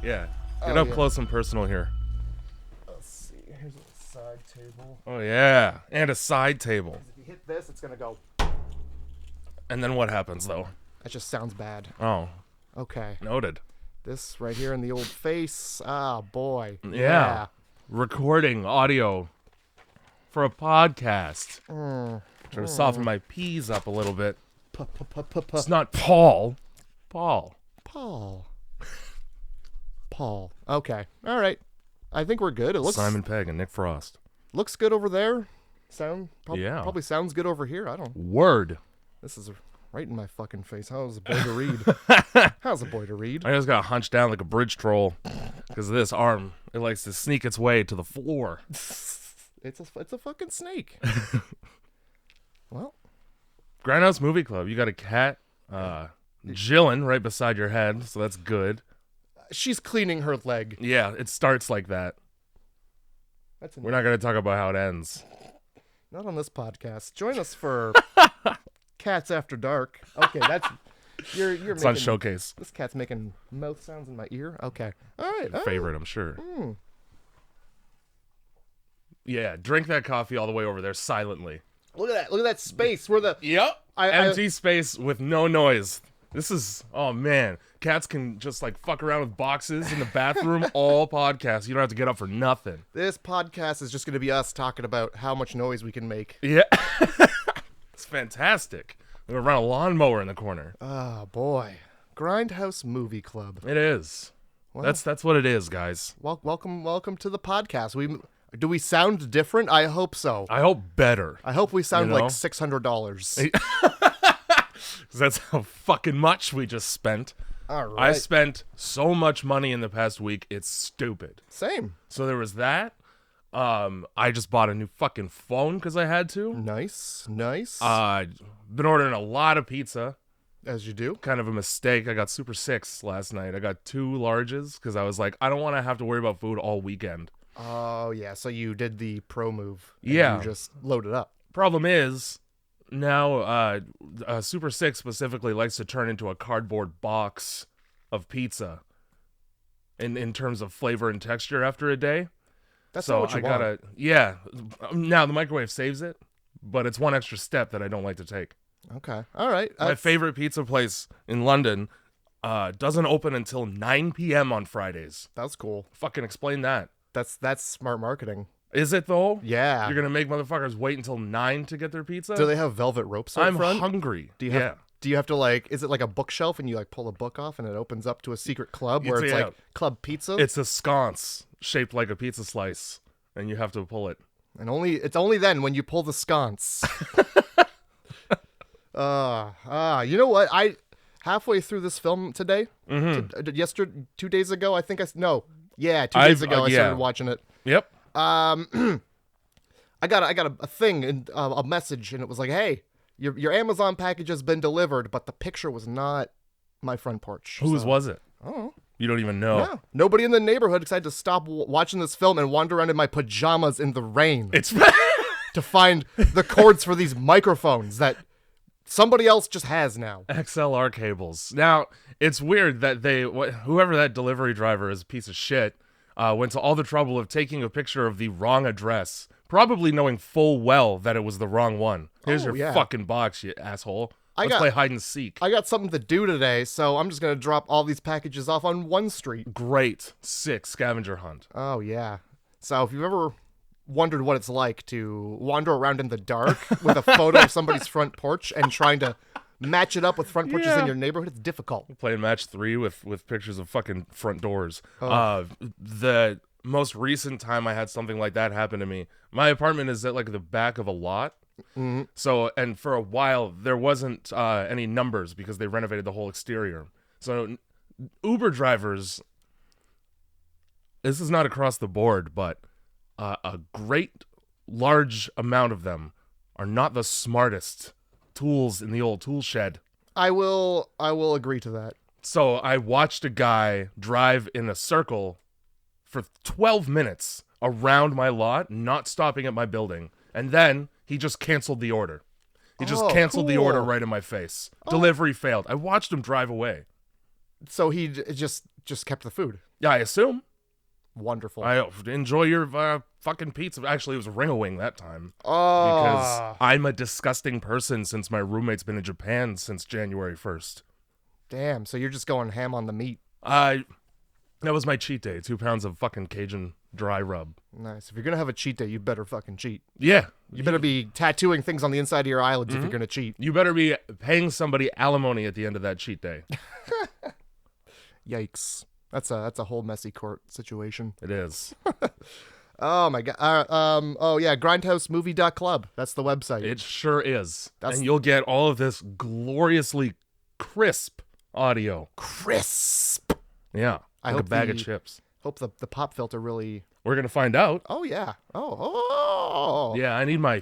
Yeah. Get up close and personal here. Let's see. Here's a side table. Oh, yeah. And a side table. If you hit this, it's going to go. And then what happens, though? That just sounds bad. Oh. Okay. Noted. This right here in the old face. Ah, boy. Yeah. Recording audio for a podcast. Trying to soften my P's up a little bit. It's not Paul. Paul. Okay. All right. I think we're good. It looks Simon Pegg and Nick Frost. looks good over there. Yeah. Probably sounds good over here. I don't. Word. This is right in my fucking face. How's a boy to read? How's a boy to read? I just got hunched down like a bridge troll because of this arm. It likes to sneak its way to the floor. It's a fucking snake. Well, Grindhouse Movie Club. You got a cat chilling right beside your head, so that's good. she's cleaning her leg. Yeah, it starts like that. We're not going to talk about how it ends. Not on this podcast. Join us for Cats After Dark. Okay, that's you're It's making, on Showcase. This cat's making mouth sounds in my ear. Okay, all right. Favorite, I'm sure. Yeah, drink that coffee all the way over there silently. Look at that! Look at that space where the empty space with no noise. This is, oh man, cats can just like fuck around with boxes in the bathroom all podcast. You don't have to get up for nothing. This podcast is just going to be us talking about how much noise we can make. Yeah, it's fantastic. We're gonna run a lawnmower in the corner. Oh boy, Grindhouse Movie Club. It is. Well, that's what it is, guys. Welcome to the podcast. Do we sound different? I hope so. I hope better. I hope we sound like $600. That's how fucking much we just spent. All right. I spent so much money in the past week, it's stupid. Same. So there was that. I just bought a new fucking phone because I had to. Nice. Been ordering a lot of pizza. As you do. Kind of a mistake. I got Super 6 last night. I got 2 larges because I was like, I don't want to have to worry about food all weekend. Oh, yeah. So you did the pro move. Yeah. You just loaded up. Problem is, now Super 6 specifically likes to turn into a cardboard box of pizza in terms of flavor and texture after a day. That's so not what you want. Yeah. Now the microwave saves it, but it's one extra step that I don't like to take. Okay. All right. My favorite pizza place in London doesn't open until 9 p.m. on Fridays. That's cool. Fucking explain that. That's smart marketing. Is it though? Yeah. You're gonna make motherfuckers wait until 9 to get their pizza? Do they have velvet ropes up front? I'm hungry. Do you have to is it like a bookshelf and you like pull a book off and it opens up to a secret club where it's like club pizza? It's a sconce shaped like a pizza slice and you have to pull it. And it's only then when you pull the sconce. You know what? I halfway through this film today, 2 days ago, I think 2 days ago I started watching it. Yep. I got a thing and a message, and it was like, "Hey, your Amazon package has been delivered," but the picture was not my front porch. Whose was it? Oh, you don't even know. Yeah. Nobody in the neighborhood decided to stop watching this film and wander around in my pajamas in the rain. It's to find the cords for these microphones that somebody else just has now. XLR cables. Now it's weird that whoever that delivery driver is, a piece of shit. Went to all the trouble of taking a picture of the wrong address, probably knowing full well that it was the wrong one. Here's your fucking box, you asshole. Let's play hide and seek. I got something to do today, so I'm just going to drop all these packages off on one street. Great. Sick scavenger hunt. Oh, yeah. So if you've ever wondered what it's like to wander around in the dark with a photo of somebody's front porch and trying to match it up with front porches in your neighborhood, it's difficult. Playing match 3 with pictures of fucking front doors. The most recent time I had something like that happen to me, my apartment is at like the back of a lot. Mm-hmm. So, and for a while there wasn't any numbers because they renovated the whole exterior. So Uber drivers, this is not across the board, but a great large amount of them are not the smartest tools in the old tool shed. I will agree to that. So I watched a guy drive in a circle for 12 minutes around my lot, not stopping at my building. And then he just canceled the order. He just canceled the order right in my face. Delivery failed. I watched him drive away. So he just kept the food. Yeah, I assume. Wonderful. I enjoy your fucking pizza. Actually, it was Ring-A-Wing that time. Oh. Because I'm a disgusting person since my roommate's been in Japan since January 1st. Damn, so you're just going ham on the meat. That was my cheat day. 2 pounds of fucking Cajun dry rub. Nice. If you're going to have a cheat day, you better fucking cheat. Yeah. You better be tattooing things on the inside of your eyelids if you're going to cheat. You better be paying somebody alimony at the end of that cheat day. Yikes. That's a whole messy court situation. It is. Oh my god. Oh yeah, grindhousemovie.club. That's the website. It sure is. That's- And you'll get all of this gloriously crisp audio. Crisp. Yeah. I Like hope a bag of chips. Hope the pop filter really. We're going to find out. Oh yeah. Oh. Yeah, I need my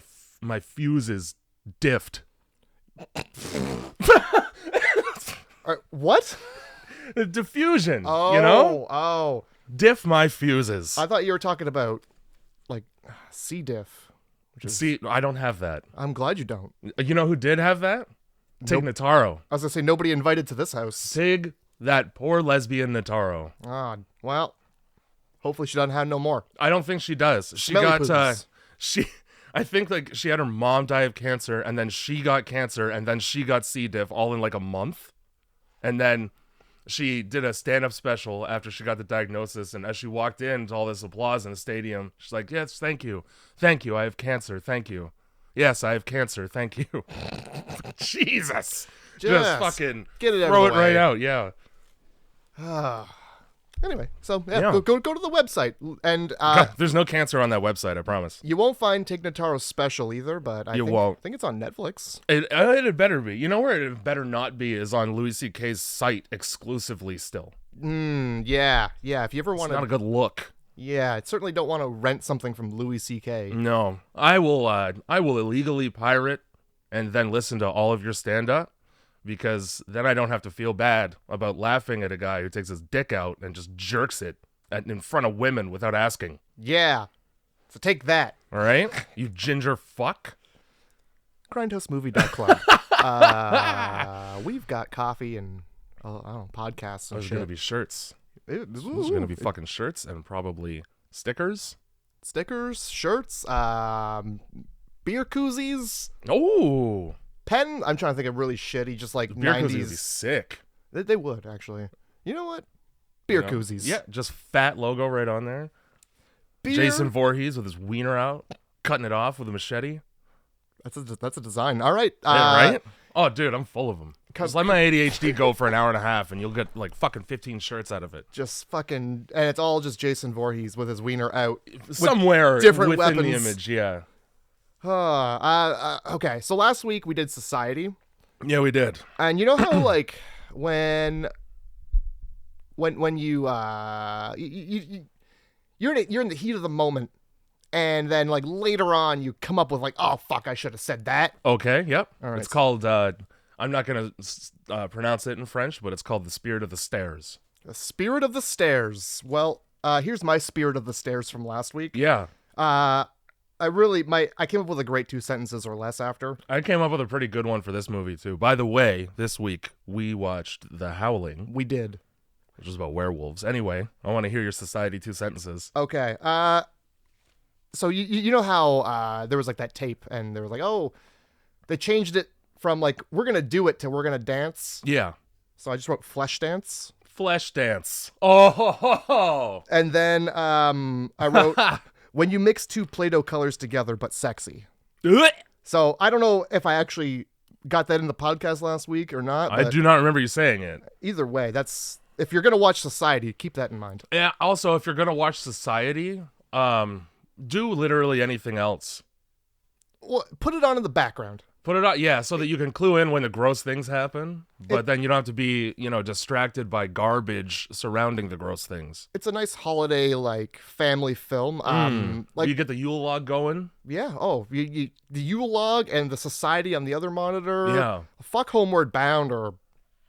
fuses diffed. What? Diffusion, Oh. you know? Oh. Diff my fuses. I thought you were talking about like C diff. See, I don't have that. I'm glad you don't. You know who did have that? Tig Notaro. I was gonna say nobody invited to this house. Tig, that poor lesbian Notaro. Ah, well, hopefully she doesn't have no more. I don't think she does. She Smelly got poos. I think like she had her mom die of cancer, and then she got cancer, and then she got C diff all in like a month. And then she did a stand-up special after she got the diagnosis, and as she walked in to all this applause in the stadium, she's like, "Yes, thank you, I have cancer, thank you. Yes, I have cancer, thank you." Jesus, just fucking get it out throw of it the way. right out, yeah. Anyway, so yeah, Yeah. Go to the website, and There's no cancer on that website, I promise. you won't find Tig Notaro's special either. But I think it's on Netflix. It better be. You know where it better not be is on Louis C.K.'s site exclusively still. Yeah. If you ever It's want not a to, good look. yeah, I certainly don't want to rent something from Louis C.K. No, I will illegally pirate and then listen to all of your stand-up, because then I don't have to feel bad about laughing at a guy who takes his dick out and just jerks it in front of women without asking. Yeah, so take that. All right, you ginger fuck. grindhousemovie.club. We've got coffee and I don't know, podcasts and There's shit. gonna be shirts. There's Ooh, gonna be fucking shirts and probably stickers. stickers, shirts, beer koozies, Oh, pen. I'm trying to think of really shitty, just like beer koozies would be 90s. sick. They would actually. You know what? Beer You know? koozies. Yeah, just fat logo right on there. Beer. Jason Voorhees with his wiener out, cutting it off with a machete. That's a design. All right. Yeah, right? Oh, dude, I'm full of them. 'Cause- Just let my ADHD go for an hour and a half, and you'll get like fucking 15 shirts out of it. Just fucking, and it's all just Jason Voorhees with his wiener out. Somewhere different within the weapons. image, yeah. Okay, so last week we did Society, Yeah, we did. and you know how like when you you're in the heat of the moment, and then like later on you come up with like, oh fuck, I should have said that. Okay, yep. All right. It's called, I'm not going to pronounce it in French, but it's called The Spirit of the Stairs. The Spirit of the Stairs. Well, here's my Spirit of the Stairs from last week. Yeah. I came up with a great 2 sentences or less after. I came up with a pretty good one for this movie, too. By the way, this week we watched The Howling, We did. which is about werewolves. Anyway, I want to hear your Society 2 sentences. Okay. So you know how there was like that tape, and they were like, oh, they changed it from like we're gonna do it to we're gonna dance. Yeah. So I just wrote flesh dance, Flesh dance. Oh, ho, ho, ho. and then I wrote when you mix 2 Play-Doh colors together but sexy. So I don't know if I actually got that in the podcast last week or not. I But do not remember you saying it. either way, that's if you're gonna watch Society, keep that in mind. Yeah. Also, if you're gonna watch Society, do literally anything else. Well, put it on in the background. Put it out, yeah, so that you can clue in when the gross things happen, but then you don't have to be, distracted by garbage surrounding the gross things. It's a nice holiday like family film. Like You get the Yule log going. yeah. Oh, the Yule log and the Society on the other monitor. Yeah. Fuck Homeward Bound or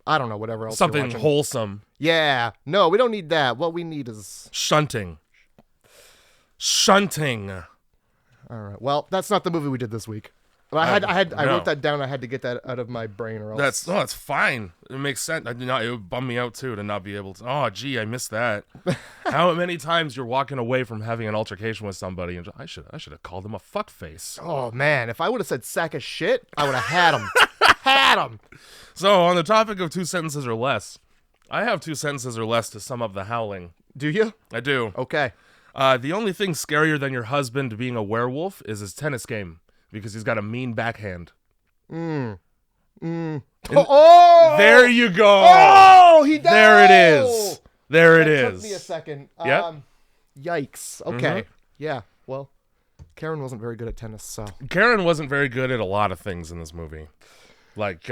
I don't know whatever else. you're Something watching. wholesome. Yeah. No, we don't need that. What we need is. Shunting. All right. Well, that's not the movie we did this week. But I no. wrote that down. I had to get that out of my brain, or else. That's fine. It makes sense. It would bum me out too to not be able to. Oh, gee, I missed that. How many times you're walking away from having an altercation with somebody and I should have called him a fuckface. Oh man, if I would have said sack of shit, I would have had him. Had him. So on the topic of 2 sentences or less, I have 2 sentences or less to sum up the Howling. Do you? I do. Okay. The only thing scarier than your husband being a werewolf is his tennis game because he's got a mean backhand. Oh! There you go. Oh, he does. There it is. There it is. Took me a second. Yep. Yikes. Okay. Yeah. Well, Karen wasn't very good at tennis, so. Karen wasn't very good at a lot of things in this movie, like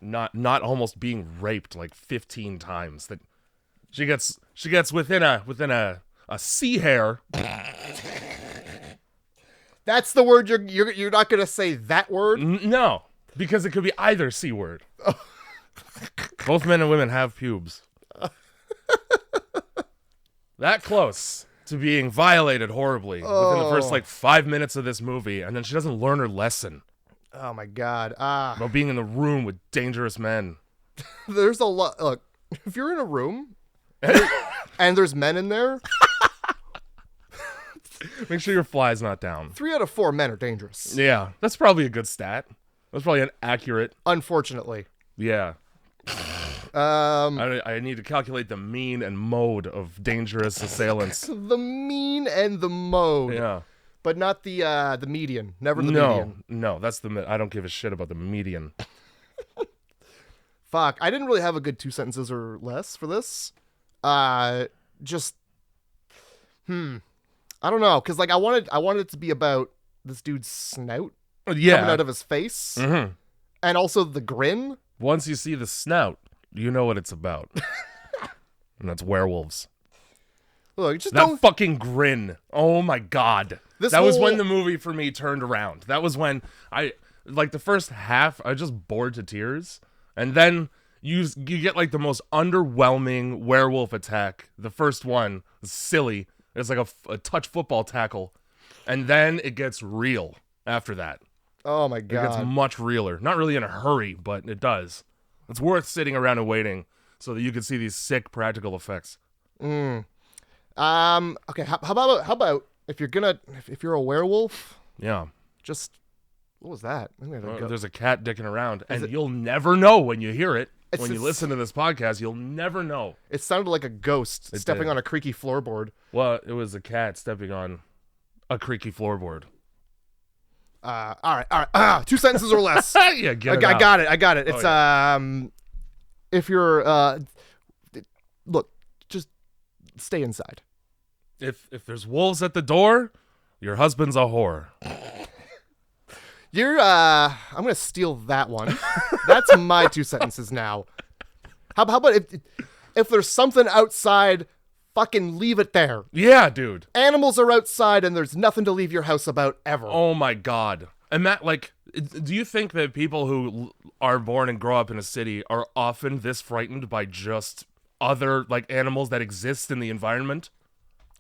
not almost being raped like 15 times. That she gets within a sea hair. That's the word you're not gonna say that word. No, because it could be either C word. Both men and women have pubes. That close to being violated horribly within the first 5 minutes of this movie, and then she doesn't learn her lesson Oh my god. about being in the room with dangerous men. There's a lot. Look, if you're in a room and there's men in there, Make sure your fly's not down. 3 out of 4 men are dangerous. Yeah, that's probably a good stat. That's probably an accurate. Unfortunately. Yeah. I need to calculate the mean and mode of dangerous assailants. The mean and the mode. Yeah. But not the median. Never the median. No, that's I don't give a shit about the median. Fuck. I didn't really have a good 2 sentences or less for this. Just I don't know, because like I wanted it to be about this dude's snout coming out of his face, and also the grin. Once you see the snout, you know what it's about, and that's werewolves. Look, just that don't. fucking grin. Oh my god, that was when the movie for me turned around. That was when the first half I was just bored to tears, and then you get like the most underwhelming werewolf attack. The first one is silly. It's like a touch football tackle. And then it gets real after that. Oh, my God. It gets much realer. Not really in a hurry, but it does. It's worth sitting around and waiting so that you can see these sick practical effects. Okay, how about if you're a werewolf? Yeah. Just, what was that? There's a cat dicking around, and you'll never know when you hear it. When you listen to this podcast, you'll never know. It sounded like a ghost stepping on a creaky floorboard. Well, it was a cat stepping on a creaky floorboard. All right. 2 sentences or less. Yeah, I got it. It's if you're look, just stay inside. If there's wolves at the door, your husband's a whore. I'm gonna steal that one. That's my 2 sentences now. How about if there's something outside, fucking leave it there. Yeah, dude. Animals are outside and there's nothing to leave your house about ever. Oh my god. And Matt, do you think that people who are born and grow up in a city are often this frightened by just other animals that exist in the environment?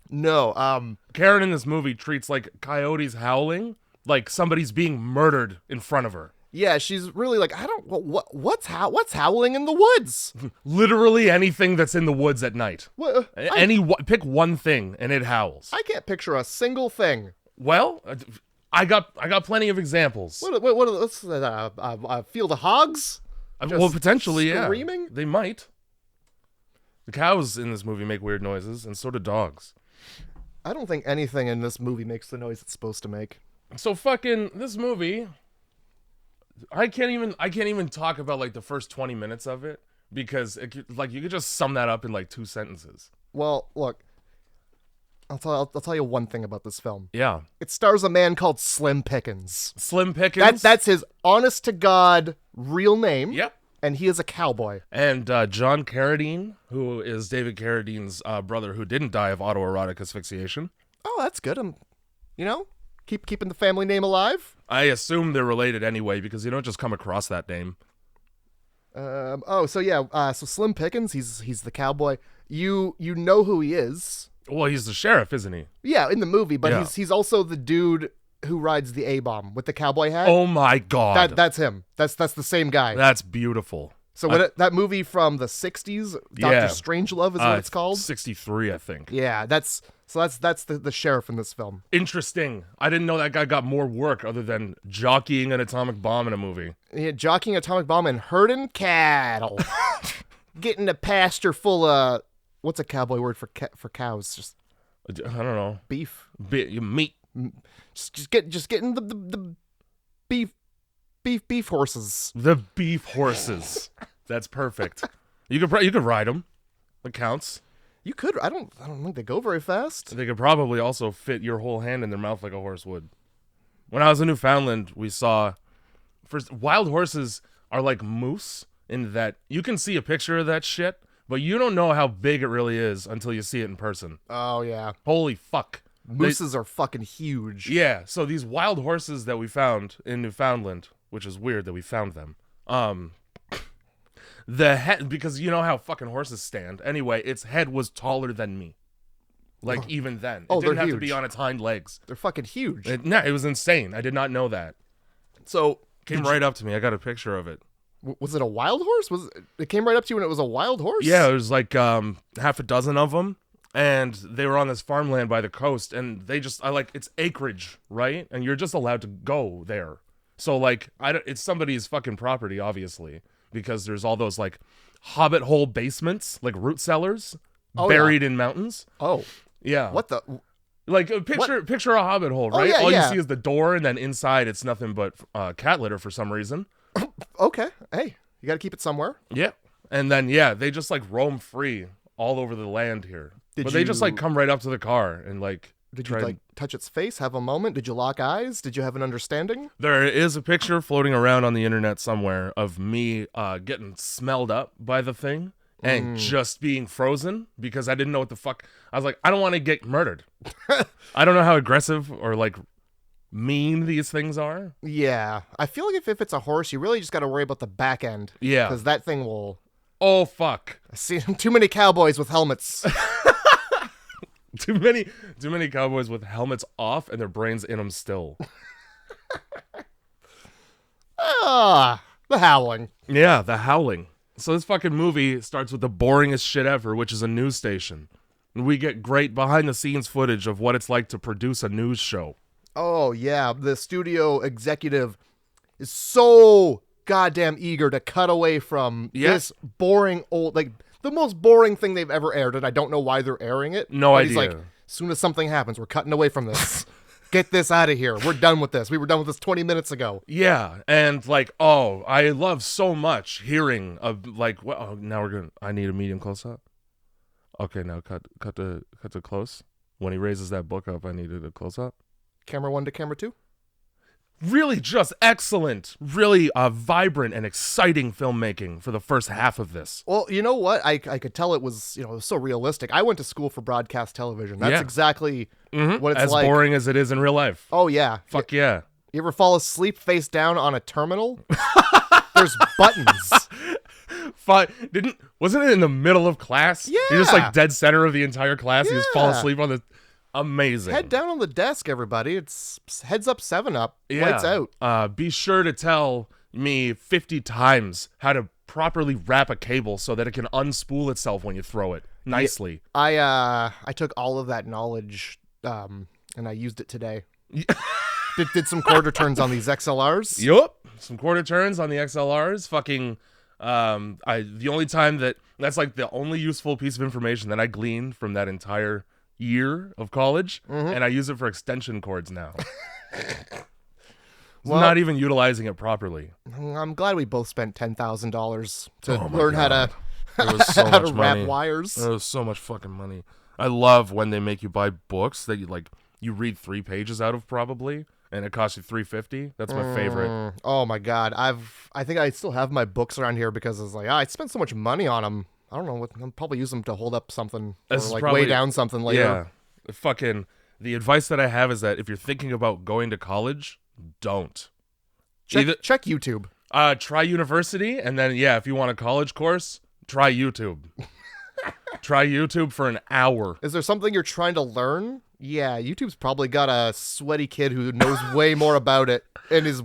No. Karen in this movie treats coyotes howling like somebody's being murdered in front of her. Yeah, she's really what's howling in the woods? Literally anything that's in the woods at night. What, pick one thing and it howls. I can't picture a single thing. Well, I got plenty of examples. What's that? Field of hogs? Well, potentially, screaming? Yeah. They might. The cows in this movie make weird noises, and so do dogs. I don't think anything in this movie makes the noise it's supposed to make. So fucking this movie, I can't even talk about the first 20 minutes of it because you could just sum that up in 2 sentences. Well, look, I'll tell you one thing about this film. Yeah, it stars a man called Slim Pickens. Slim Pickens. That's his honest to God real name. Yep. And he is a cowboy. And John Carradine, who is David Carradine's brother, who didn't die of autoerotic asphyxiation. Oh, that's good. Keeping the family name alive. I assume they're related anyway because you don't just come across that name. So Slim Pickens, he's the cowboy. You know who he is. Well, he's the sheriff, isn't he? Yeah, in the movie, but he's also the dude who rides the A-bomb with the cowboy hat. Oh my god. That's him. That's the same guy. That's beautiful. So that movie from the 60s, Dr. Strangelove is what it's called? 63, I think. Yeah, that's the sheriff in this film. Interesting. I didn't know that guy got more work other than jockeying an atomic bomb in a movie. Yeah, jockeying atomic bomb and herding cattle. Getting a pasture full of, what's a cowboy word for cows? Just I don't know. Beef. Meat. Just getting the beef horses. The beef horses. That's perfect. You could ride them. That counts. You could. I don't think they go very fast. They could probably also fit your whole hand in their mouth like a horse would. When I was in Newfoundland, we saw wild horses are like moose in that you can see a picture of that shit, but you don't know how big it really is until you see it in person. Oh yeah. Holy fuck. Mooses are fucking huge. Yeah, so these wild horses that we found in Newfoundland, which is weird that we found them. The head, because you know how fucking horses stand. Anyway, its head was taller than me. Like, even then. It didn't have to be on its hind legs. They're fucking huge. It was insane. I did not know that. So, Came right up to me. I got a picture of it. Was it a wild horse? It came right up to you when it was a wild horse? Yeah, there was like half a dozen of them. And they were on this farmland by the coast. And they just, it's acreage, right? And you're just allowed to go there. So, like, it's somebody's fucking property, obviously. Because there's all those, like, hobbit hole basements, like root cellars, buried in mountains. Oh. Yeah. What the? Like, picture a hobbit hole, right? Oh, yeah, all you see is the door, and then inside it's nothing but cat litter for some reason. Okay. Hey, you got to keep it somewhere. Yeah. And then, they just, like, roam free all over the land here. They just, like, come right up to the car and, like... Did you, like, touch its face, have a moment? Did you lock eyes? Did you have an understanding? There is a picture floating around on the internet somewhere of me getting smelled up by the thing and just being frozen because I didn't know what the fuck. I was like, I don't want to get murdered. I don't know how aggressive or, like, mean these things are. Yeah. I feel like if it's a horse, you really just got to worry about the back end. Yeah. Because that thing will... Oh, fuck. I see too many cowboys with helmets. Too many cowboys with helmets off and their brains in them still. The Howling. Yeah, The Howling. So this fucking movie starts with the boringest shit ever, which is a news station. And we get great behind-the-scenes footage of what it's like to produce a news show. Oh, yeah. The studio executive is so goddamn eager to cut away from this boring old... like. The most boring thing they've ever aired, and I don't know why they're airing it. No idea. He's like, as soon as something happens, we're cutting away from this. Get this out of here. We're done with this. We were done with this 20 minutes ago. Yeah, and like, I love so much hearing of like, well, now I need a medium close up. Okay, now cut to close. When he raises that book up, I needed a close up. Camera 1 to camera 2. Really just excellent, really vibrant and exciting filmmaking for the first half of this. Well, you know what? I could tell it was, it was so realistic. I went to school for broadcast television. That's exactly what it's as like. As boring as it is in real life. Oh, yeah. Fuck yeah. You ever fall asleep face down on a terminal? There's buttons. Wasn't it in the middle of class? Yeah. You're just like dead center of the entire class. Yeah. You just fall asleep on the... Amazing. Head down on the desk, everybody. It's heads up, 7-Up. Lights out. Be sure to tell me 50 times how to properly wrap a cable so that it can unspool itself when you throw it nicely. I took all of that knowledge and I used it today. did some quarter turns on these XLRs. Yup. Some quarter turns on the XLRs. Fucking the only time that's like the only useful piece of information that I gleaned from that entire year of college, and I use it for extension cords now. Not even utilizing it properly. I'm glad we both spent $10,000 to learn God. how was so to much wrap money. wires. It was so much fucking money. I love when they make you buy books that you read 3 pages out of probably, and it costs you $3.50. That's my favorite. Oh my God, I think I still have my books around here because it's like I spent so much money on them. I don't know. I'll probably use them to hold up something or like weigh down something later. Yeah. Fucking, the advice that I have is that if you're thinking about going to college, don't. Check YouTube. Try university, and then, if you want a college course, try YouTube. Try YouTube for an hour. Is there something you're trying to learn? Yeah, YouTube's probably got a sweaty kid who knows way more about it and is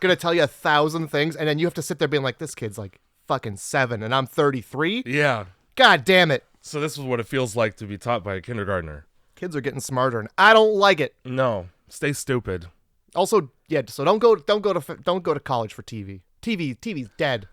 gonna tell you 1,000 things, and then you have to sit there being like, this kid's like fucking 7 and I'm 33? Yeah. God damn it. So this is what it feels like to be taught by a kindergartner. Kids are getting smarter, and I don't like it. No, stay stupid. Also, yeah, so don't go to college for TV. TV's dead.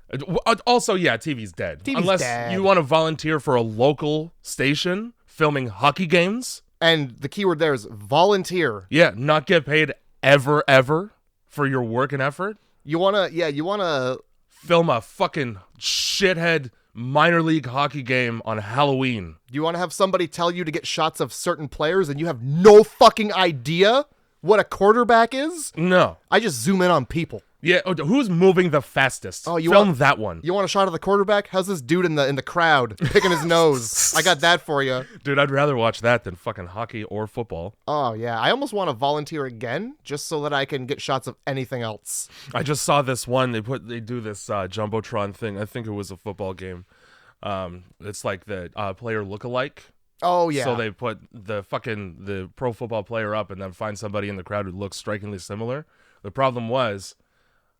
Also, yeah, TV's dead. TV's Unless dead. you want to volunteer for a local station filming hockey games. And the keyword there is volunteer. Yeah, not get paid ever for your work and effort. You wanna Film a fucking shithead minor league hockey game on Halloween. you wanna have somebody tell you to get shots of certain players and you have no fucking idea what a quarterback is? No. I just zoom in on people. Yeah, who's moving the fastest? Oh, you Film want- that one. You want a shot of the quarterback? How's this dude in the crowd picking his nose? I got that for you. Dude, I'd rather watch that than fucking hockey or football. Oh yeah, I almost want to volunteer again just so that I can get shots of anything else. I just saw this one. They do this jumbotron thing. I think it was a football game. It's like the player lookalike. Oh yeah. So they put the pro football player up and then find somebody in the crowd who looks strikingly similar. The problem was,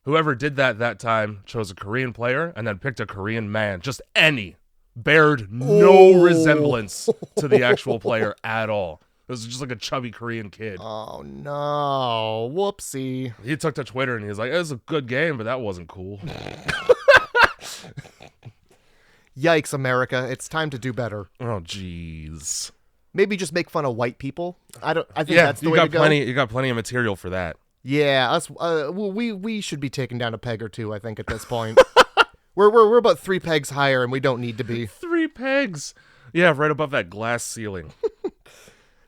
whoever did that time chose a Korean player and then picked a Korean man, just any, bared no resemblance to the actual player at all. It was just like a chubby Korean kid. Oh no, whoopsie. He took to Twitter and he was like, "It was a good game, but that wasn't cool." Yikes, America! It's time to do better. Oh, jeez. Maybe just make fun of white people. I think that's the way to go. You got plenty of material for that. Yeah, us. We should be taken down a peg or two. I think at this point, we're about 3 pegs higher, and we don't need to be. 3 pegs. Yeah, right above that glass ceiling.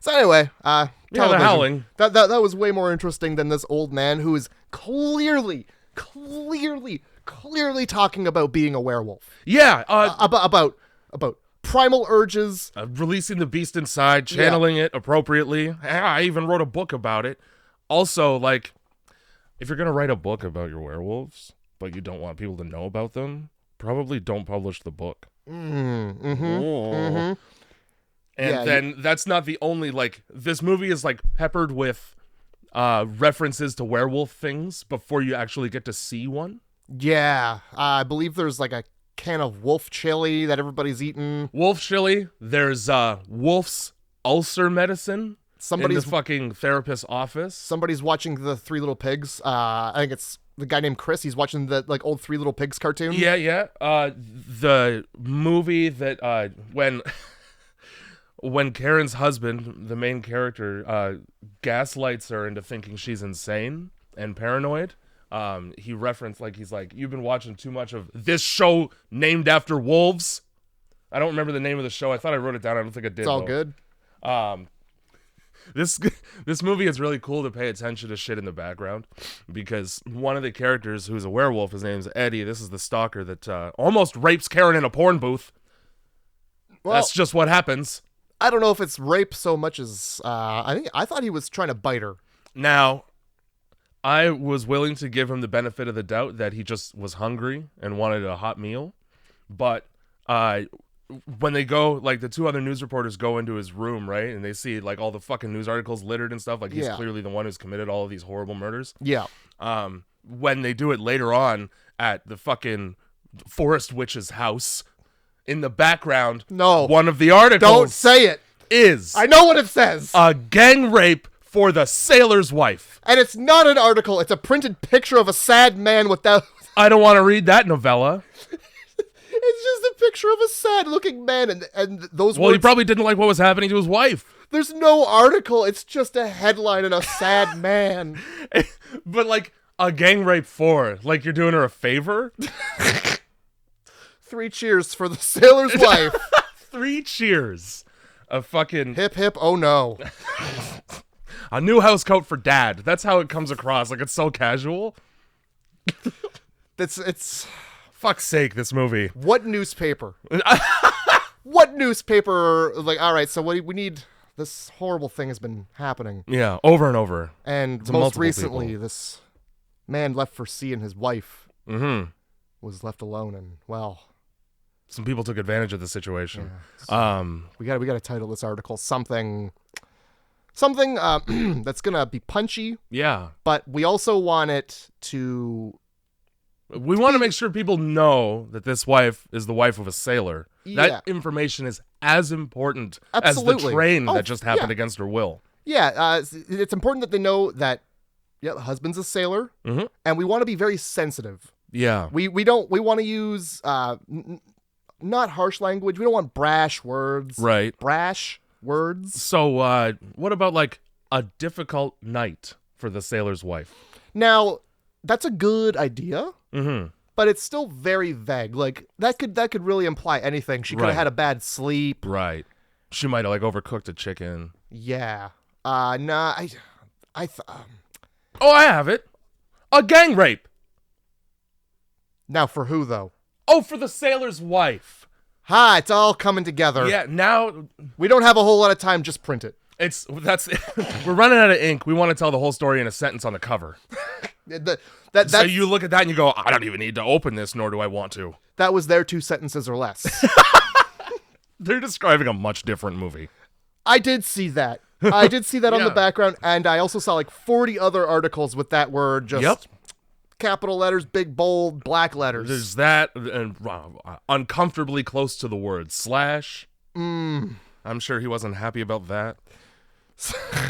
So anyway, The television. Howling. That was way more interesting than this old man who is clearly talking about being a werewolf. Yeah. About primal urges. Releasing the beast inside, channeling it appropriately. I even wrote a book about it. Also, like, if you're going to write a book about your werewolves, but you don't want people to know about them, probably don't publish the book. And then that's not the only, like, this movie is, like, peppered with references to werewolf things before you actually get to see one. Yeah, I believe there's, like, a can of wolf chili that everybody's eating. Wolf chili. There's wolf's ulcer medicine. Somebody's in the fucking therapist's office. Somebody's watching the 3 Little Pigs. I think it's the guy named Chris. He's watching the like old 3 Little Pigs cartoon. Yeah. The movie that when Karen's husband, the main character, gaslights her into thinking she's insane and paranoid. He referenced, like, he's like, "You've been watching too much of this show named after wolves." I don't remember the name of the show. I thought I wrote it down. I don't think I did. It's all though. good. This movie is really cool to pay attention to shit in the background, because one of the characters who's a werewolf, his name's Eddie. This is the stalker that almost rapes Karen in a porn booth. Well, that's just what happens. I don't know if it's rape so much as I thought he was trying to bite her. Now, I was willing to give him the benefit of the doubt that he just was hungry and wanted a hot meal, but when they go, like, the 2 other news reporters go into his room, right, and they see, like, all the fucking news articles littered and stuff, like, he's clearly the one who's committed all of these horrible murders. Yeah. When they do it later on at the fucking forest witch's house, in the background, one of the articles don't say it is, I know what it says, a gang rape for the sailor's wife. And it's not an article, it's a printed picture of a sad man without I don't want to read that novella. It's just a picture of a sad-looking man, and those Well, words, he probably didn't like what was happening to his wife. There's no article. It's just a headline and a sad man. But, like, a gang rape for, like, you're doing her a favor? 3 cheers for the sailor's wife. 3 cheers. A fucking... Hip, hip, oh no. A new house coat for dad. That's how it comes across. Like, it's so casual. It's... Fuck's sake, this movie. What newspaper? What newspaper? Like, all right, so we need. This horrible thing has been happening. Yeah, over and over. And most recently, this man left for sea and his wife was left alone. And well, some people took advantage of the situation. Yeah, so we got to title this article something something that's gonna be punchy. Yeah. But we also want it to. We want to make sure people know that this wife is the wife of a sailor. Yeah. That information is as important Absolutely. as the train Oh, that just happened yeah. against her will. Yeah, it's important that they know that the husband's a sailor, and we want to be very sensitive. Yeah. We want to use not harsh language. We don't want brash words. Right. Brash words. So, what about like a difficult night for the sailor's wife? Now, that's a good idea. Mm-hmm. But it's still very vague. Like that could really imply anything. She could have Right. had a bad sleep. Right. She might have like overcooked a chicken. Yeah. Nah. Oh, I have it. A gang rape. Now for who though? Oh, for the sailor's wife. Ha! It's all coming together. Yeah. Now We don't have a whole lot of time. Just print it. We're running out of ink. We want to tell the whole story in a sentence on the cover. So you look at that and you go, I don't even need to open this, nor do I want to. That was their 2 sentences or less. They're describing a much different movie. I did see that. On Yeah. the background, and I also saw like 40 other articles with that word. Just Yep. capital letters, big bold black letters. There's that, and uncomfortably close to the word slash. I'm sure he wasn't happy about that.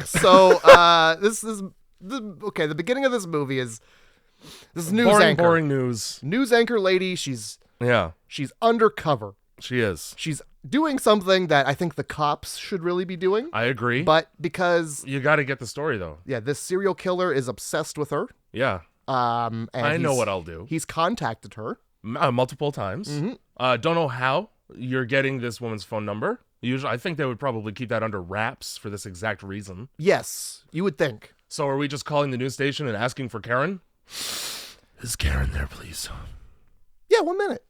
So the beginning of this movie is this news anchor. Boring news. News anchor lady, she's Yeah, undercover. she is. She's doing something that I think the cops should really be doing. I agree. But because You got to get the story, though. this serial killer is obsessed with her. Yeah. And I know what I'll do. He's contacted her. Multiple times. Don't know how you're getting this woman's phone number. Usually, I think they would probably keep that under wraps for this exact reason. Yes, you would think. So are we just calling the news station and asking for Karen? Is Karen there, please? Yeah, 1 minute.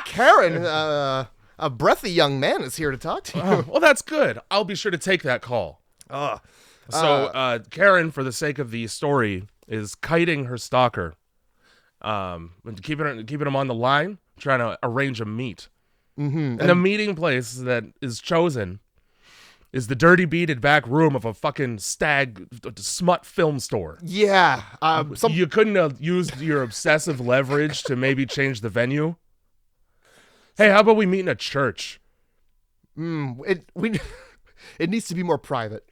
Karen, a breathy young man is here to talk to you. Well, that's good. I'll be sure to take that call. So Karen, for the sake of the story, is kiting her stalker, keeping him on the line, trying to arrange a meet. And the meeting place that is chosen is the dirty, beaded back room of a fucking smut film store. Yeah. You couldn't have used your obsessive leverage to maybe change the venue? Hey, how about we meet in a church? It needs to be more private.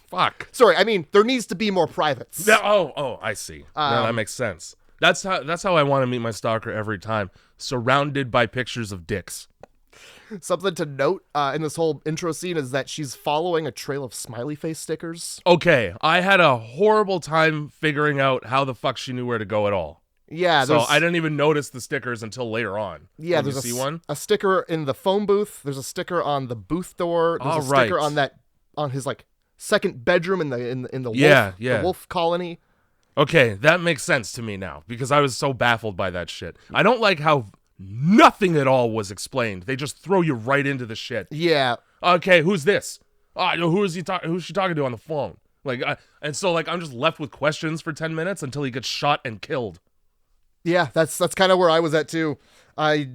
Fuck. Sorry, I mean, there needs to be more privates. Oh, I see. No, that makes sense. That's how I want to meet my stalker every time, surrounded by pictures of dicks. Something to note in this whole intro scene is that she's following a trail of smiley face stickers. Okay, I had a horrible time figuring out how the fuck she knew where to go at all. Yeah, So I didn't even notice the stickers until later on. Yeah, Did there's you see one? a sticker in the phone booth. There's a sticker on the booth door. There's All a sticker right. on his like second bedroom in the Yeah. wolf colony. Okay, that makes sense to me now, because I was so baffled by that shit. I don't like how nothing at all was explained. They just throw you right into the shit. Yeah. Okay, who's this? Who's she talking to on the phone? And so I'm just left with questions for 10 minutes until he gets shot and killed. Yeah, that's kind of where I was at too. I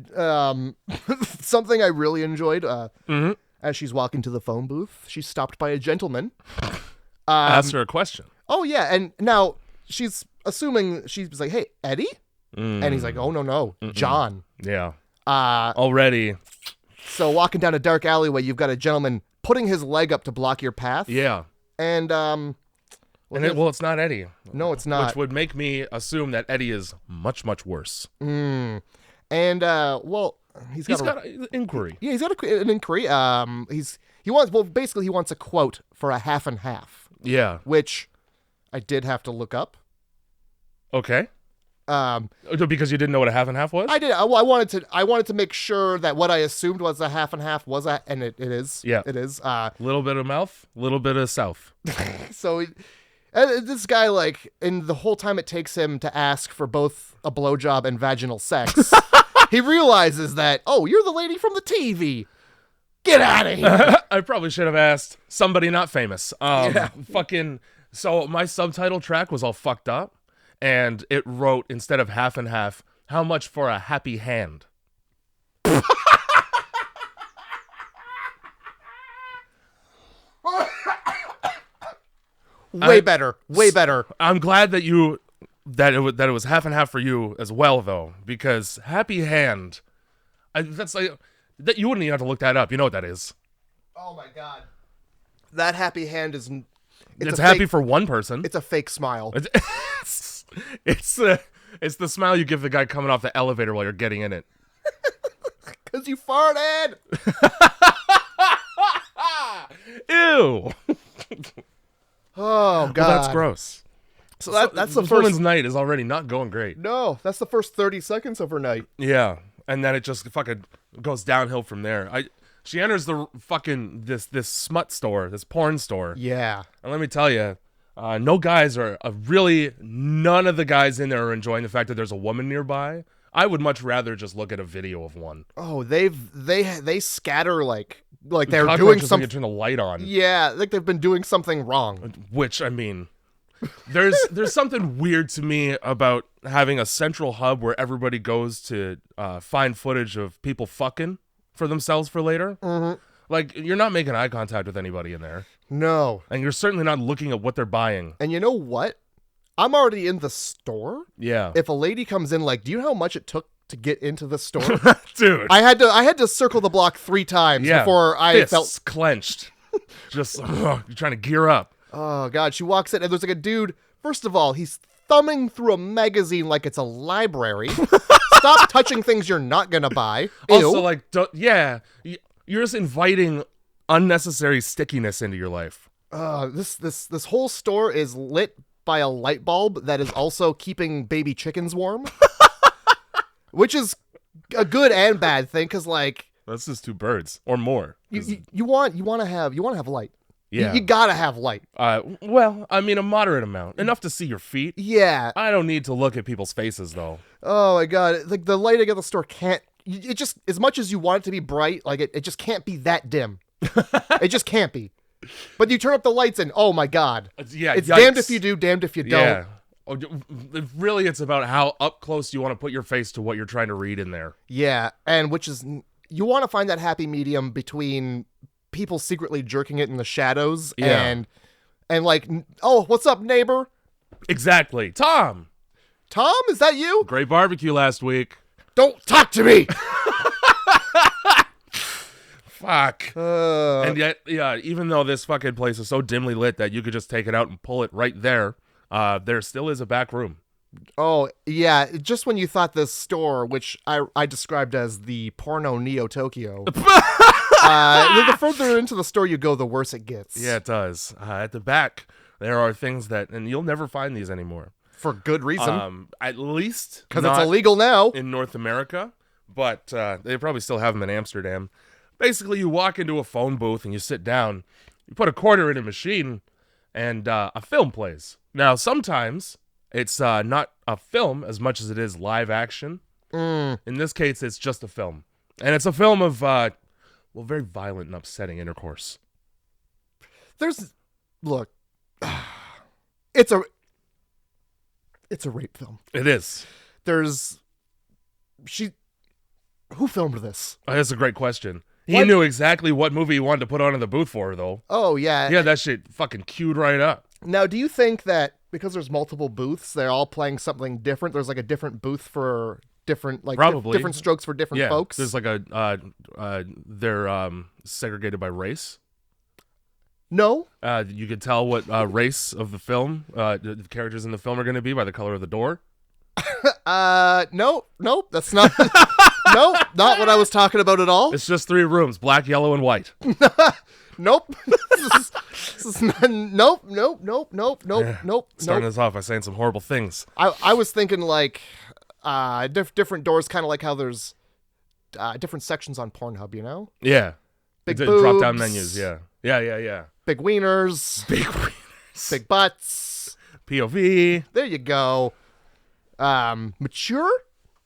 something I really enjoyed as she's walking to the phone booth, she's stopped by a gentleman. Ask her a question. Oh yeah, and now she's assuming she's like, "Hey, Eddie?" And he's like, "Oh no, John." Yeah. Already. So walking down a dark alleyway, you've got a gentleman putting his leg up to block your path. Yeah. And It's not Eddie. No, it's not. Which would make me assume that Eddie is much, much worse. And he's got an inquiry. Yeah, he's got an inquiry. He wants a quote for a half and half. Yeah. Which I did have to look up. Okay. Because you didn't know what a half and half was? I did. I wanted to make sure that what I assumed was a half and half was and it is. Yeah. It is. Little bit of mouth, little bit of south. So this guy, in the whole time it takes him to ask for both a blowjob and vaginal sex, he realizes that, oh, you're the lady from the TV. Get out of here. I probably should have asked somebody not famous. So my subtitle track was all fucked up, and it wrote, instead of half and half, how much for a happy hand? Way better. I'm glad that it was half and half for you as well, though, because happy hand. That's like that. You wouldn't even have to look that up. You know what that is? Oh my god, that happy hand is. It's happy for one person. It's a fake smile. It's the smile you give the guy coming off the elevator while you're getting in it. Because you farted. Ew. Oh god, well, that's gross. So that's the this first woman's night is already not going great. No, that's the first 30 seconds of her night. Yeah, and then it just fucking goes downhill from there. She enters the fucking this smut store, this porn store. Yeah. And let me tell you, none of the guys in there are enjoying the fact that there's a woman nearby. I would much rather just look at a video of one. Oh, they scatter like they're doing something. Turn the light on. Yeah, like they've been doing something wrong. Which, I mean, there's something weird to me about having a central hub where everybody goes to find footage of people fucking for themselves for later. Mm-hmm. Like, you're not making eye contact with anybody in there. No. And you're certainly not looking at what they're buying. And you know what? I'm already in the store. Yeah. If a lady comes in, like, do you know how much it took to get into the store? Dude. I had to circle the block 3 times before I fists felt clenched. Just you're trying to gear up. Oh god, she walks in and there's like a dude. First of all, he's thumbing through a magazine like it's a library. Stop touching things you're not gonna buy. Ew. Also, like, you're just inviting unnecessary stickiness into your life. This whole store is lit by a light bulb that is also keeping baby chickens warm, which is a good and bad thing because like that's just 2 birds or more. You want to have light. Yeah, you gotta have light. Well, I mean a moderate amount, enough to see your feet. Yeah, I don't need to look at people's faces though. Oh my god, like the lighting of the store can't. It just, as much as you want it to be bright, like it just can't be that dim. It just can't be. But you turn up the lights and oh my god, yeah, it's yikes. damned if you do, damned if you don't. Yeah. Really, it's about how up close you want to put your face to what you're trying to read in there. Yeah, and which is, you want to find that happy medium between people secretly jerking it in the shadows and like, oh, what's up, neighbor? Exactly. Tom, is that you? Great barbecue last week. Don't talk to me. Fuck. And yet, yeah, even though this fucking place is so dimly lit that you could just take it out and pull it right there, there still is a back room. Oh, yeah. Just when you thought this store, which I described as the porno Neo Tokyo, the further into the store you go, the worse it gets. Yeah, it does. At the back, there are things that, and you'll never find these anymore. For good reason. At least because it's illegal now in North America, but they probably still have them in Amsterdam. Basically, you walk into a phone booth and you sit down, you put a quarter in a machine, and a film plays. Now, sometimes it's not a film as much as it is live action. In this case, it's just a film. And it's a film of, very violent and upsetting intercourse. Look, it's a rape film. It is. Who filmed this? That's a great question. He knew exactly what movie he wanted to put on in the booth for her, though. Oh, yeah. Yeah, that shit fucking queued right up. Now, do you think that because there's multiple booths, they're all playing something different? There's like a different booth for different, like different strokes for different folks? There's like they're segregated by race. No. You could tell what race of the film, the characters in the film are going to be by the color of the door. Nope, that's not. Nope, not what I was talking about at all. It's just 3 rooms, black, yellow, and white. Nope. This is not, nope. Starting us off by saying some horrible things. I was thinking like different doors, kind of like how there's different sections on Pornhub, you know? Yeah. Big boobs. Drop down menus, yeah. Big wieners. Big butts. POV. There you go. Mature?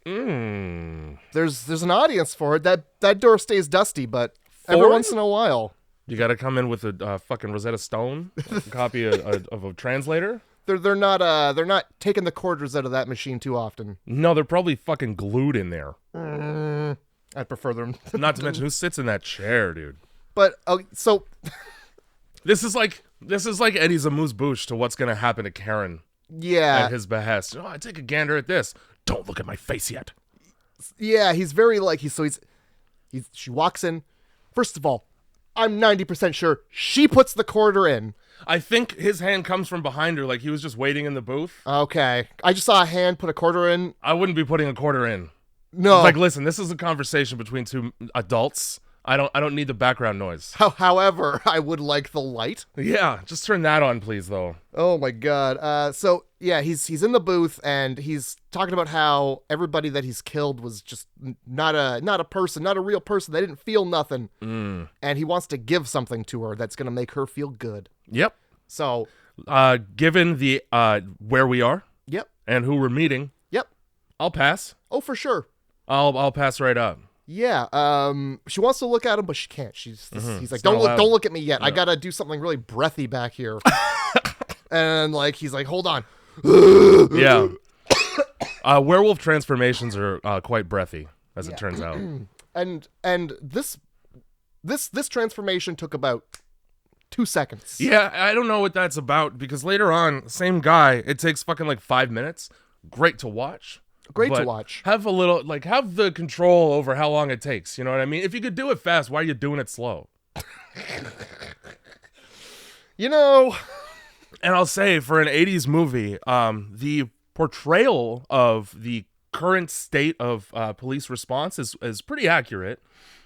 There's an audience for it. That door stays dusty, but every once in a while. You got to come in with a fucking Rosetta Stone copy of a translator. They're not taking the quarters out of that machine too often. No, they're probably fucking glued in there. I'd prefer them. Not to mention who sits in that chair, dude. But so this is like This is like Eddie's amuse-bouche to what's going to happen to Karen Yeah. at his behest. Oh, I take a gander at this. Don't look at my face yet. Yeah, he's very like, she walks in. First of all, I'm 90% sure she puts the quarter in. I think his hand comes from behind her, like he was just waiting in the booth. Okay. I just saw a hand put a quarter in. I wouldn't be putting a quarter in. No. Like, listen, this is a conversation between two adults. I don't need the background noise. However, I would like the light. Yeah, just turn that on, please, though. Oh my god. So yeah, he's in the booth and he's talking about how everybody that he's killed was just not a person, not a real person. They didn't feel nothing. And he wants to give something to her that's gonna make her feel good. Yep. So, given the where we are, yep, and who we're meeting, yep, I'll pass. Oh, for sure. I'll pass right up. Yeah, she wants to look at him, but she can't. He's like, It's not allowed. don't look at me yet. No. I gotta do something really breathy back here. And like, he's like, hold on. Yeah. Werewolf transformations are quite breathy, as it turns out. And this transformation took about 2 seconds. Yeah, I don't know what that's about because later on, same guy, it takes fucking like 5 minutes. Great to watch. Great to But watch. Have a little, like, have the control over how long it takes. You know what I mean? If you could do it fast, why are you doing it slow? You know. And I'll say, for an 80s movie, the portrayal of the current state of police response is pretty accurate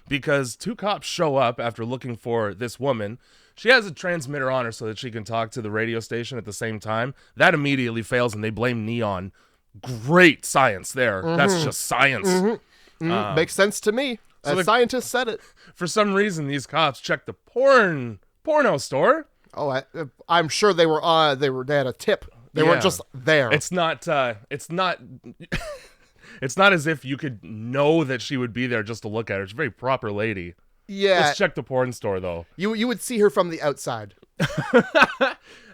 because two cops show up after looking for this woman. She has a transmitter on her so that she can talk to the radio station at the same time. That immediately fails, and they blame Neon. Great science there. That's just science. Makes sense to me. So A scientist said it. For some reason, these cops checked the porno store. Oh, I'm sure they had a tip. They weren't just there. It's not it's not as if you could know that she would be there just to look at her. She's a very proper lady. Yeah. Let's check the porn store though. You would see her from the outside.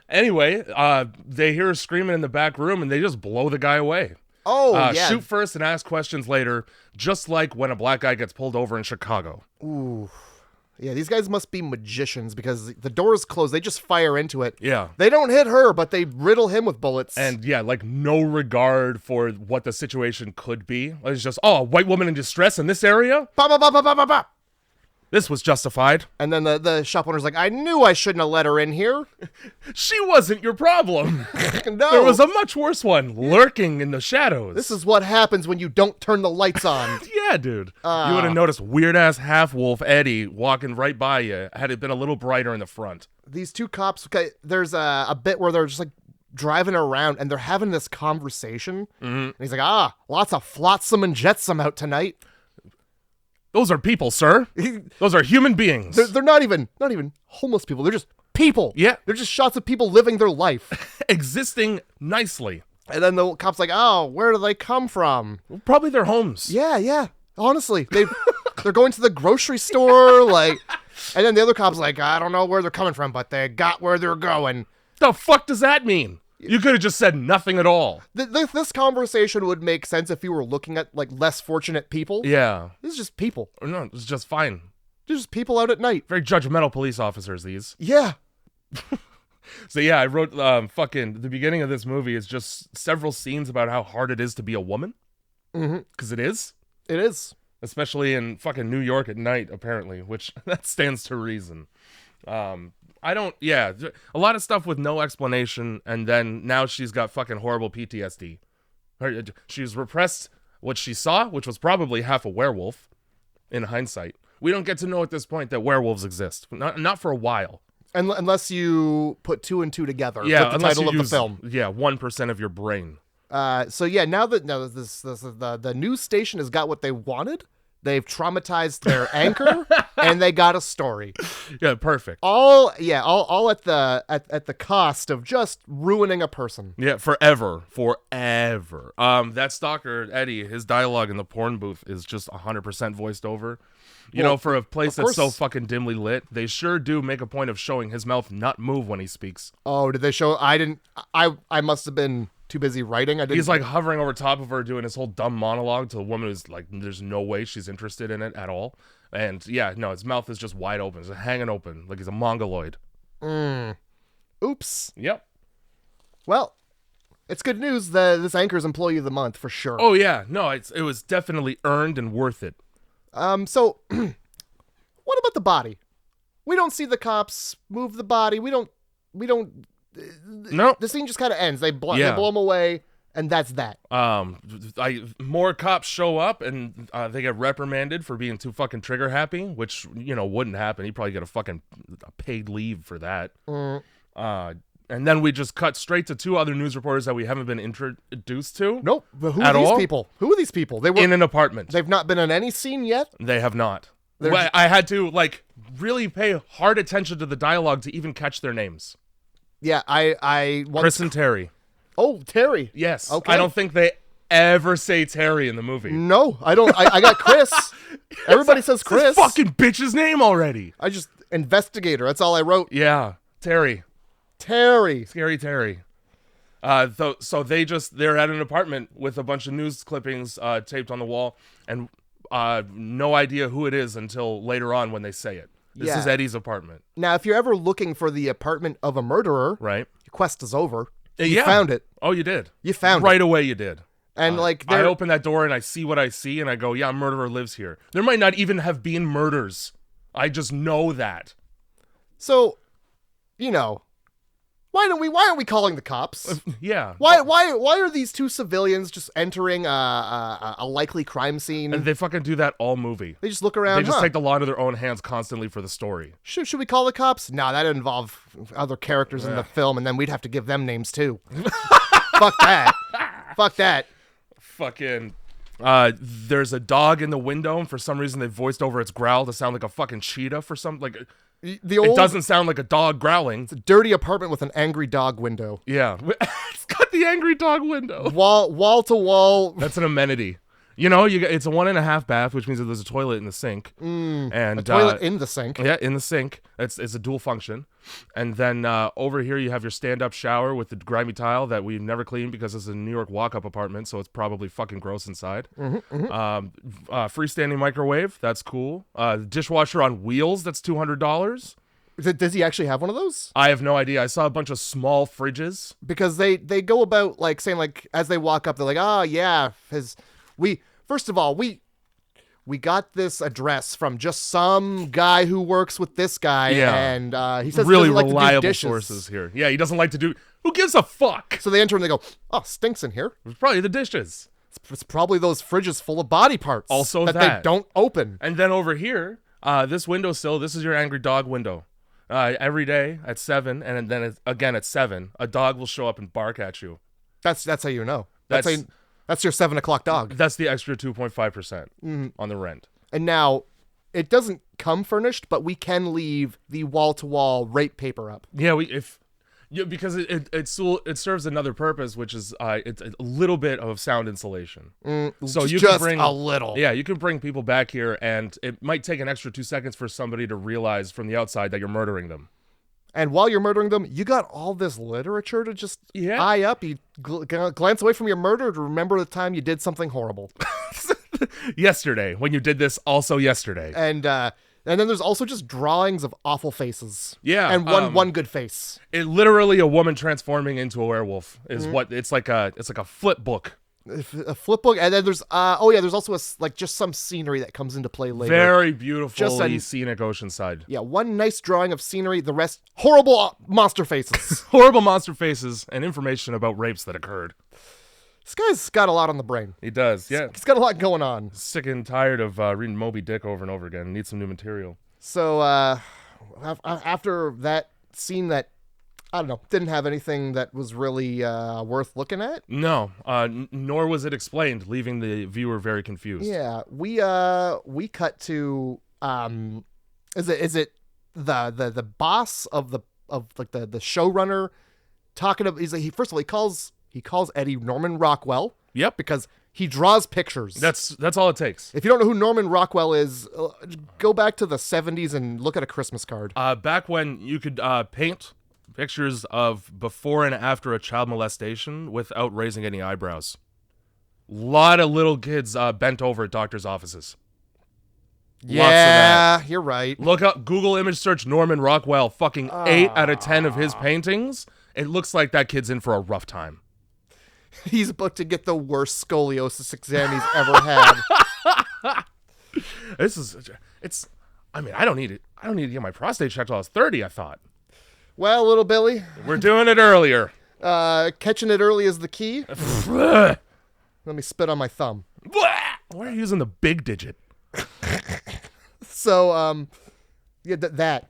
Anyway, they hear her screaming in the back room and they just blow the guy away. Oh, yeah. Shoot first and ask questions later, just like when a black guy gets pulled over in Chicago. Ooh. Yeah, these guys must be magicians because the door is closed. They just fire into it. Yeah. They don't hit her, but they riddle him with bullets. And yeah, like no regard for what the situation could be. It's just, a white woman in distress in this area? Ba, ba, ba, ba, ba, ba, ba. This was justified. And then the shop owner's like, I knew I shouldn't have let her in here. She wasn't your problem. No. There was a much worse one lurking in the shadows. This is what happens when you don't turn the lights on. Yeah, dude. You would have noticed weird-ass half-wolf Eddie walking right by you had it been a little brighter in the front. These two cops, okay, there's a bit where they're just like driving around and they're having this conversation. And he's like, lots of flotsam and jetsam out tonight. Those are people, sir. Those are human beings. They're not even homeless people. They're just people. Yeah. They're just shots of people living their life. Existing nicely. And then the cop's like, where do they come from? Probably their homes. Yeah. Honestly, they're going to the grocery store, like, and then the other cop's like, I don't know where they're coming from, but they got where they're going. The fuck does that mean? You could have just said nothing at all. This conversation would make sense if you were looking at, like, less fortunate people. Yeah. This is just people. No, it's just fine. They're just people out at night. Very judgmental police officers, these. Yeah. So yeah, I wrote the beginning of this movie is just several scenes about how hard it is to be a woman. Because it is. It is. Especially in fucking New York at night, apparently, which that stands to reason. A lot of stuff with no explanation, and then now she's got fucking horrible PTSD. She's repressed what she saw, which was probably half a werewolf, in hindsight. We don't get to know at this point that werewolves exist. Not for a while. Unless you put two and two together with Yeah, the unless title you of the use, film. Yeah, 1% of your brain. So yeah, now that the news station has got what they wanted, they've traumatized their anchor, and they got a story. Yeah, perfect. All at the cost of just ruining a person. Yeah, forever. That stalker Eddie, his dialogue in the porn booth is just 100% voiced over. You know, for a place that's so fucking dimly lit, they sure do make a point of showing his mouth not move when he speaks. Oh, did they show? I must have been too busy writing. He's like hovering over top of her doing his whole dumb monologue to a woman who's like, there's no way she's interested in it at all. And yeah, no, his mouth is just wide open. It's hanging open like he's a mongoloid. Oops. Yep. Well, it's good news that this Anchor's Employee of the Month for sure. Oh yeah, no, it was definitely earned and worth it. So what about the body? We don't see the cops move the body. We don't. No. The scene just kind of ends. They blow him away, and that's that. More cops show up, and they get reprimanded for being too fucking trigger happy, which wouldn't happen. He'd probably get a paid leave for that. And then we just cut straight to two other news reporters that we haven't been introduced to. Nope. But who are these people? Who are these people? They were in an apartment. They've not been in any scene yet? They have not. I had to really pay hard attention to the dialogue to even catch their names. Yeah, Chris and Terry. Oh, Terry. Yes. Okay. I don't think they ever say Terry in the movie. No, I don't. I got Chris. Everybody says Chris. This fucking bitch's name already. I just investigator. That's all I wrote. Yeah, Terry. Scary Terry. So they're at an apartment with a bunch of news clippings taped on the wall, and no idea who it is until later on when they say it. This is Eddie's apartment. Now, if you're ever looking for the apartment of a murderer, right? Your quest is over. You found it. Oh, you did. You found it right away. You did. And I open that door and I see what I see, and I go, "Yeah, a murderer lives here." There might not even have been murders. I just know that. So, why aren't we calling the cops? Yeah. Why are these two civilians just entering a likely crime scene? And they fucking do that all movie. They just look around. They just take the law into their own hands constantly for the story. Should we call the cops? No, that'd involve other characters in the film, and then we'd have to give them names too. Fuck that. Fuck that. Fucking. There's a dog in the window, and for some reason they voiced over its growl to sound like a fucking cheetah for some it doesn't sound like a dog growling. It's a dirty apartment with an angry dog window. Yeah. It's got the angry dog window. Wall to wall. That's an amenity. It's a 1.5 bath, which means that there's a toilet in the sink. And a toilet in the sink. Yeah, in the sink. It's a dual function. And then over here you have your stand-up shower with the grimy tile that we've never cleaned because it's a New York walk-up apartment, so it's probably fucking gross inside. Freestanding microwave, that's cool. Dishwasher on wheels, that's $200. Does he actually have one of those? I have no idea. I saw a bunch of small fridges. Because they go about saying as they walk up, they're like, "Oh yeah, first of all, we got this address from just some guy who works with this guy, and he says really he doesn't like reliable to do dishes. sources here. Yeah, he doesn't like to do. Who gives a fuck? So they enter and they go, "Oh, stinks in here." It's probably the dishes. It's probably those fridges full of body parts. Also that they don't open. And then over here, this windowsill. This is your angry dog window. Every day at 7, and then again at 7, a dog will show up and bark at you. That's how you know. That's your 7 o'clock dog. That's the extra 2.5% on the rent. And now, it doesn't come furnished, but we can leave the wall-to-wall rape paper up. Yeah, because it serves another purpose, which is it's a little bit of sound insulation. So you can bring a little. Yeah, you can bring people back here, and it might take an extra 2 seconds for somebody to realize from the outside that you're murdering them. And while you're murdering them, you got all this literature to just eye up. You glance away from your murder to remember the time you did something horrible. Yesterday, when you did this also yesterday. And then there's also just drawings of awful faces. Yeah. And one good face. It literally a woman transforming into a werewolf is what it's like a flip book. A flip book, and then there's there's also just some scenery that comes into play later. Very beautiful, scenic oceanside. Yeah, one nice drawing of scenery, the rest horrible monster faces. Horrible monster faces and information about rapes that occurred. This guy's got a lot on the brain. He does, yeah. He's got a lot going on. Sick and tired of reading Moby Dick over and over again. Need some new material. So after that scene that, I don't know, didn't have anything that was really worth looking at. No, nor was it explained, leaving the viewer very confused. Yeah, we cut to is it the boss of the showrunner talking of first of all he calls Eddie Norman Rockwell. Yep, because he draws pictures. That's all it takes. If you don't know who Norman Rockwell is, go back to the 70s and look at a Christmas card. Back when you could paint pictures of before and after a child molestation without raising any eyebrows. A lot of little kids bent over at doctors' offices. Yeah, you're right. Look up, Google image search Norman Rockwell. Fucking 8 out of 10 of his paintings. It looks like that kid's in for a rough time. He's about to get the worst scoliosis exam he's ever had. I don't need it. I don't need to get my prostate checked till I was 30, I thought. Well, little Billy. We're doing it earlier. Catching it early is the key. Let me spit on my thumb. Why are you using the big digit? So, yeah, that.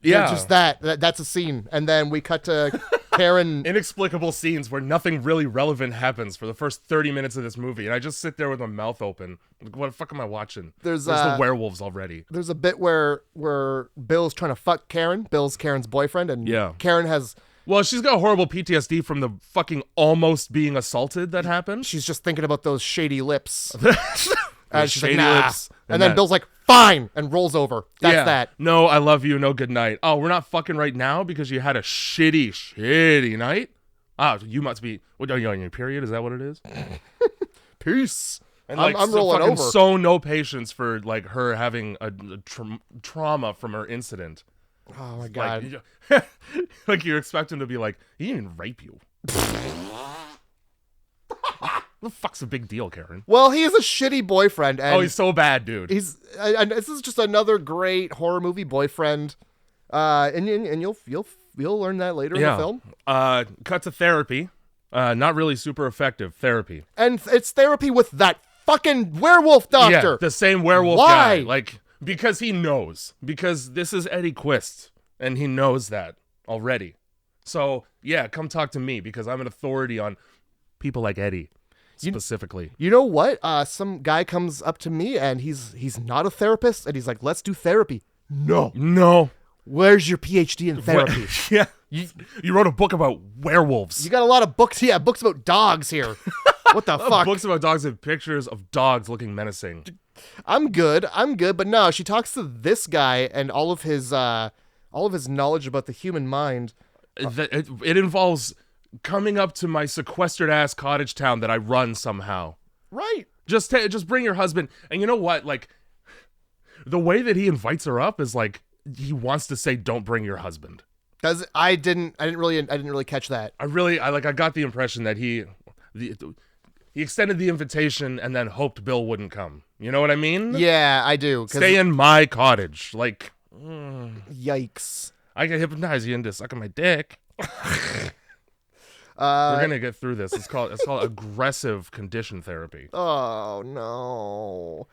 Yeah. Just that's a scene. And then we cut to Karen. Inexplicable scenes where nothing really relevant happens for the first 30 minutes of this movie. And I just sit there with my mouth open. Like, what the fuck am I watching? There's the werewolves already. There's a bit where Bill's trying to fuck Karen. Bill's Karen's boyfriend. And Karen has... Well, she's got horrible PTSD from the fucking almost being assaulted that happened. She's just thinking about those shady lips. And she's shady like, nah. lips. And then Bill's like, fine, and rolls over. That's that. No, I love you. No, good night. Oh, we're not fucking right now because you had a shitty night? Oh, you must be... What, are you on your period? Is that what it is? Peace. And like, I'm rolling over. So no patience for like her having a trauma from her incident. Oh, my God. Like you expect him to be like, he didn't even rape you. What the fuck's the big deal, Karen? Well, he is a shitty boyfriend. And he's so bad, dude. And this is just another great horror movie boyfriend. And you'll learn that later in the film. Cut to therapy. Not really super effective therapy. And it's therapy with that fucking werewolf doctor. Yeah, the same werewolf Why? guy. Like, because he knows. Because this is Eddie Quist, and he knows that already. So, yeah, come talk to me, because I'm an authority on people like Eddie. Specifically. You know what? Some guy comes up to me and he's not a therapist and he's like, let's do therapy. No. Where's your PhD in therapy? Yeah. You wrote a book about werewolves. You got a lot of books. Yeah, books about dogs here. What the fuck? Books about dogs and pictures of dogs looking menacing. I'm good. But no, she talks to this guy and all of his knowledge about the human mind. It involves coming up to my sequestered ass cottage town that I run somehow. Right. Just bring your husband. And you know what? Like, the way that he invites her up is like he wants to say, "Don't bring your husband." I didn't really catch that. I got the impression that he extended the invitation and then hoped Bill wouldn't come. You know what I mean? Yeah, I do. Stay in my cottage. Like, yikes. I can hypnotize you into sucking my dick. We're gonna get through this. It's called aggressive condition therapy. Oh no.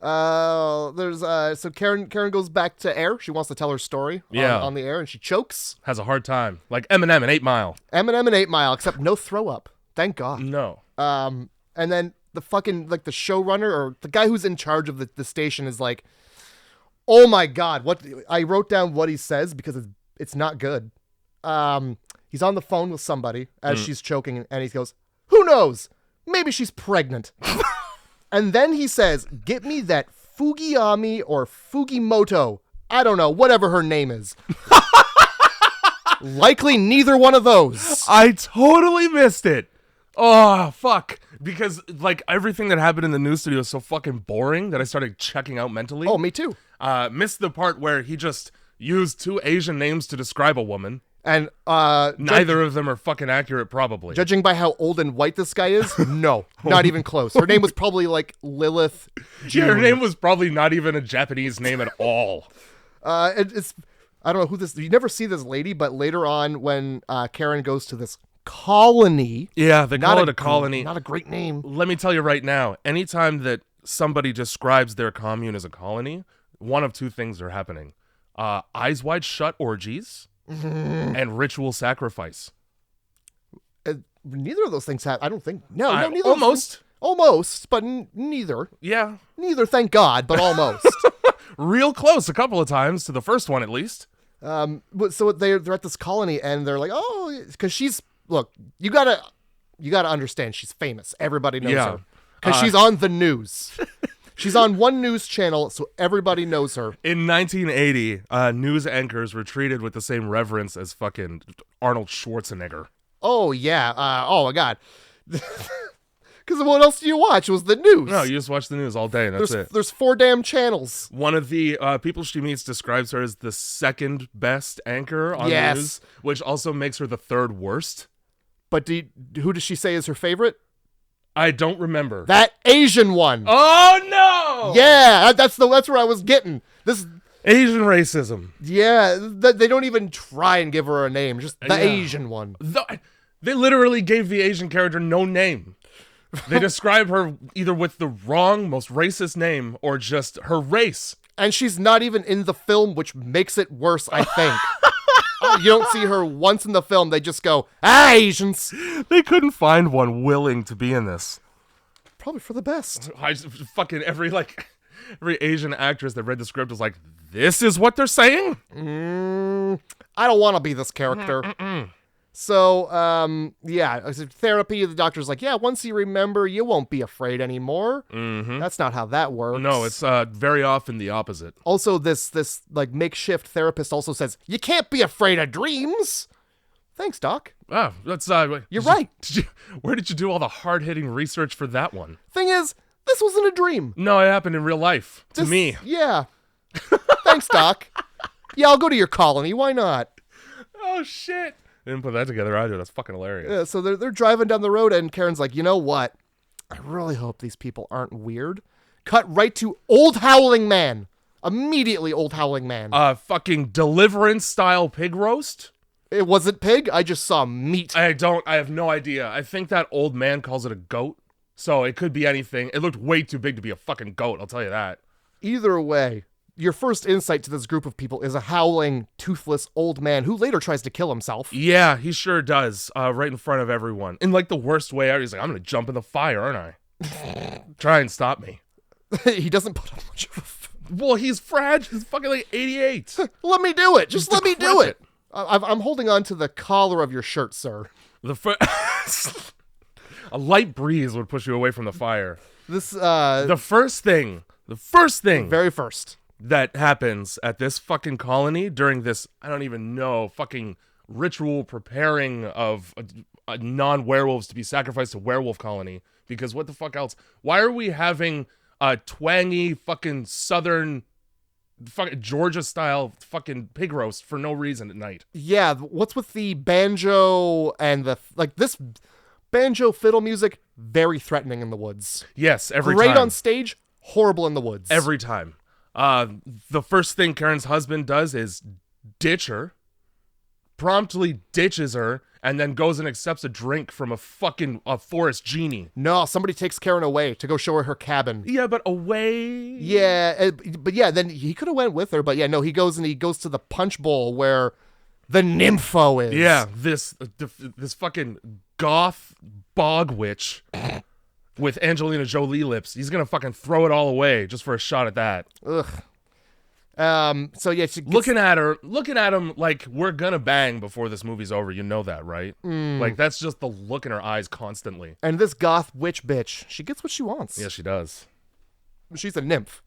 So Karen goes back to air. She wants to tell her story on the air, and she chokes. Has a hard time, like Eminem in 8 Mile. Eminem in 8 Mile, except no throw up. Thank God. No. And then the fucking the showrunner or the guy who's in charge of the station is like, oh my God, what I wrote down what he says because it's not good. He's on the phone with somebody as she's choking, and he goes, "Who knows? Maybe she's pregnant." And then he says, "Get me that Fugiyami or Fugimoto. I don't know, whatever her name is." Likely neither one of those. I totally missed it. Oh, fuck. Because, like, everything that happened in the news studio is so fucking boring that I started checking out mentally. Oh, me too. Missed the part where he just used 2 Asian names to describe a woman. And neither of them are fucking accurate, probably. Judging by how old and white this guy is, no, not even close. Her name was probably like Lilith. Yeah, her name was probably not even a Japanese name at all. It's I don't know who this. You never see this lady, but later on when Karen goes to this colony, yeah, they call it a colony. Not a great name. Let me tell you right now. Anytime that somebody describes their commune as a colony, one of 2 things are happening: eyes wide shut orgies. And ritual sacrifice. Neither of those things have. I don't think. No, neither. Almost, but neither. Yeah, neither. Thank God, but almost. Real close a couple of times to the first one, at least. So they're at this colony, and they're like, oh, because she's you gotta understand, she's famous. Everybody knows her because she's on the news. She's on one news channel, so everybody knows her. In 1980, news anchors were treated with the same reverence as fucking Arnold Schwarzenegger. Oh, yeah. Oh, my God. Because what else do you watch? It was the news. No, you just watch the news all day, and that's it. There's 4 damn channels. One of the people she meets describes her as the second best anchor on news, which also makes her the third worst. But who does she say is her favorite? I don't remember. That Asian one. Oh, no! Yeah, that's where I was getting. This Asian racism. Yeah, they don't even try and give her a name. Just the Asian one. They literally gave the Asian character no name. They describe her either with the wrong, most racist name or just her race. And she's not even in the film, which makes it worse, I think. You don't see her once in the film. They just go, Asians. They couldn't find one willing to be in this. Probably for the best. Every Asian actress that read the script was like, this is what they're saying? I don't want to be this character. So, therapy, the doctor's like, yeah, once you remember, you won't be afraid anymore. Mm-hmm. That's not how that works. No, it's very often the opposite. Also, this makeshift therapist also says, you can't be afraid of dreams. Thanks, Doc. Oh, that's... You're right. Where did you do all the hard-hitting research for that one? Thing is, this wasn't a dream. No, it happened in real life. To me. Yeah. Thanks, Doc. Yeah, I'll go to your colony. Why not? Oh, shit. Didn't put that together either. That's fucking hilarious. Yeah, so they're driving down the road, and Karen's like, you know what? I really hope these people aren't weird. Cut right to Old Howling Man. Immediately Old Howling Man. Fucking Deliverance-style pig roast? It wasn't pig. I just saw meat. I have no idea. I think that old man calls it a goat, so it could be anything. It looked way too big to be a fucking goat, I'll tell you that. Either way, your first insight to this group of people is a howling, toothless old man who later tries to kill himself. Yeah, he sure does. Right in front of everyone. In like the worst way out. He's like, I'm going to jump in the fire, aren't I? Try and stop me. He doesn't put up much of a... Well, he's fragile. He's fucking like 88. Let me do it. Just let me do it. I'm holding on to the collar of your shirt, sir. A light breeze would push you away from the fire. The first thing very first that happens at this fucking colony during this, I don't even know, fucking ritual preparing of non-werewolves to be sacrificed to werewolf colony. Because what the fuck else? Why are we having a twangy fucking southern fucking Georgia-style fucking pig roast for no reason at night? Yeah, what's with the banjo and this banjo fiddle music? Very threatening in the woods. Yes, every time. Great on stage, horrible in the woods. Every time. The first thing Karen's husband does is ditch her, promptly ditches her, and then goes and accepts a drink from a forest genie. No, somebody takes Karen away to go show her cabin. Yeah, but away. Yeah, but yeah, then he could have went with her, but yeah, no, he goes to the punch bowl where the nympho is. Yeah, this fucking goth bog witch with Angelina Jolie lips. He's gonna fucking throw it all away just for a shot at that. Ugh. So yeah, looking at him like we're gonna bang before this movie's over. You know that, right? Like that's just the look in her eyes constantly. And this goth witch bitch, she gets what she wants. Yeah, she does. She's a nymph.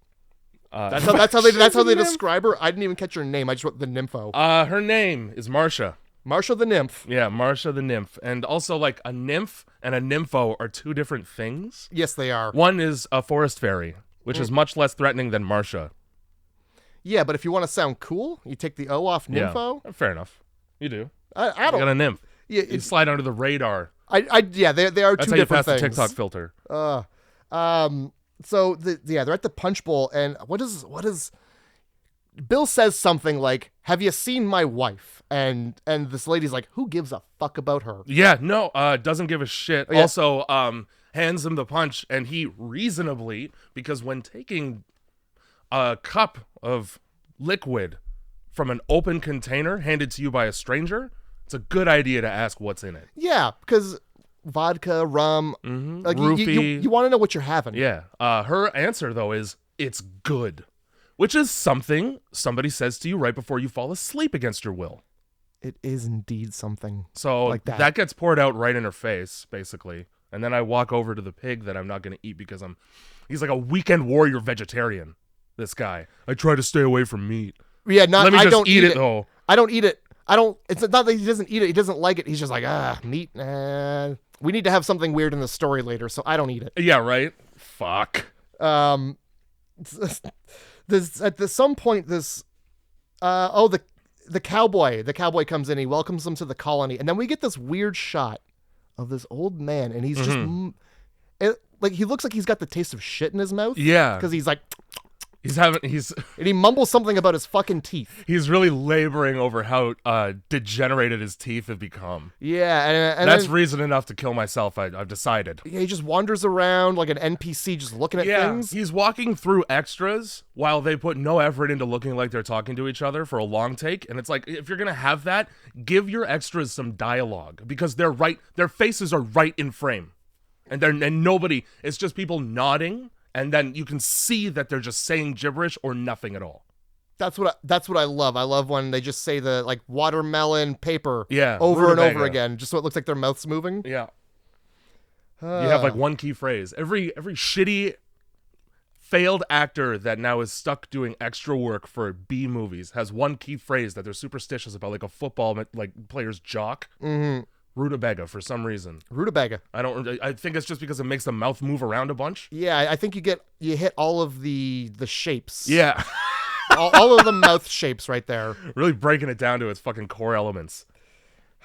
That's how they describe her. I didn't even catch her name. I just wrote the nympho. Her name is Marsha. Marsha the nymph. Yeah, Marsha the nymph. And also, like, a nymph and a nympho are two different things. Yes, they are. One is a forest fairy, which is much less threatening than Marsha. Yeah, but if you want to sound cool, you take the O off nympho. Yeah, fair enough. You do. I don't. You got a nymph. Yeah, you slide under the radar. Yeah, they are That's two how different you pass things. the TikTok filter. So they're at the punch bowl, and what is Bill says something like, "Have you seen my wife?" And this lady's like, "Who gives a fuck about her?" Yeah, no, doesn't give a shit. Yeah. Also, hands him the punch, and he reasonably, because when taking a cup of liquid from an open container handed to you by a stranger, it's a good idea to ask what's in it. Yeah, because vodka, rum, like roofie. you want to know what you're having. Yeah. Her answer though is it's good, which is something somebody says to you right before you fall asleep against your will. It is indeed something. So like that gets poured out right in her face, basically. And then I walk over to the pig that I'm not going to eat because he's like a weekend warrior vegetarian. This guy. I try to stay away from meat. Yeah, Let me just eat it though. I don't eat it. It's not that he doesn't eat it. He doesn't like it. He's just like, meat. We need to have something weird in the story later, so I don't eat it. Yeah, right. Fuck. Some point, the cowboy comes in. He welcomes them to the colony, and then we get this weird shot of this old man, and he's just he looks like he's got the taste of shit in his mouth. Yeah, because he's like. And he mumbles something about his fucking teeth. He's really laboring over how degenerated his teeth have become. Yeah, and that's reason enough to kill myself. I've decided. Yeah, he just wanders around like an NPC, just looking at things. He's walking through extras while they put no effort into looking like they're talking to each other for a long take. And it's like, if you're gonna have that, give your extras some dialogue because their faces are right in frame, and nobody. It's just people nodding. And then you can see that they're just saying gibberish or nothing at all. That's what I love. I love when they just say the like watermelon paper rutabaga. over and over again, just so it looks like their mouth's moving. Yeah. You have like one key phrase. Every shitty failed actor that now is stuck doing extra work for B movies has one key phrase that they're superstitious about, like a football like player's jock. Mm-hmm. Rutabaga for some reason. Rutabaga. I think it's just because it makes the mouth move around a bunch. Yeah, I think you hit all of the shapes. Yeah. all of the mouth shapes right there. Really breaking it down to its fucking core elements.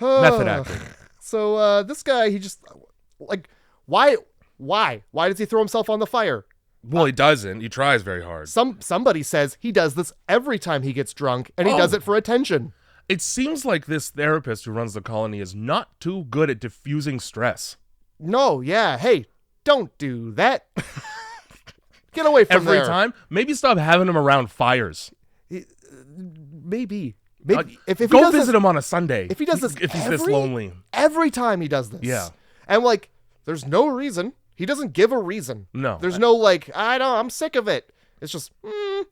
Method acting. So this guy, he just like why does he throw himself on the fire? Well, he doesn't. He tries very hard. Somebody says he does this every time he gets drunk, and he does it for attention. It seems like this therapist who runs the colony is not too good at diffusing stress. No, yeah. Hey, don't do that. Get away from every there. time. Maybe stop having him around fires. Maybe if he go does visit this, him on a Sunday. If he does this, if he's this lonely, every time he does this. Yeah, and like, there's no reason. He doesn't give a reason. No, there's no like, I'm sick of it. It's just,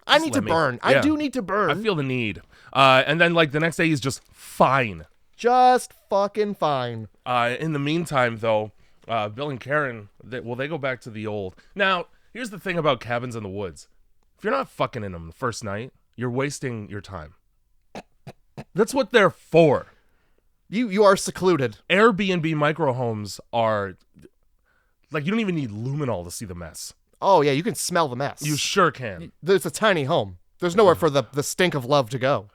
I need to burn. Yeah. I do need to burn. I feel the need. And then like the next day he's just fine. Just fucking fine. In the meantime, though, Bill and Karen, they go back to the old. Now, here's the thing about cabins in the woods. If you're not fucking in them the first night, you're wasting your time. That's what they're for. You are secluded. Airbnb microhomes are like, you don't even need luminol to see the mess. Oh, yeah, you can smell the mess. You sure can. There's a tiny home. There's nowhere for the stink of love to go.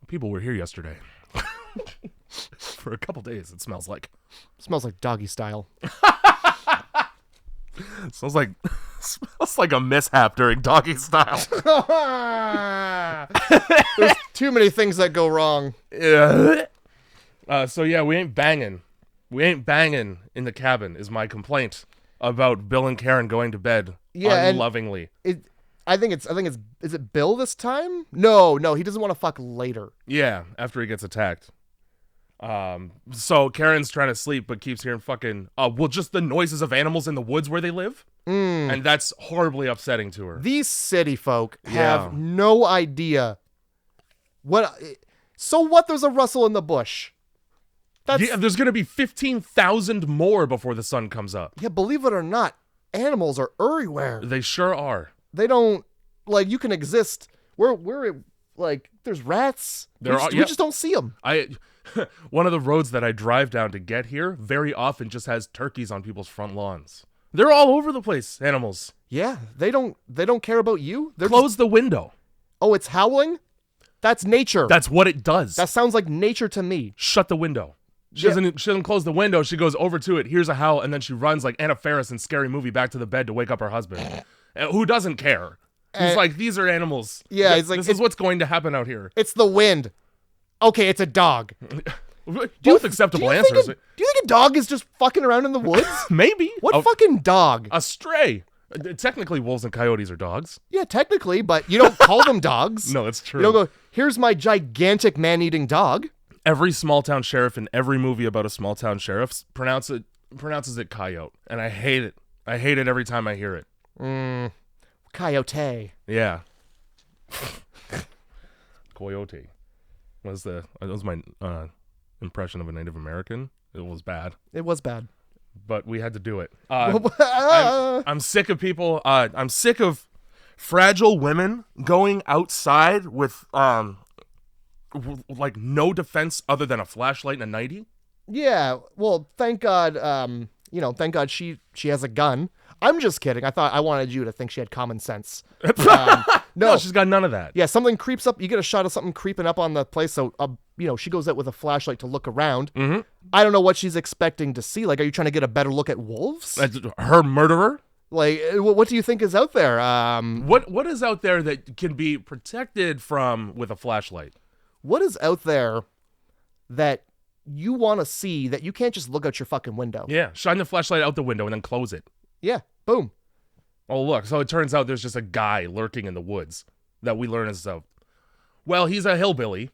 People were here yesterday. For a couple days, it smells like. Smells like doggy style. smells like a mishap during doggy style. There's too many things that go wrong. Yeah. So yeah, we ain't banging. We ain't banging in the cabin is my complaint about Bill and Karen going to bed unlovingly. I think it's is it Bill this time? No, he doesn't want to fuck later. Yeah, after he gets attacked. So Karen's trying to sleep but keeps hearing fucking just the noises of animals in the woods where they live. And that's horribly upsetting to her. These city folk have no idea what there's a rustle in the bush. There's going to be 15,000 more before the sun comes up. Yeah, believe it or not, animals are everywhere. They sure are. They don't, like, you can exist. We're like, there's rats. We just don't see them. One of the roads that I drive down to get here very often just has turkeys on people's front lawns. They're all over the place, animals. Yeah, they don't care about you. Close the window. Oh, it's howling? That's nature. That's what it does. That sounds like nature to me. Shut the window. She doesn't close the window. She goes over to it, hears a howl, and then she runs like Anna Faris in Scary Movie back to the bed to wake up her husband, who doesn't care. He's like, these are animals. Yeah, he's like, this is what's going to happen out here. It's the wind. Okay, it's a dog. Both acceptable answers. Do you think a dog is just fucking around in the woods? Maybe. What fucking dog? A stray. Technically, wolves and coyotes are dogs. Yeah, technically, but you don't call them dogs. No, it's true. You don't go, here's my gigantic man-eating dog. Every small-town sheriff in every movie about a small-town sheriff pronounces it coyote, and I hate it. I hate it every time I hear it. Coyote. Yeah. Coyote. That was my impression of a Native American. It was bad. It was bad. But we had to do it. I'm sick of people. I'm sick of fragile women going outside with like no defense other than a flashlight and a nightie? Yeah, well, thank God, thank God she has a gun. I'm just kidding. I wanted you to think she had common sense. No, she's got none of that. Yeah, something creeps up. You get a shot of something creeping up on the place. So, she goes out with a flashlight to look around. Mm-hmm. I don't know what she's expecting to see. Like, are you trying to get a better look at wolves? Her murderer? Like, what do you think is out there? What is out there that can be protected from with a flashlight? What is out there that you want to see that you can't just look out your fucking window? Yeah, shine the flashlight out the window and then close it. Yeah, boom. Oh, look, so it turns out there's just a guy lurking in the woods that we learn is well, he's a hillbilly.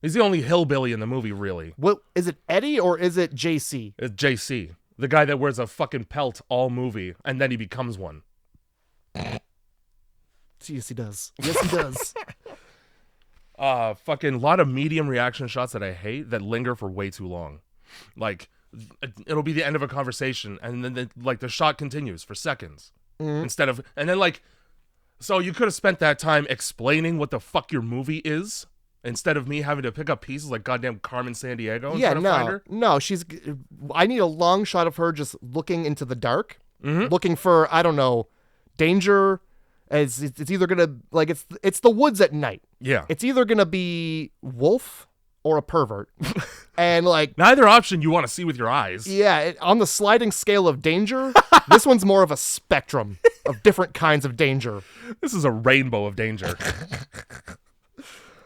He's the only hillbilly in the movie, really. What, is it Eddie or is it JC? It's JC, the guy that wears a fucking pelt all movie, and then he becomes one. Yes, he does. Yes, he does. Fucking lot of medium reaction shots that I hate that linger for way too long. Like, it'll be the end of a conversation, and then the shot continues for seconds. Instead of, and then so you could have spent that time explaining what the fuck your movie is instead of me having to pick up pieces like goddamn Carmen Sandiego and try to find her. No, I need a long shot of her just looking into the dark, looking for, I don't know, danger. It's either gonna, like, it's the woods at night. Yeah. It's either gonna be wolf or a pervert. And like, neither option you want to see with your eyes. Yeah, on the sliding scale of danger, this one's more of a spectrum of different kinds of danger. This is a rainbow of danger.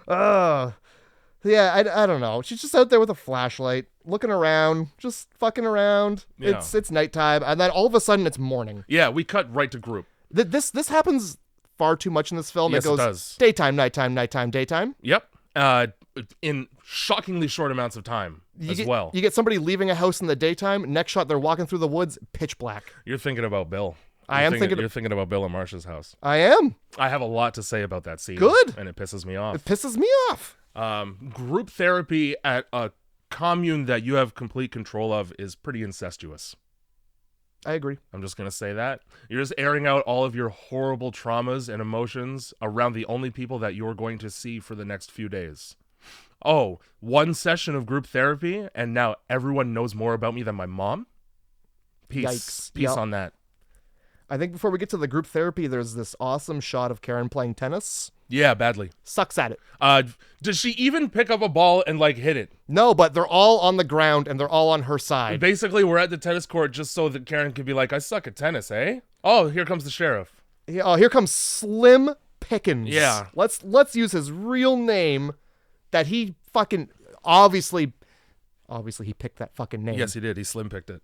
Yeah, I don't know. She's just out there with a flashlight, looking around, just fucking around. Yeah. It's nighttime, and then all of a sudden it's morning. Yeah, we cut right to group. This happens far too much in this film. Yes, it goes it does. Daytime, nighttime, nighttime, daytime. Yep. In shockingly short amounts of time well. You get somebody leaving a house in the daytime. Next shot, they're walking through the woods, pitch black. You're thinking about Bill. You're thinking about Bill and Marsha's house. I am. I have a lot to say about that scene. Good. And it pisses me off. It pisses me off. Group therapy at a commune that you have complete control of is pretty incestuous. I agree. I'm just going to say that. You're just airing out all of your horrible traumas and emotions around the only people that you're going to see for the next few days. Oh, one session of group therapy, and now everyone knows more about me than my mom? Peace. Yikes. Peace on that. I think before we get to the group therapy, there's this awesome shot of Karen playing tennis. Yeah, badly. Sucks at it. Does she even pick up a ball and, hit it? No, but they're all on the ground, and they're all on her side. Basically, we're at the tennis court just so that Karen can be like, I suck at tennis, eh? Oh, here comes the sheriff. Oh, here comes Slim Pickens. Yeah. Let's use his real name that he fucking obviously he picked that fucking name. Yes, he did. He slim picked it.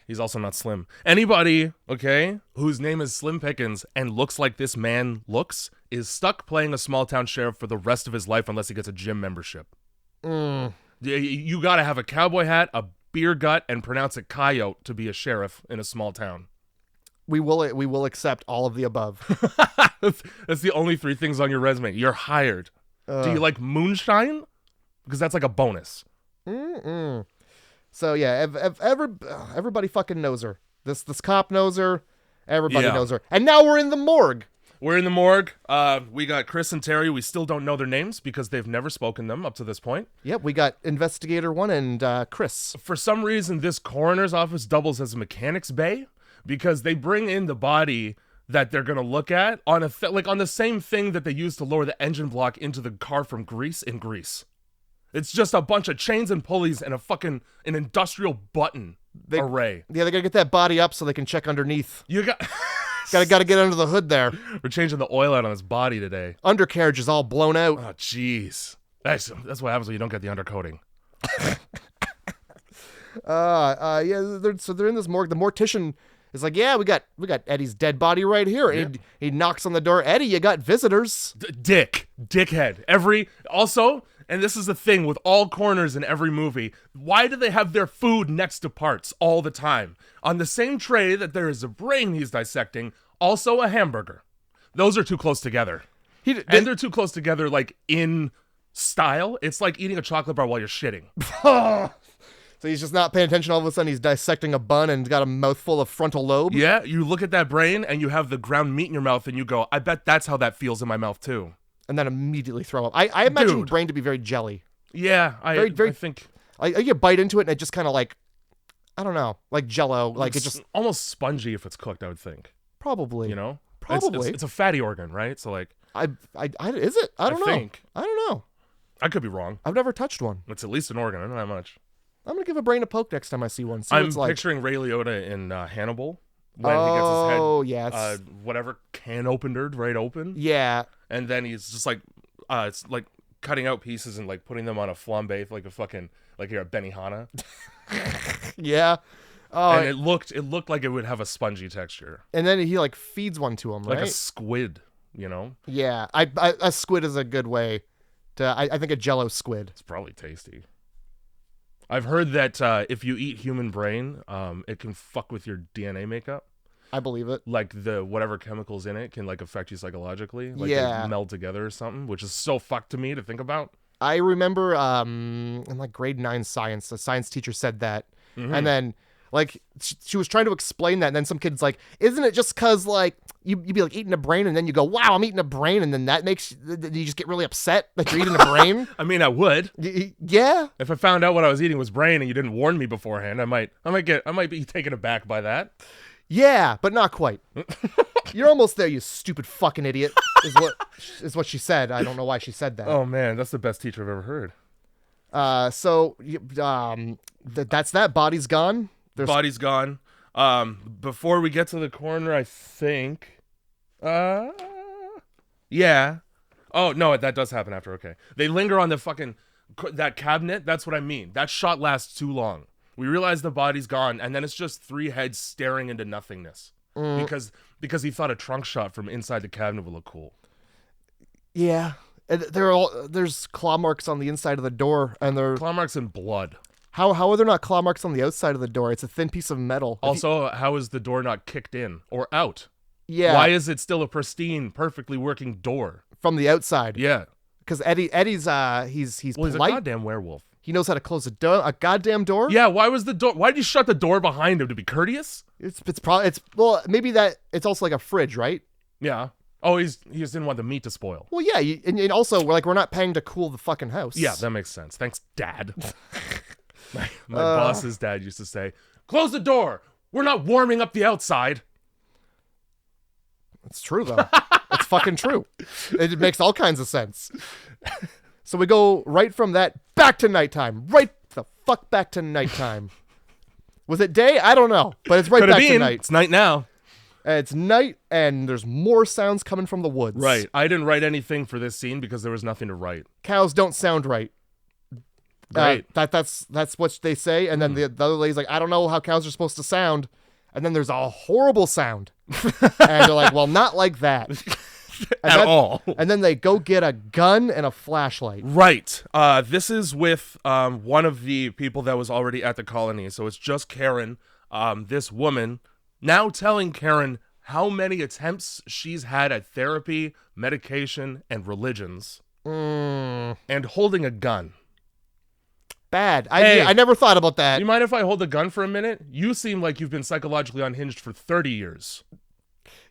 He's also not slim. Anybody, okay, whose name is Slim Pickens and looks like this man looks is stuck playing a small town sheriff for the rest of his life unless he gets a gym membership. You gotta have a cowboy hat, a beer gut, and pronounce it coyote to be a sheriff in a small town. We will accept all of the above. That's the only 3 things on your resume. You're hired. Do you like moonshine? Because that's like a bonus. So yeah, everybody fucking knows her. This cop knows her. Everybody knows her. And now we're in the morgue. We're in the morgue. We got Chris and Terry. We still don't know their names because they've never spoken them up to this point. Yep, we got Investigator 1 and Chris. For some reason, this coroner's office doubles as a mechanic's bay because they bring in the body that they're going to look at on on the same thing that they used to lower the engine block into the car from Greece in Greece. It's just a bunch of chains and pulleys and an industrial button array. Yeah, they gotta get that body up so they can check underneath. You got gotta get under the hood there. We're changing the oil out on his body today. Undercarriage is all blown out. Oh, jeez. That's what happens when you don't get the undercoating. They're in this morgue. The mortician is like, yeah, we got Eddie's dead body right here. Yeah. And he knocks on the door. Eddie, you got visitors. Dickhead. And this is the thing with all coroners in every movie. Why do they have their food next to parts all the time? On the same tray that there is a brain he's dissecting, also a hamburger. Those are too close together. And they're too close together, in style. It's like eating a chocolate bar while you're shitting. So he's just not paying attention. All of a sudden, he's dissecting a bun and got a mouthful of frontal lobe. Yeah, you look at that brain and you have the ground meat in your mouth and you go, I bet that's how that feels in my mouth too. and then immediately throw up. I imagine Dude. brain to be very jelly. Yeah, Very, very- I think Like you bite into it and it just kind of like, I don't know, like Jello. Like it it's just almost spongy if it's cooked, I would think. probably. You know? Probably. It's a fatty organ, right? So like Is it? I don't know. think. I don't know. I could be wrong. I've never touched one. It's at least an organ. I don't know how much. I'm gonna give a brain a poke next time I see one. See what I'm it's like. picturing Ray Liotta in Hannibal when he gets his head, Oh yes. whatever can opened right open, Yeah. and then he's just like, it's like cutting out pieces and like putting them on a flambe, like a fucking like you're a Benihana, Yeah. Oh, and it looked like it would have a spongy texture, and then he like feeds one to him, like right? a squid, you know. Yeah. A squid is a good way to. I think a Jello squid. It's probably tasty. I've heard that if you eat human brain, it can fuck with your DNA makeup. I believe it. Like the whatever chemicals in it can like affect you psychologically. Like Yeah. they meld together or something, which is so fucked to me to think about. I remember in like grade 9 science, a science teacher said that, Mm-hmm. and then like she was trying to explain that, and then some kid's like, "Isn't it just because like you be like eating a brain, and then you go, wow, I'm eating a brain, and then that makes you just get really upset that you're eating a brain?" I mean, I would. Yeah. If I found out what I was eating was brain and you didn't warn me beforehand, I might be taken aback by that. Yeah, but not quite. You're almost there, you stupid fucking idiot. Is what she said. I don't know why she said that. Oh man, that's the best teacher I've ever heard. That's that. Body's gone. Body's gone. Before we get to the coroner, I think. Yeah. Oh no, that does happen after. Okay, they linger on the fucking that cabinet. That's what I mean. That shot lasts too long. We realize the body's gone, and then it's just three heads staring into nothingness. Because he thought a trunk shot from inside the cabinet would look cool. Yeah. And there's claw marks on the inside of the door, and they're Claw marks and blood. how are there not claw marks on the outside of the door? It's a thin piece of metal. Also, how is the door not kicked in or out? Yeah. Why is it still a pristine, perfectly working door? From the outside? Yeah. Because Eddie's he's Well, he's a polite. goddamn werewolf. He knows how to close a goddamn door. Yeah, why was the door? Why did you shut the door behind him to be courteous? It's maybe that it's also like a fridge, right? Yeah. Oh, he just didn't want the meat to spoil. Well, yeah, and also we're not paying to cool the fucking house. Yeah, that makes sense. Thanks, Dad. my boss's dad used to say, "Close the door. We're not warming up the outside." It's true though. It's fucking true. It makes all kinds of sense. So we go right from that back to nighttime. Right the fuck back to nighttime. Was it day? I don't know, but it's right Could have back to been. night. It's night now. It's night, and there's more sounds coming from the woods. Right. I didn't write anything for this scene because there was nothing to write. Cows don't sound right. Right. That's what they say, and then the other lady's like, I don't know how cows are supposed to sound, and then there's a horrible sound, and they're like, well, not like that. At all. And then they go get a gun and a flashlight. Right. This is with one of the people that was already at the colony. So it's just Karen, this woman, now telling Karen how many attempts she's had at therapy, medication, and religions. And holding a gun. Bad. Hey. I never thought about that. Do you mind if I hold the gun for a minute? You seem like you've been psychologically unhinged for 30 years.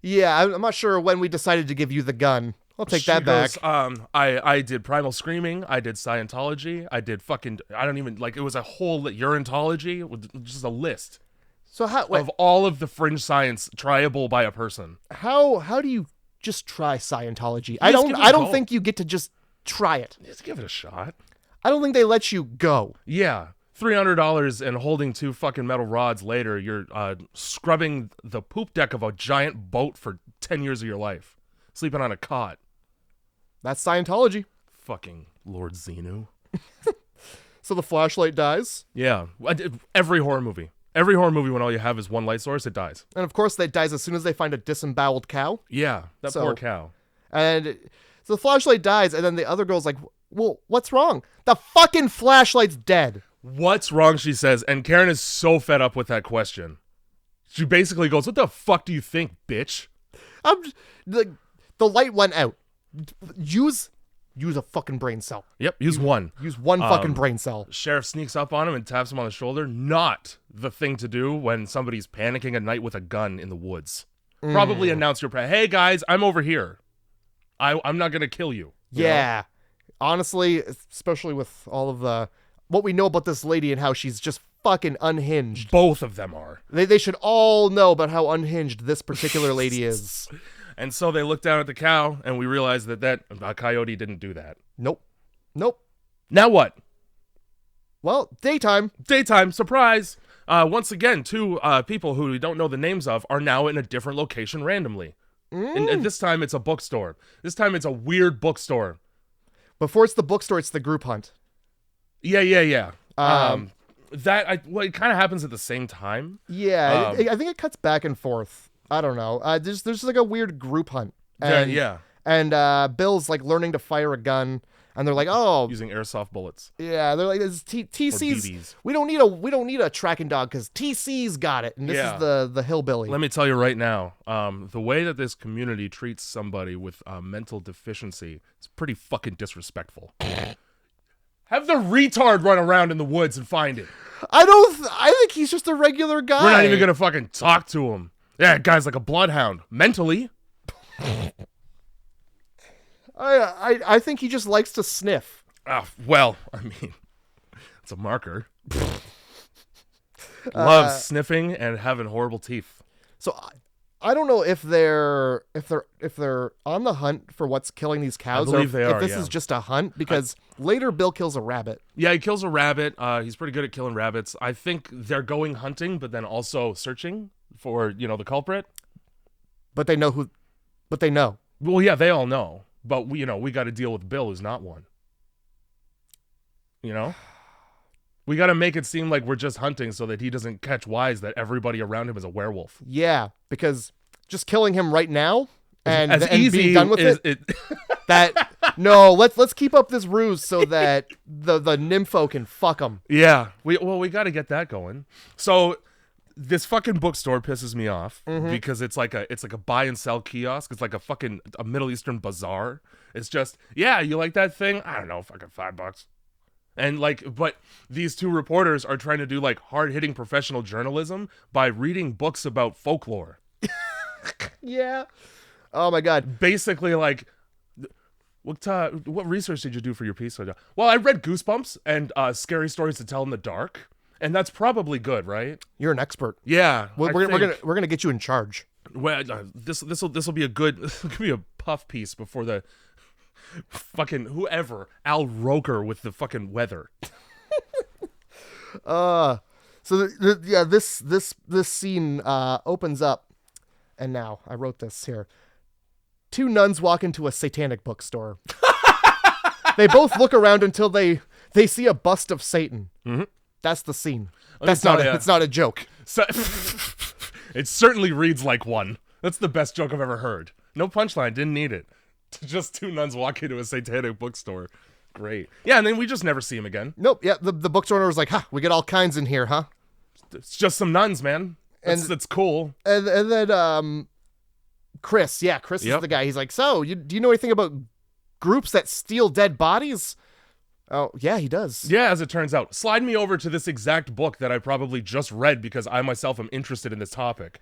Yeah, I'm not sure when we decided to give you the gun. I'll take that back. I did primal screaming. I did Scientology. I did I don't even, like, it was a whole urintology, with just a list So of all of the fringe science tryable by a person. how do you just try Scientology? Just give it a I don't go. think you get to just try it. Just give it a shot. I don't think they let you go. Yeah. $300 and holding two fucking metal rods later, you're scrubbing the poop deck of a giant boat for 10 years of your life. Sleeping on a cot. That's Scientology. Fucking Lord Xenu. So the flashlight dies. Yeah. Every horror movie. Every horror movie, when all you have is one light source, it dies. And of course, that dies as soon as they find a disemboweled cow. Yeah. That So- poor cow. And so the flashlight dies, and then the other girl's like, well, what's wrong? The fucking flashlight's dead. What's wrong, she says, and Karen is so fed up with that question. She basically goes, what the fuck do you think, bitch? The light went out. Use a fucking brain cell. Yep, use one. Use one fucking brain cell. Sheriff sneaks up on him and taps him on the shoulder. Not the thing to do when somebody's panicking at night with a gun in the woods. Probably announce your hey guys, I'm over here. I'm not gonna kill you. you know? Yeah. Honestly, especially with all of what we know about this lady and how she's just fucking unhinged. Both of them are. They should all know about how unhinged this particular lady is. And so they look down at the cow, and we realize that coyote didn't do that. Nope. Now what? Well, daytime. Daytime, surprise. Once again, two people who we don't know the names of are now in a different location randomly. And this time it's a bookstore. This time it's a weird bookstore. Before it's the bookstore, it's the group hunt. Yeah. It kind of happens at the same time. Yeah, I think it cuts back and forth. I don't know. There's like a weird group hunt. And, yeah. And Bill's like learning to fire a gun, and they're like, oh, using airsoft bullets. Yeah, they're like, this TC's. We don't need a tracking dog because TC's got it, and this is the hillbilly. Let me tell you right now, the way that this community treats somebody with mental deficiency is pretty fucking disrespectful. Have the retard run around in the woods and find it. I think he's just a regular guy. We're not even gonna fucking talk to him. Yeah, guy's like a bloodhound mentally. I think he just likes to sniff. Well, I mean, it's a marker. Loves sniffing and having horrible teeth. So I don't know if they're on the hunt for what's killing these cows, I believe or they if are, this is just a hunt, because later Bill kills a rabbit. Yeah, he kills a rabbit. He's pretty good at killing rabbits. I think they're going hunting, but then also searching for, the culprit. But they know who. But they know. Well, yeah, they all know. But we got to deal with Bill, who's not one. We got to make it seem like we're just hunting so that he doesn't catch wise that everybody around him is a werewolf. Yeah, because just killing him right now and easy being done with it. Let's keep up this ruse so that the nympho can fuck him. Yeah, we got to get that going. So this fucking bookstore pisses me off because it's like a buy and sell kiosk. It's like a Middle Eastern bazaar. It's just, yeah, you like that thing? I don't know, fucking $5. And but these two reporters are trying to do like hard-hitting professional journalism by reading books about folklore. Yeah. Oh my God. Basically, like, what research did you do for your piece? Well, I read Goosebumps and Scary Stories to Tell in the Dark, and that's probably good, right? You're an expert. Yeah, we're gonna get you in charge. Well, this will be a good. This could be a puff piece before the fucking whoever Al Roker with the fucking weather. So this scene opens up, and now I wrote this here. Two nuns walk into a satanic bookstore. They both look around until they see a bust of Satan. Mm-hmm. That's the scene. It's not a joke. So, it certainly reads like one. That's the best joke I've ever heard. No punchline, didn't need it. Just two nuns walk into a satanic bookstore. Great. Yeah, and then we just never see him again. Nope. Yeah, the bookstore owner was like, we get all kinds in here, huh? It's just some nuns, man. That's cool. And then Chris is the guy. He's like, so, do you know anything about groups that steal dead bodies? Oh, yeah, he does. Yeah, as it turns out. Slide me over to this exact book that I probably just read because I myself am interested in this topic.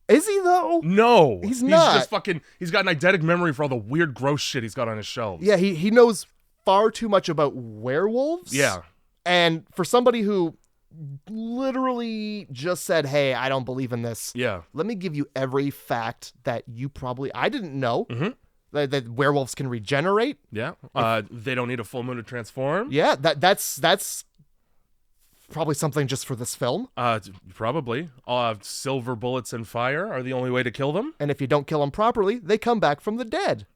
Is he, though? No. He's not. Just he's got an eidetic memory for all the weird, gross shit he's got on his shelves. Yeah, he knows far too much about werewolves. Yeah. And for somebody who literally just said, hey, I don't believe in this. Yeah. Let me give you every fact that I didn't know. Mm-hmm. That werewolves can regenerate. Yeah. They don't need a full moon to transform. Yeah, that's probably something just for this film. Probably. Silver bullets and fire are the only way to kill them. And if you don't kill them properly, they come back from the dead.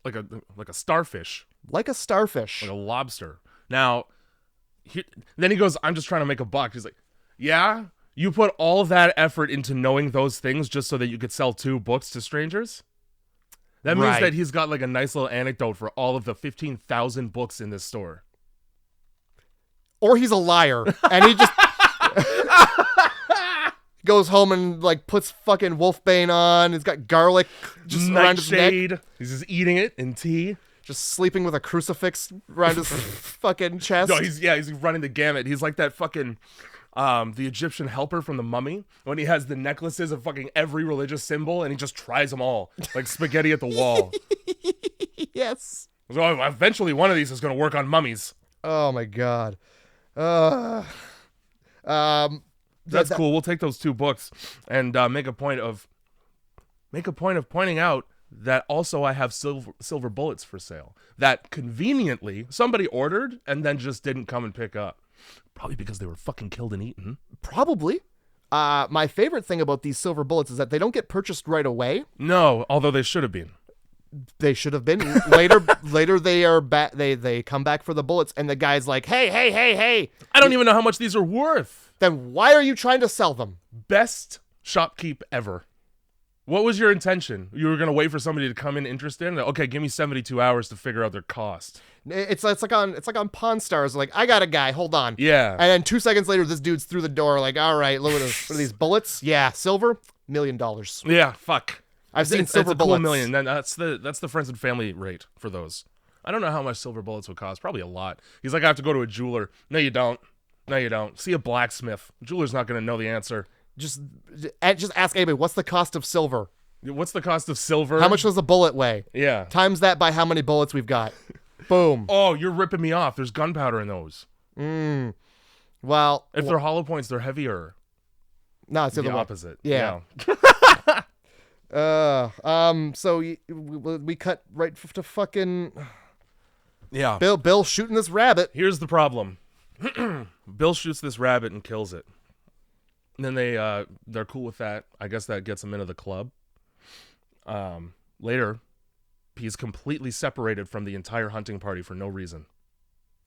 Like a starfish. Like a starfish. Like a lobster. Now, then he goes, I'm just trying to make a buck. He's like, yeah? You put all that effort into knowing those things just so that you could sell 2 books to strangers? That means that he's got like a nice little anecdote for all of the 15,000 books in this store. Or he's a liar, and he just goes home and like puts fucking Wolfbane on. He's got garlic just around his neck. He's just eating it in tea. Just sleeping with a crucifix around his fucking chest. No, he's running the gamut. He's like that fucking the Egyptian helper from The Mummy when he has the necklaces of fucking every religious symbol and he just tries them all like spaghetti at the wall. Yes. So eventually one of these is going to work on mummies. Oh my god. That's cool. We'll take those 2 books and make a point of pointing out that also I have silver bullets for sale that conveniently somebody ordered and then just didn't come and pick up. Probably because they were fucking killed and eaten. Probably. My favorite thing about these silver bullets is that they don't get purchased right away. No, although they should have been. They should have been. Later they are back. They come back for the bullets, and the guy's like, hey. I don't even know how much these are worth. Then why are you trying to sell them? Best shopkeep ever. What was your intention? You were going to wait for somebody to come in interested? Okay, give me 72 hours to figure out their cost. It's like on Pawn Stars. Like, I got a guy. Hold on. Yeah. And then 2 seconds later, this dude's through the door. Like, all right, look at what are these bullets? Yeah, silver, $1 million. Yeah, fuck. I've seen silver it's a cool bullets. $1 million. That's the friends and family rate for those. I don't know how much silver bullets would cost. Probably a lot. He's like, I have to go to a jeweler. No, you don't. See a blacksmith. Jeweler's not going to know the answer. Just ask anybody, what's the cost of silver? What's the cost of silver? How much does a bullet weigh? Yeah. Times that by how many bullets we've got. Boom. Oh, you're ripping me off. There's gunpowder in those. Well, if they're hollow points, they're heavier. No, it's the opposite. Yeah. So we cut right to fucking. Yeah. Bill shooting this rabbit. Here's the problem. Bill shoots this rabbit and kills it. And then they're cool with that. I guess that gets him into the club. Later, he's completely separated from the entire hunting party for no reason.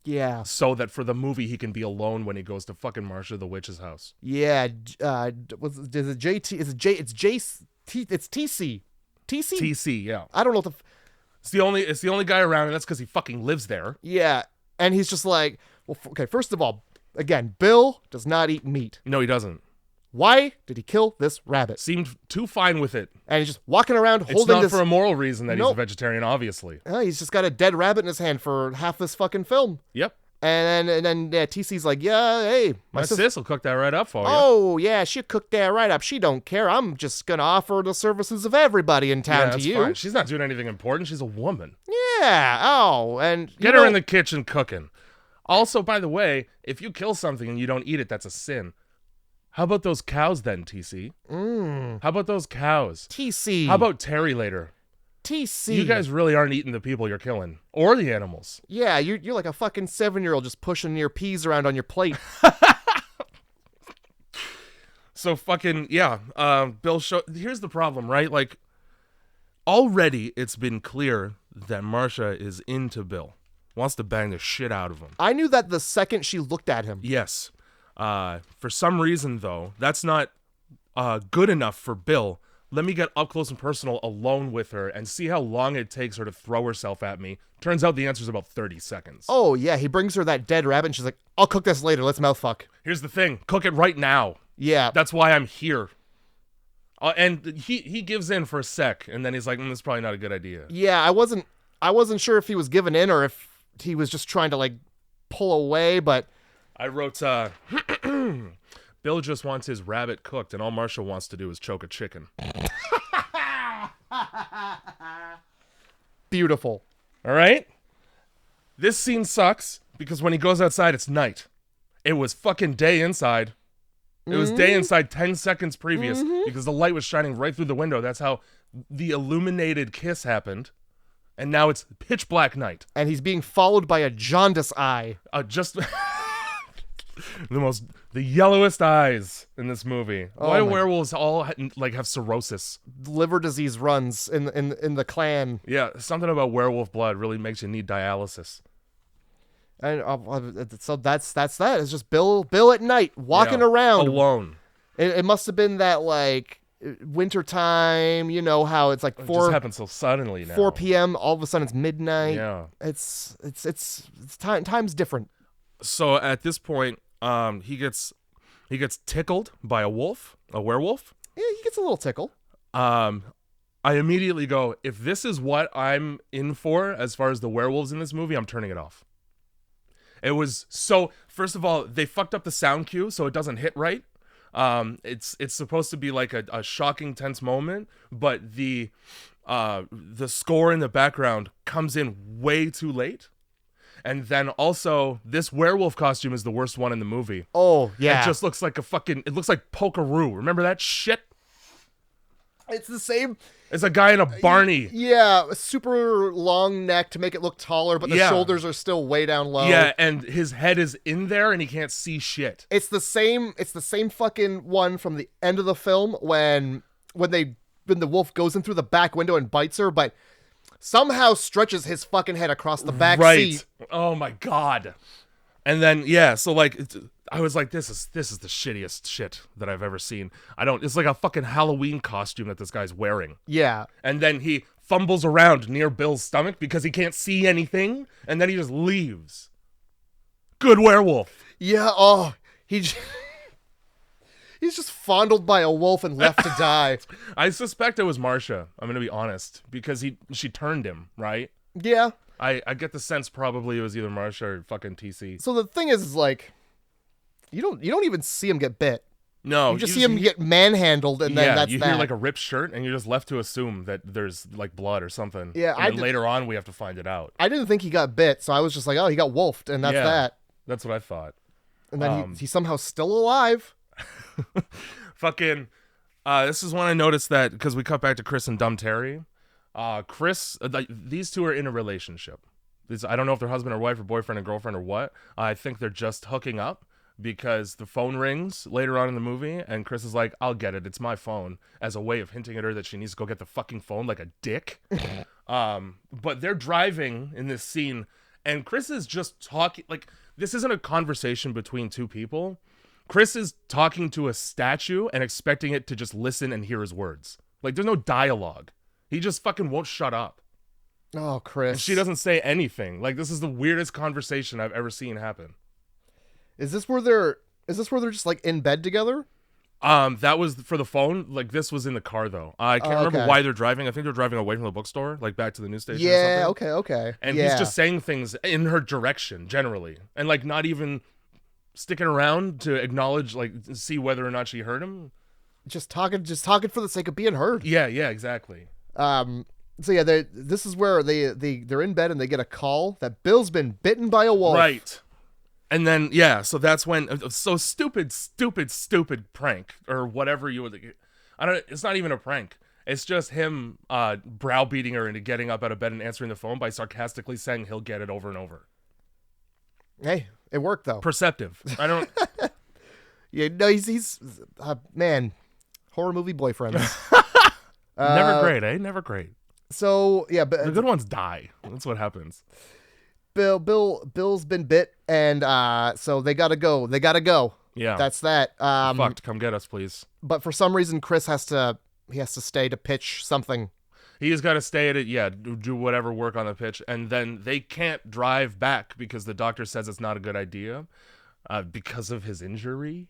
Yeah. So that for the movie he can be alone when he goes to fucking Marsha the witch's house. Yeah. Is it JT? Is it J? It's It's TC. TC. TC. Yeah. I don't know what It's the only guy around, and that's because he fucking lives there. Yeah, and he's just like, well, okay. First of all, again, Bill does not eat meat. No, he doesn't. Why did he kill this rabbit? Seemed too fine with it. And he's just walking around holding It's not this. for a moral reason that he's a vegetarian, obviously. He's just got a dead rabbit in his hand for half this fucking film. Yep. And then TC's like, yeah, hey, my sis will cook that right up for you. Oh, yeah, she'll cook that right up. She don't care. I'm just going to offer the services of everybody in town to you. Fine. She's not doing anything important. She's a woman. Yeah. Oh, and get her in the kitchen cooking. Also, by the way, if you kill something and you don't eat it, that's a sin. How about those cows then, TC? How about those cows? TC. How about Terry later? TC. You guys really aren't eating the people you're killing. Or the animals. Yeah, you're like a fucking 7-year-old just pushing your peas around on your plate. So fucking, yeah. Bill here's the problem, right? Like, already it's been clear that Marsha is into Bill. Wants to bang the shit out of him. I knew that the second she looked at him. Yes. For some reason, though, that's not good enough for Bill. Let me get up close and personal alone with her and see how long it takes her to throw herself at me. Turns out the answer is about 30 seconds. Oh, yeah. He brings her that dead rabbit and she's like, I'll cook this later. Let's mouth fuck. Here's the thing. Cook it right now. Yeah. That's why I'm here. And he gives in for a sec, and then he's like, this is probably not a good idea. Yeah, I wasn't sure if he was giving in or if he was just trying to, like, pull away, but... I wrote, Bill just wants his rabbit cooked, and all Marsha wants to do is choke a chicken. Beautiful. All right? This scene sucks, because when he goes outside, it's night. It was fucking day inside. It was day inside 10 seconds previous, because the light was shining right through the window. That's how the illuminated kiss happened. And now it's pitch black night. And he's being followed by a jaundice eye. Just... the yellowest eyes in this movie. Why do werewolves all have cirrhosis? Liver disease runs in the clan. Yeah, something about werewolf blood really makes you need dialysis. And so that's that. It's just Bill at night walking around alone. It must have been that like winter time. You know how it's like 4. It just happened so suddenly now. 4 p.m. All of a sudden it's midnight. Yeah, it's time's different. So at this point, he gets tickled by a werewolf. Yeah, he gets a little tickle. I immediately go, if this is what I'm in for as far as the werewolves in this movie, I'm turning it off. It was so. First of all, they fucked up the sound cue, so it doesn't hit right. It's supposed to be like a shocking, tense moment, but the the score in the background comes in way too late. And then also, this werewolf costume is the worst one in the movie. Oh, yeah. It just looks like it looks like Pokeroo. Remember that shit? It's the same. It's a guy in a Barney. Yeah, a super long neck to make it look taller, but the shoulders are still way down low. Yeah, and his head is in there and he can't see shit. It's the same fucking one from the end of the film when the wolf goes in through the back window and bites her, but somehow stretches his fucking head across the back seat. Oh my god. And then so like I was like, this is the shittiest shit that I've ever seen. It's like a fucking Halloween costume that this guy's wearing. Yeah. And then he fumbles around near Bill's stomach because he can't see anything, and then he just leaves. Good werewolf. Yeah, he's just fondled by a wolf and left to die. I suspect it was Marcia. I'm going to be honest, because she turned him, right? Yeah. I get the sense probably it was either Marcia or fucking TC. So the thing is like, you don't even see him get bit. No. You just see him get manhandled, and then that's you that. hear like a ripped shirt, and you're just left to assume that there's like blood or something. Yeah, and then later on we have to find it out. I didn't think he got bit, so I was just like, oh, he got wolfed, and that's that. That's what I thought. And then he's somehow still alive. Fucking, this is when I noticed that, because we cut back to Chris and Dumb Terry. Chris, these two are in a relationship. I don't know if they're husband or wife or boyfriend and girlfriend or what. I think they're just hooking up because the phone rings later on in the movie and Chris is like, I'll get it. It's my phone, as a way of hinting at her that she needs to go get the fucking phone like a dick. But they're driving in this scene and Chris is just talking. Like, this isn't a conversation between two people. Chris is talking to a statue and expecting it to just listen and hear his words. Like, there's no dialogue. He just fucking won't shut up. Oh, Chris. And she doesn't say anything. Like, this is the weirdest conversation I've ever seen happen. Is this where they're just like in bed together? That was for the phone. Like, this was in the car though. I can't remember why they're driving. I think they're driving away from the bookstore, like back to the news station. Yeah, or something. okay. And he's just saying things in her direction generally, and like not even sticking around to acknowledge, like, see whether or not she heard him. Just talking for the sake of being heard. Yeah, exactly. So yeah, this is where they're in bed and they get a call that Bill's been bitten by a wolf. Right. And then, so that's when, so stupid prank, or whatever you would, it's not even a prank. It's just him browbeating her into getting up out of bed and answering the phone by sarcastically saying he'll get it over and over. Hey, it worked though. Perceptive. I don't. Yeah, no, he's man, horror movie boyfriends. Never great, eh? Never great. So yeah, but the good ones die. That's what happens. Bill's been bit, and so they gotta go. Yeah, that's that. Fucked. Come get us, please. But for some reason, Chris has to stay to pitch something. He's got to stay at it. Yeah, do whatever work on the pitch, and then they can't drive back because the doctor says it's not a good idea, because of his injury.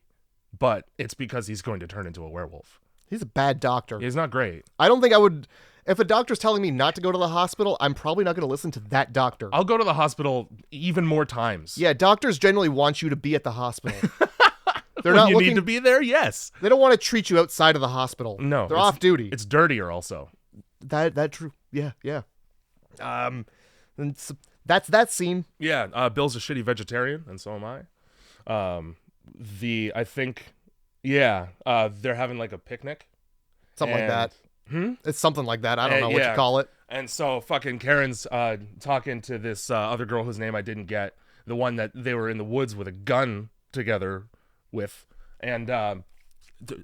But it's because he's going to turn into a werewolf. He's a bad doctor. He's not great. I don't think I would. If a doctor's telling me not to go to the hospital, I'm probably not going to listen to that doctor. I'll go to the hospital even more times. Yeah, doctors generally want you to be at the hospital. They're not looking, need to be there, yes. They don't want to treat you outside of the hospital. No. They're off duty. It's dirtier also. That true. Yeah. And that's that scene. Yeah, Bill's a shitty vegetarian, and so am I. I think, they're having like a picnic. Something like that. It's something like that. I don't know what you call it. And so fucking Karen's talking to this other girl whose name I didn't get, the one that they were in the woods with a gun together with, and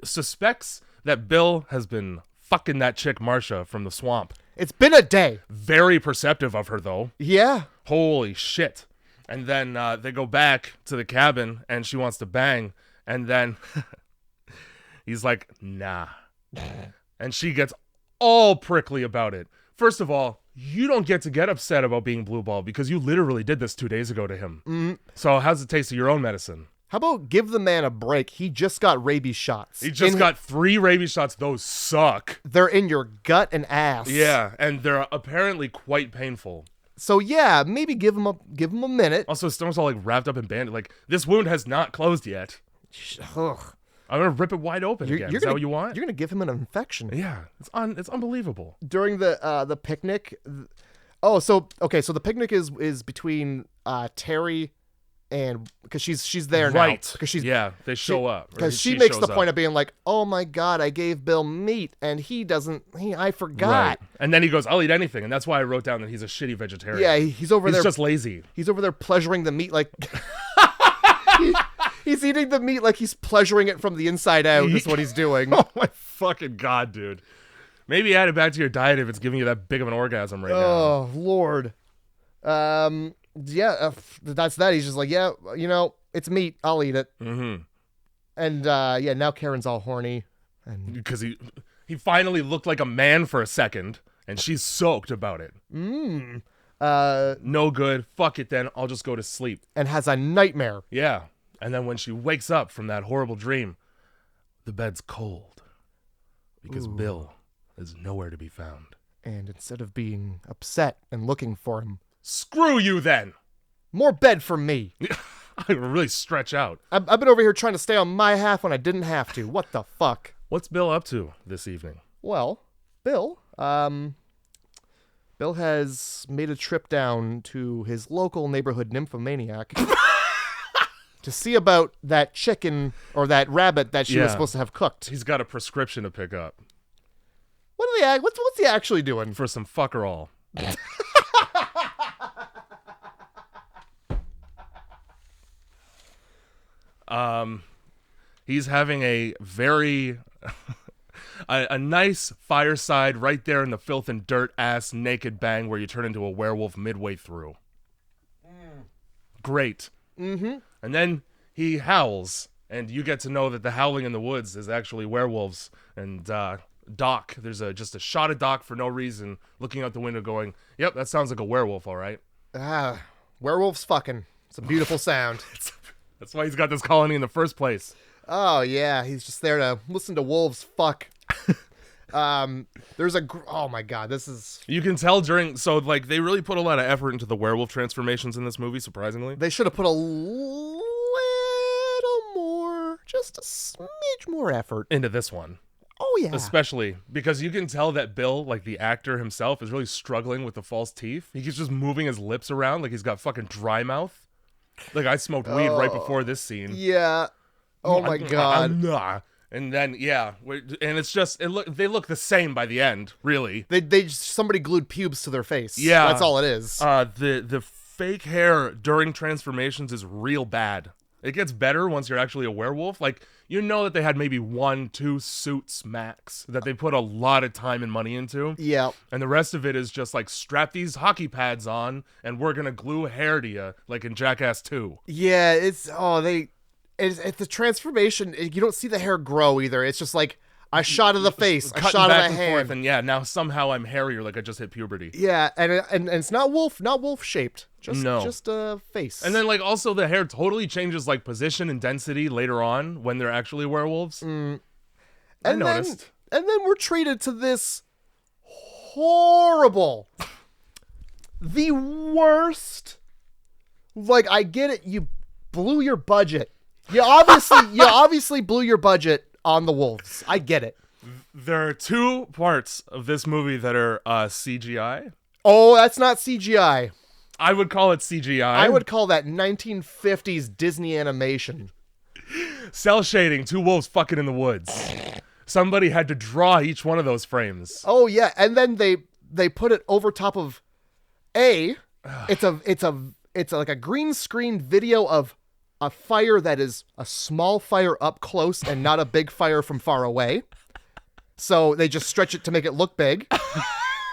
suspects that Bill has been fucking that chick Marcia from the swamp. It's been a day. Very perceptive of her though. Yeah. Holy shit. And then they go back to the cabin and she wants to bang, and then he's like, nah. And she gets all prickly about it. First of all, you don't get upset about being blue balled because you literally did this 2 days ago to him. Mm-hmm. So how's it taste of your own medicine? How about give the man a break? He just got rabies shots. He just got 3 rabies shots. Those suck. They're in your gut and ass. Yeah, and they're apparently quite painful. So yeah, maybe give him a minute. Also, his stomach's all like wrapped up in bandage. Like, this wound has not closed yet. Ugh. I'm gonna rip it wide open again. Is that what you want? You're gonna give him an infection. Yeah, it's unbelievable. During the picnic. So the picnic is between Terry and because she's there now because they show up because she makes the point of being like, oh my god, I gave Bill meat and I forgot. Right. And then he goes, I'll eat anything, and that's why I wrote down that he's a shitty vegetarian. Yeah, he's over there. He's just lazy. He's over there pleasuring the meat like he's eating the meat like he's pleasuring it from the inside out. Is what he's doing. Oh my fucking god, dude. Maybe add it back to your diet if it's giving you that big of an orgasm right now. Oh Lord. That's that. He's just like, yeah, it's meat. I'll eat it. Mm-hmm. And now Karen's all horny, and because he finally looked like a man for a second, and she's soaked about it. No good. Fuck it then. I'll just go to sleep. And has a nightmare. Yeah. And then when she wakes up from that horrible dream, the bed's cold because Bill is nowhere to be found. And instead of being upset and looking for him, screw you then. More bed for me. I really stretch out. I've been over here trying to stay on my half when I didn't have to. What the fuck? What's Bill up to this evening? Well, Bill has made a trip down to his local neighborhood nymphomaniac to see about that chicken or that rabbit that she was supposed to have cooked. He's got a prescription to pick up. What's he actually doing? For some fuckerall. He's having a very a nice fireside right there in the filth and dirt ass naked bang where you turn into a werewolf midway through. Great. Mm-hmm. And then he howls, and you get to know that the howling in the woods is actually werewolves. And Doc, there's just a shot of Doc for no reason, looking out the window going, yep, that sounds like a werewolf, all right. Werewolves fucking. It's a beautiful sound. That's why he's got this colony in the first place. Oh, yeah. He's just there to listen to wolves fuck. There's oh my god, this is... You can tell they really put a lot of effort into the werewolf transformations in this movie, surprisingly. They should have put a little more, just a smidge more effort into this one. Oh, yeah. Especially because you can tell that Bill, like the actor himself, is really struggling with the false teeth. He keeps just moving his lips around like he's got fucking dry mouth. Like I smoked weed right before this scene. Yeah. Oh my god. And then and it's just they look the same by the end, really. Somebody glued pubes to their face. Yeah. That's all it is. The fake hair during transformations is real bad. It gets better once you're actually a werewolf. Like, you know that they had maybe 1-2 suits max that they put a lot of time and money into. Yeah. And the rest of it is just like, strap these hockey pads on and we're going to glue hair to you, like in Jackass 2. Yeah, it's the transformation. You don't see the hair grow either. It's just like a shot of the face, a shot of the hand. And now somehow I'm hairier, like I just hit puberty. Yeah, and it's not wolf shaped. Just a face. And then like also the hair totally changes like position and density later on when they're actually werewolves. I noticed. And then we're treated to this horrible, the worst. Like, I get it. You blew your budget. You obviously blew your budget on the wolves. I get it. There are 2 parts of this movie that are CGI. Oh, that's not CGI. I would call it CGI. I would call that 1950s Disney animation. Cell shading, 2 wolves fucking in the woods. Somebody had to draw each one of those frames. Oh yeah, and then they put it over top of it's like a green screen video of a fire that is a small fire up close and not a big fire from far away. So they just stretch it to make it look big.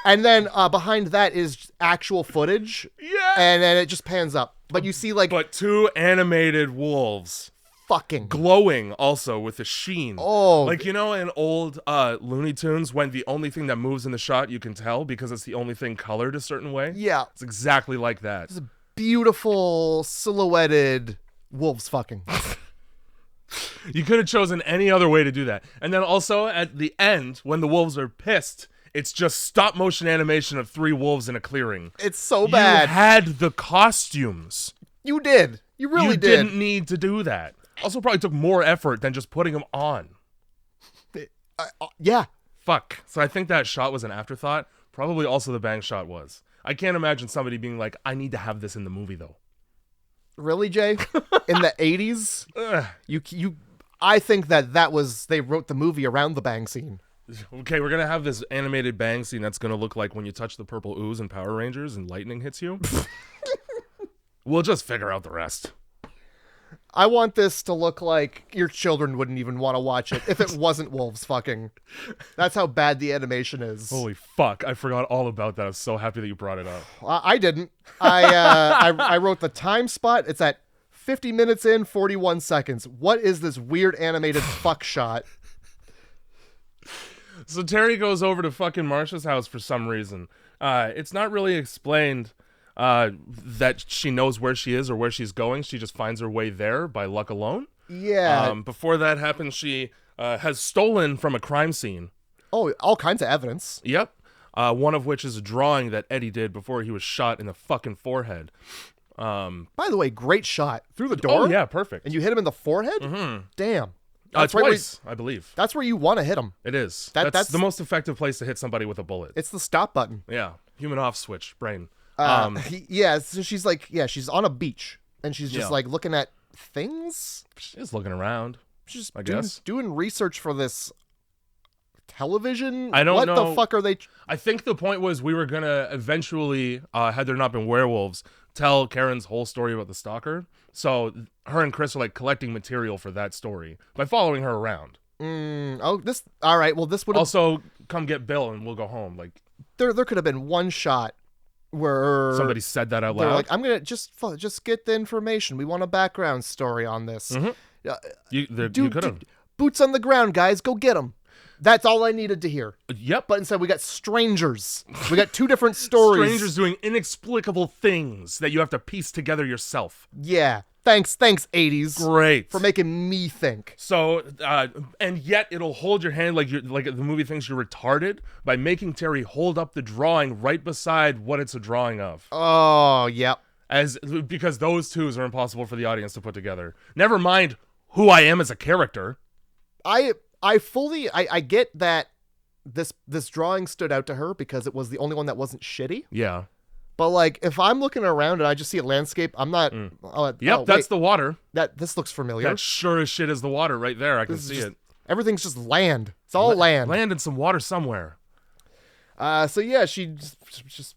And then behind that is actual footage. Yeah. And then it just pans up. But you see But 2 animated wolves. Fucking. Glowing also with a sheen. Oh. Like, in old Looney Tunes when the only thing that moves in the shot you can tell because it's the only thing colored a certain way? Yeah. It's exactly like that. It's a beautiful silhouetted wolves fucking. You could have chosen any other way to do that. And then also at the end, when the wolves are pissed, it's just stop motion animation of 3 wolves in a clearing. It's so bad. You had the costumes. You did. You really did. You didn't need to do that. Also probably took more effort than just putting them on. Yeah. Fuck. So I think that shot was an afterthought. Probably also the bang shot was. I can't imagine somebody being like, I need to have this in the movie though. Really, Jay? In the 80s? I think that was, they wrote the movie around the bang scene. Okay, we're going to have this animated bang scene that's going to look like when you touch the purple ooze in Power Rangers and lightning hits you. We'll just figure out the rest. I want this to look like your children wouldn't even want to watch it if it wasn't wolves fucking. That's how bad the animation is. Holy fuck, I forgot all about that. I'm so happy that you brought it up. I didn't. I wrote the time spot. It's at 50 minutes in, 41 seconds. What is this weird animated fuck shot? So Terry goes over to fucking Marsha's house for some reason. It's not really explained that she knows where she is or where she's going. She just finds her way there by luck alone. Yeah. Before that happens, she has stolen from a crime scene. Oh, all kinds of evidence. Yep. One of which is a drawing that Eddie did before he was shot in the fucking forehead. By the way, great shot. Through the door? Oh, yeah, perfect. And you hit him in the forehead? Mm-hmm. Damn. That's twice, I believe. That's where you want to hit him. It is. That's the most effective place to hit somebody with a bullet. It's the stop button. Yeah. Human off switch, brain. Yeah, so she's like, she's on a beach, and she's just like looking at things. She's looking around. She's just doing research for this television. I don't know. What the fuck are they? I think the point was we were gonna eventually, had there not been werewolves, tell Karen's whole story about the stalker. So her and Chris are like collecting material for that story by following her around. All right. Well, this would also come get Bill and we'll go home. Like there could have been one shot where somebody said that out loud. They're like, I'm gonna just get the information. We want a background story on this. Mm-hmm. You could have boots on the ground, guys. Go get them. That's all I needed to hear. Yep. But instead, we got strangers. We got two different stories. Strangers doing inexplicable things that you have to piece together yourself. Yeah. Thanks, 80s. Great. For making me think. So, and yet it'll hold your hand like the movie thinks you're retarded by making Terry hold up the drawing right beside what it's a drawing of. Oh, yep. Because those twos are impossible for the audience to put together. Never mind who I am as a character. I fully get that this drawing stood out to her because it was the only one that wasn't shitty. Yeah. But like if I'm looking around and I just see a landscape, I'm not that's the water. This looks familiar. That sure as shit is the water right there. I can see it. Everything's just land. It's all land. Land and some water somewhere. So yeah, she just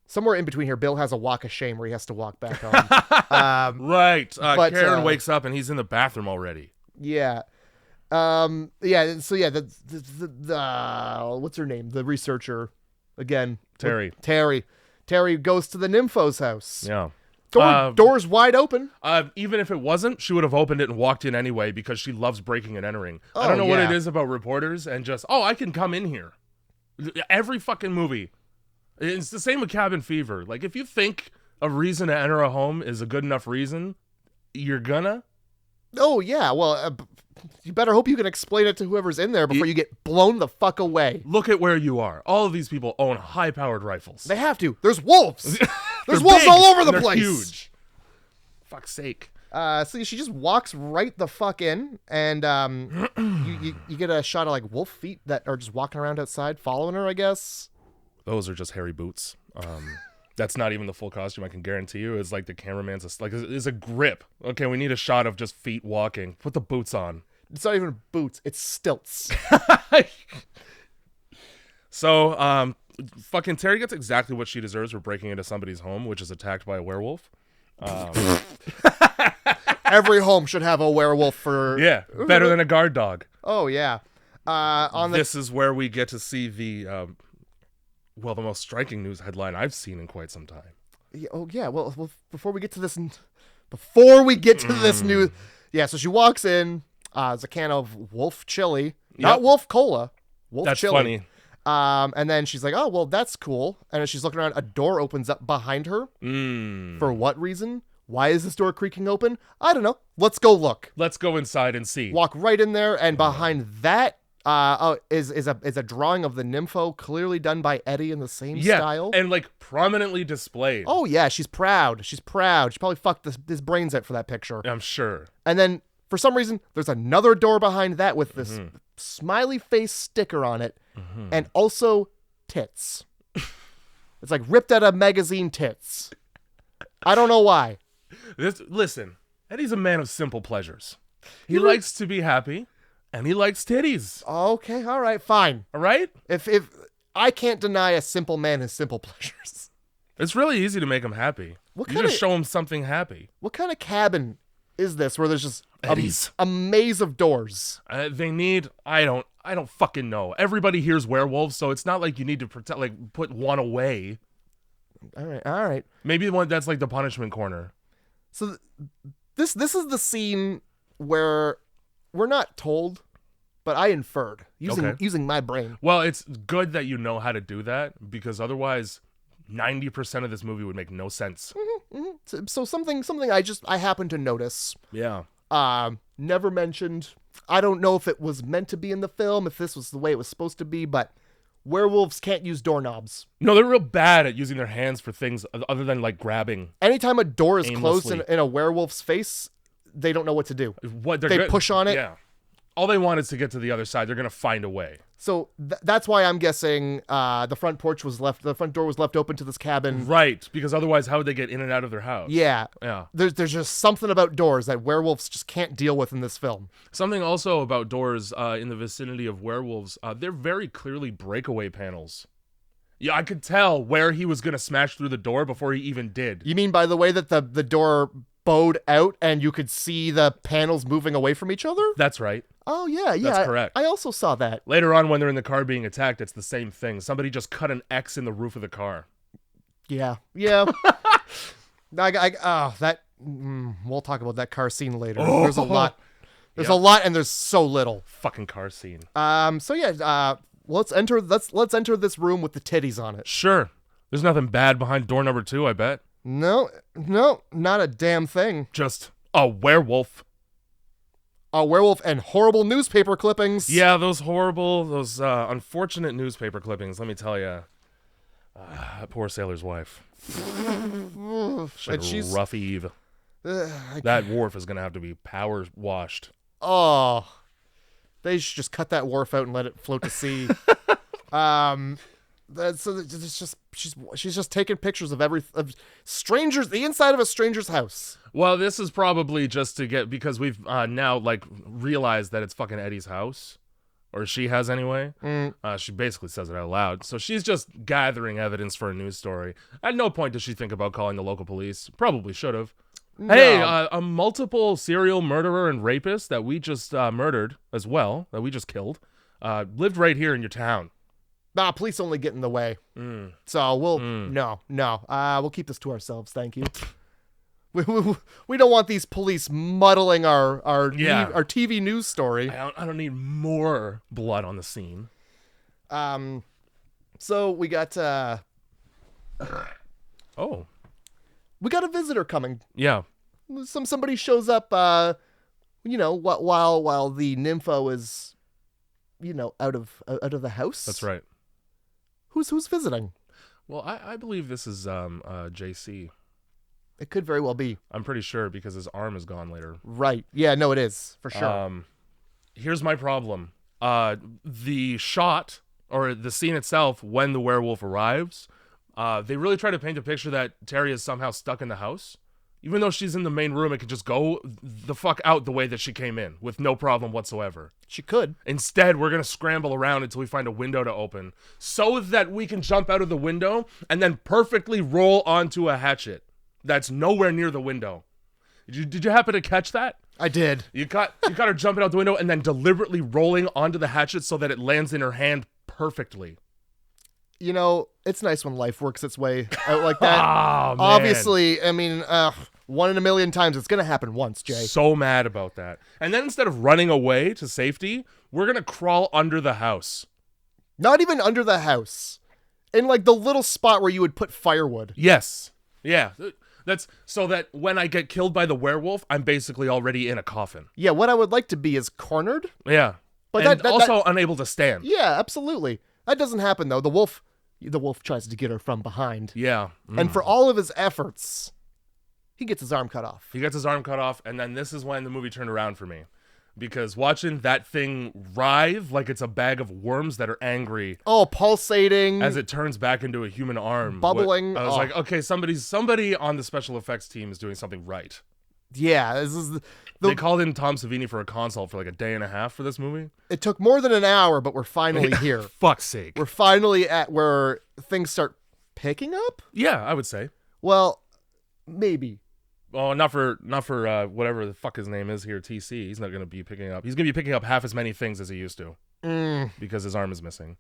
somewhere in between here, Bill has a walk of shame where he has to walk back home. Right. Karen wakes up and he's in the bathroom already. Yeah. Yeah. So yeah, the what's her name? The researcher, again. Terry. Terry goes to the nympho's house. Yeah. Door's wide open. Even if it wasn't, she would have opened it and walked in anyway because she loves breaking and entering. I don't know what it is about reporters and just, I can come in here. Every fucking movie. It's the same with Cabin Fever. Like, if you think a reason to enter a home is a good enough reason, you're gonna. Oh, yeah. Well, you better hope you can explain it to whoever's in there before you get blown the fuck away. Look at where you are. All of these people own high-powered rifles. They have to. There's wolves. There's wolves all over the place. Huge. Fuck's sake. So she just walks right the fuck in, and you get a shot of like wolf feet that are just walking around outside, following her, I guess. Those are just hairy boots. That's not even the full costume, I can guarantee you. It's like the cameraman's it's a grip. Okay, we need a shot of just feet walking. Put the boots on. It's not even boots. It's stilts. So, fucking Terry gets exactly what she deserves for breaking into somebody's home, which is attacked by a werewolf. Every home should have a werewolf for... Yeah, better than a guard dog. Oh, yeah. This is where we get to see the most striking news headline I've seen in quite some time. Yeah, oh, yeah. Well, before we get to this news... Yeah, so she walks in. There's a can of wolf chili. Not wolf cola. Wolf That's chili. Funny. And then she's like, oh, well, that's cool. And as she's looking around, a door opens up behind her. For what reason? Why is this door creaking open? I don't know. Let's go look. Let's go inside and see. Walk right in there, and behind that is a drawing of the nympho clearly done by Eddie in the same style. And like prominently displayed. Oh yeah, she's proud. She probably fucked his brains out for that picture. I'm sure. And then for some reason, there's another door behind that with this smiley face sticker on it, and also tits. It's like ripped out of magazine tits. I don't know why. Listen, Eddie's a man of simple pleasures. He likes to be happy, and he likes titties. Okay, all right, fine. All right? If I can't deny a simple man his simple pleasures. It's really easy to make him happy. You just show him something happy. What kind of cabin is this where there's just Eddie's. A maze of doors? They need. I don't fucking know. Everybody here's werewolves, so it's not like you need to protect. Like put one away. All right. Maybe the one that's like the punishment corner. So this is the scene where we're not told, but I inferred using my brain. Well, it's good that you know how to do that, because otherwise 90% of this movie would make no sense. So something I happened to notice. Yeah. Never mentioned. I don't know if it was meant to be in the film, if this was the way it was supposed to be, but werewolves can't use doorknobs. No, they're real bad at using their hands for things other than like grabbing. Anytime a door is aimlessly. closed in a werewolf's face, they don't know what to do. They good. Push on it. Yeah. All they want is to get to the other side. They're gonna find a way. So that's why I'm guessing the front door was left open to this cabin. Right, because otherwise, how would they get in and out of their house? Yeah. Yeah. There's just something about doors that werewolves just can't deal with in this film. Something also about doors in the vicinity of werewolves. They're very clearly breakaway panels. Yeah, I could tell where he was gonna smash through the door before he even did. You mean by the way that the door bowed out and you could see the panels moving away from each other? That's right. Oh, yeah. That's correct. I also saw that. Later on, when they're in the car being attacked, it's the same thing. Somebody just cut an X in the roof of the car. Yeah. We'll talk about that car scene later. Oh. There's a lot. There's a lot, and there's so little. Fucking car scene. Let's enter this room with the titties on it. Sure. There's nothing bad behind door number 2, I bet. No, not a damn thing. Just a werewolf. A werewolf and horrible newspaper clippings. Yeah, those unfortunate newspaper clippings, let me tell you. Poor sailor's wife. She's rough Eve. That wharf is going to have to be power washed. Oh, they should just cut that wharf out and let it float to sea. She's just taking pictures of strangers, the inside of a stranger's house. Well, this is probably just to get, because we've now like realized that it's fucking Eddie's house, or she has anyway. She basically says it out loud, so she's just gathering evidence for a news story. At no point does she think about calling the local police. Probably should have. No. Hey, a multiple serial murderer and rapist that we just murdered as well, that we just killed, lived right here in your town. Nah, police only get in the way. So we'll we'll keep this to ourselves. Thank you. We don't want these police muddling our TV news story. I don't need more blood on the scene. So we got we got a visitor coming. Yeah. Somebody shows up. While the nympho is, out of the house. That's right. Who's visiting? Well, I believe this is JC. It could very well be. I'm pretty sure because his arm is gone later. Right. Yeah, no, it is. For sure. Here's my problem. The shot, or the scene itself, when the werewolf arrives, they really try to paint a picture that Terry is somehow stuck in the house. Even though she's in the main room, it could just go the fuck out the way that she came in with no problem whatsoever. She could. Instead, we're going to scramble around until we find a window to open so that we can jump out of the window and then perfectly roll onto a hatchet that's nowhere near the window. Did you happen to catch that? I did. You caught her jumping out the window and then deliberately rolling onto the hatchet so that it lands in her hand perfectly. It's nice when life works its way out like that. Oh, man. Obviously, I mean, 1 in a million times. It's going to happen once, Jay. So mad about that. And then instead of running away to safety, we're going to crawl under the house. Not even under the house. In like the little spot where you would put firewood. Yes. Yeah. That's so that when I get killed by the werewolf, I'm basically already in a coffin. Yeah, what I would like to be is cornered. Yeah. But and that also unable to stand. Yeah, absolutely. That doesn't happen though. The wolf tries to get her from behind. Yeah. And for all of his efforts, he gets his arm cut off. He gets his arm cut off, and then this is when the movie turned around for me. Because watching that thing writhe like it's a bag of worms that are angry. Oh, pulsating. As it turns back into a human arm. Bubbling. I was like, okay, somebody on the special effects team is doing something right. Yeah, this is they called in Tom Savini for a consult for like a day and a half for this movie. It took more than an hour, but we're finally here. Fuck's sake. We're finally at where things start picking up? Yeah, I would say. Well, maybe. Oh, not for whatever the fuck his name is here, TC. He's not going to be picking up. He's going to be picking up half as many things as he used to. Because his arm is missing.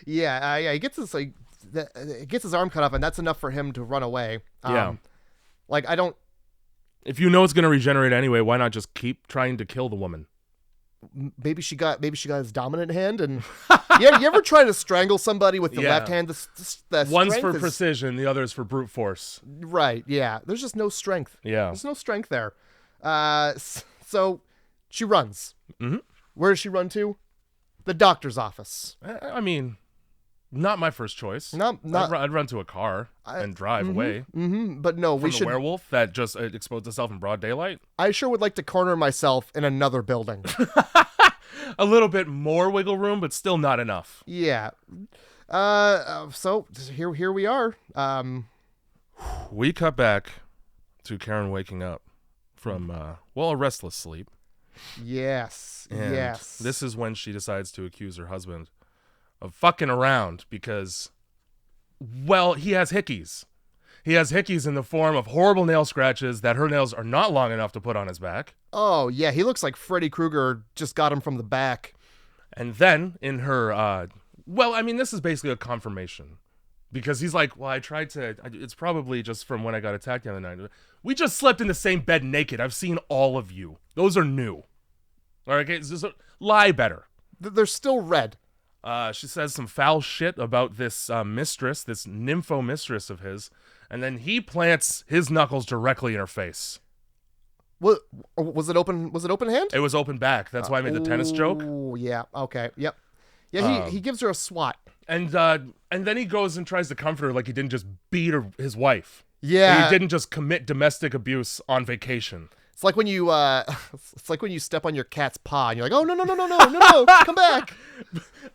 Yeah, he gets his gets his arm cut off, and that's enough for him to run away. Yeah. Like, I don't... If you know it's going to regenerate anyway, why not just keep trying to kill the woman? Maybe she got his dominant hand, and you ever try to strangle somebody with the left hand? The one's for precision, the other's for brute force. Right? Yeah. There's just no strength. Yeah. There's no strength there. So she runs. Mm-hmm. Where does she run to? The doctor's office. I mean, not my first choice. I'd run to a car and drive away. Mm-hmm. But no, from the werewolf that just exposed itself in broad daylight. I sure would like to corner myself in another building. A little bit more wiggle room, but still not enough. Yeah. So here we are. We cut back to Karen waking up from a restless sleep. Yes. And yes. This is when she decides to accuse her husband of fucking around because, well, he has hickeys. He has hickeys in the form of horrible nail scratches that her nails are not long enough to put on his back. Oh, yeah, he looks like Freddy Krueger just got him from the back. And then in her, this is basically a confirmation. Because he's like, well, it's probably just from when I got attacked the other night. We just slept in the same bed naked. I've seen all of you. Those are new. All right, okay, lie better. They're still red. She says some foul shit about this mistress, this nympho mistress of his, and then he plants his knuckles directly in her face. What was it open? Was it open hand? It was open back. That's why I made the tennis joke. Oh yeah. Okay. Yep. Yeah. He gives her a swat. And then he goes and tries to comfort her like he didn't just beat his wife. Yeah. He didn't just commit domestic abuse on vacation. It's like when you step on your cat's paw and you're like, oh no, come back.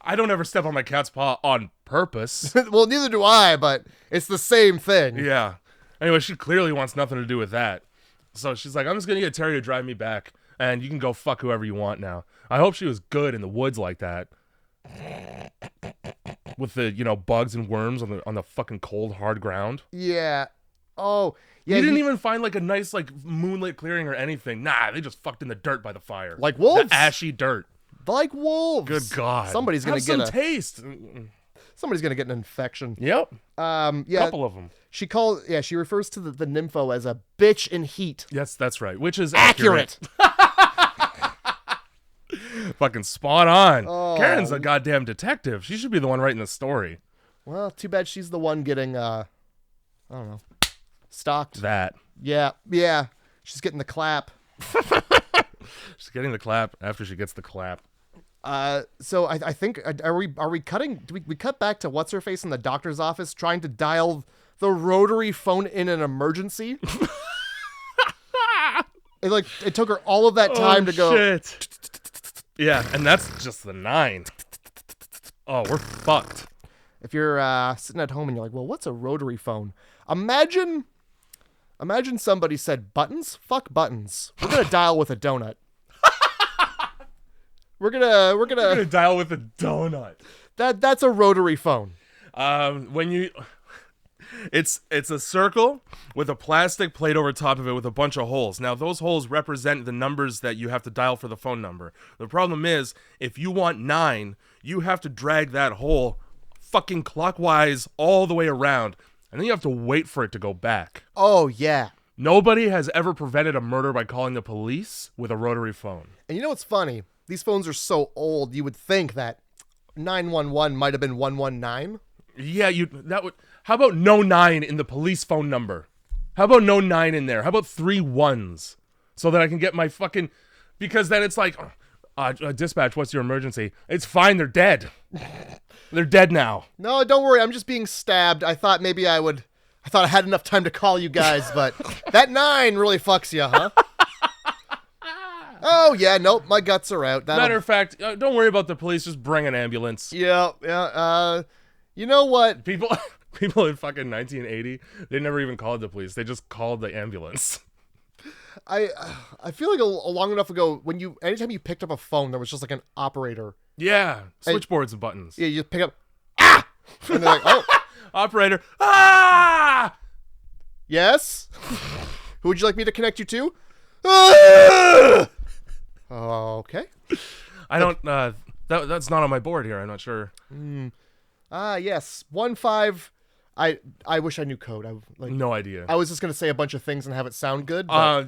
I don't ever step on my cat's paw on purpose. Well, neither do I, but it's the same thing. Yeah. Anyway, she clearly wants nothing to do with that. So she's like, I'm just gonna get Terry to drive me back, and you can go fuck whoever you want now. I hope she was good in the woods like that. With the, bugs and worms on the fucking cold, hard ground. Yeah. Oh, yeah. You didn't even find like a nice moonlit clearing or anything. Nah, they just fucked in the dirt by the fire. Like wolves? The ashy dirt. Like wolves. Good God. Somebody's gonna get some taste. Somebody's gonna get an infection. Yep. Yeah. Couple of them. She refers to the nympho as a bitch in heat. Yes, that's right. Which is accurate. Fucking spot on. Oh. Karen's a goddamn detective. She should be the one writing the story. Well, too bad she's the one getting I don't know, stalked. That. Yeah. She's getting the clap. She's getting the clap after she gets the clap. So I think are we cutting? Do we cut back to what's her face in the doctor's office trying to dial the rotary phone in an emergency? It took her all of that time to go. Shit. Yeah, and that's just the 9. Oh, we're fucked. If you're sitting at home and you're like, well, what's a rotary phone? Imagine somebody said buttons. Fuck buttons. We're gonna dial with a donut. We're gonna dial with a donut. That's a rotary phone. It's a circle with a plastic plate over top of it with a bunch of holes. Now, those holes represent the numbers that you have to dial for the phone number. The problem is, if you want 9, you have to drag that hole fucking clockwise all the way around, and then you have to wait for it to go back. Oh, yeah. Nobody has ever prevented a murder by calling the police with a rotary phone. And you know what's funny? These phones are so old, you would think that 911 might have been 119. Yeah, how about no 9 in the police phone number? How about no 9 in there? How about 3 1s? So that I can get my fucking, because then it's like, Dispatch, what's your emergency? It's fine. They're dead. They're dead now. No, don't worry. I'm just being stabbed. I thought maybe I thought I had enough time to call you guys, but that 9 really fucks you, huh? Oh, yeah, nope, my guts are out. Matter of fact, don't worry about the police. Just bring an ambulance. Yeah. You know what? People in fucking 1980, they never even called the police. They just called the ambulance. I feel like a long enough ago, anytime you picked up a phone, there was just like an operator. Yeah, switchboards and buttons. Yeah, you just pick up, and they're like, oh. Operator, ah! Yes? Who would you like me to connect you to? Ah! Okay. I don't, that's not on my board here. I'm not sure. Yes. 15. I wish I knew code. No idea. I was just going to say a bunch of things and have it sound good. But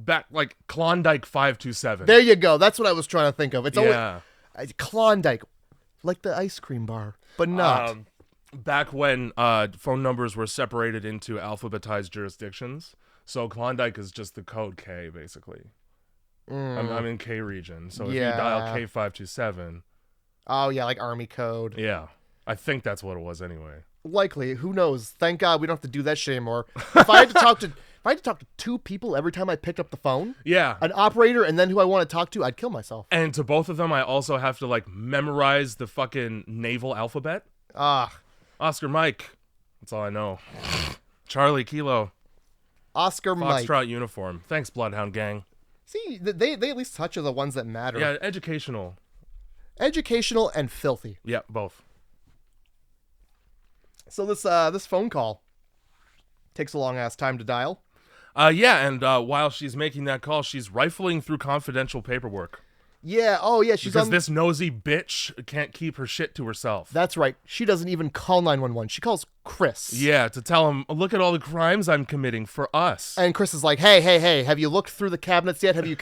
Back, like, Klondike 527. there you go. That's what I was trying to think of. It's Yeah. always Klondike, like the ice cream bar, but not. Back when phone numbers were separated into alphabetized jurisdictions. So Klondike is just the code K, basically. I'm in K region. So if you dial K527. Oh, yeah, like Army code. Yeah. I think that's what it was anyway. Likely. Who knows? Thank God we don't have to do that shit anymore. If I had to talk to 2 people every time I picked up the phone, Yeah. an operator and then who I want to talk to, I'd kill myself. And to both of them, I also have to, like, memorize the fucking naval alphabet. Oscar Mike. That's all I know. Charlie Kilo. Oscar Mike. Foxtrot uniform. Thanks, Bloodhound Gang. See, they at least touch on the ones that matter. Yeah, educational. Educational and filthy. Yeah, both. So this phone call takes a long ass time to dial. Yeah, and while she's making that call, she's rifling through confidential paperwork. Yeah, oh yeah, because this nosy bitch can't keep her shit to herself. That's right. She doesn't even call 911. She calls Chris. Yeah, to tell him, look at all the crimes I'm committing for us. And Chris is like, hey, have you looked through the cabinets yet? Have you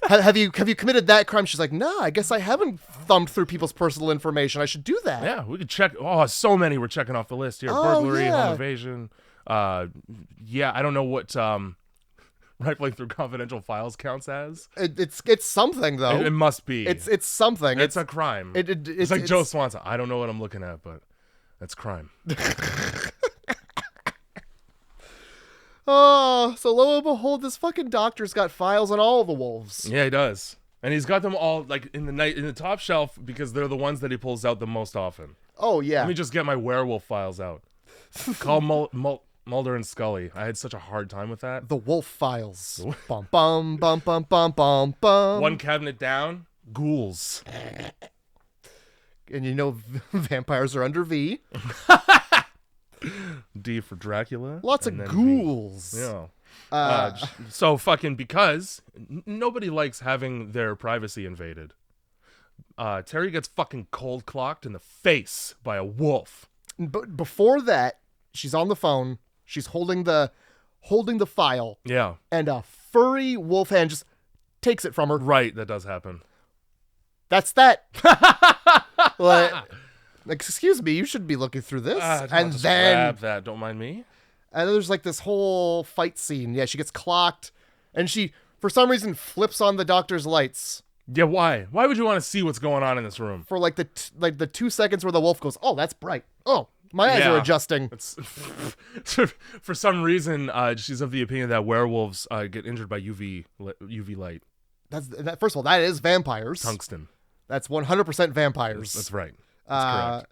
have you committed that crime? She's like, no, I guess I haven't thumbed through people's personal information. I should do that. Yeah, we could check. Oh, so many we're checking off the list here. Burglary, home invasion. Yeah, I don't know what rifling through confidential files counts as. It's something though. It must be. It's something. It's a crime. It's like Joe Swanson. I don't know what I'm looking at, but that's crime. Oh, so lo and behold, this fucking doctor's got files on all the wolves. Yeah, he does. And he's got them all like in the top shelf because they're the ones that he pulls out the most often. Oh yeah. Let me just get my werewolf files out. Call Mulder and Scully. I had such a hard time with that. The wolf files. Bum bum bum bum bum bum bum. One cabinet down, ghouls. And you know vampires are under V. D for Dracula. Lots of ghouls. V. Yeah. So fucking because nobody likes having their privacy invaded. Terry gets fucking cold clocked in the face by a wolf. But before that, she's on the phone. She's holding the file. Yeah. And a furry wolf hand just takes it from her. Right, that does happen. That's that. Like, excuse me, you shouldn't be looking through this. And then grab that. Don't mind me. And there's like this whole fight scene. Yeah, she gets clocked, and she, for some reason, flips on the doctor's lights. Yeah, why? Why would you want to see what's going on in this room? For like the 2 seconds where the wolf goes, oh, that's bright. Oh, my eyes are adjusting. For some reason, she's of the opinion that werewolves get injured by UV light. First of all, that is vampires. Tungsten. That's 100% vampires. That's right. That's correct.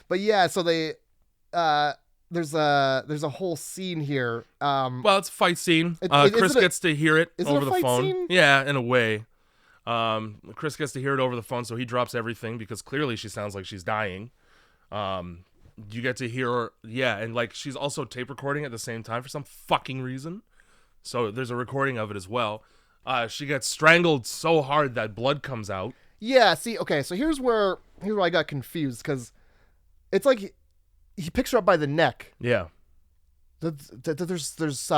But yeah, so they there's a whole scene here. Well, it's a fight scene. Chris gets to hear it over the phone. Scene? Yeah, in a way. Chris gets to hear it over the phone, so he drops everything because clearly she sounds like she's dying. You get to hear her, yeah, and like she's also tape recording at the same time for some fucking reason. So there's a recording of it as well. She gets strangled so hard that blood comes out. Yeah, see, okay, so here's where I got confused, because it's like he picks her up by the neck. Yeah. There's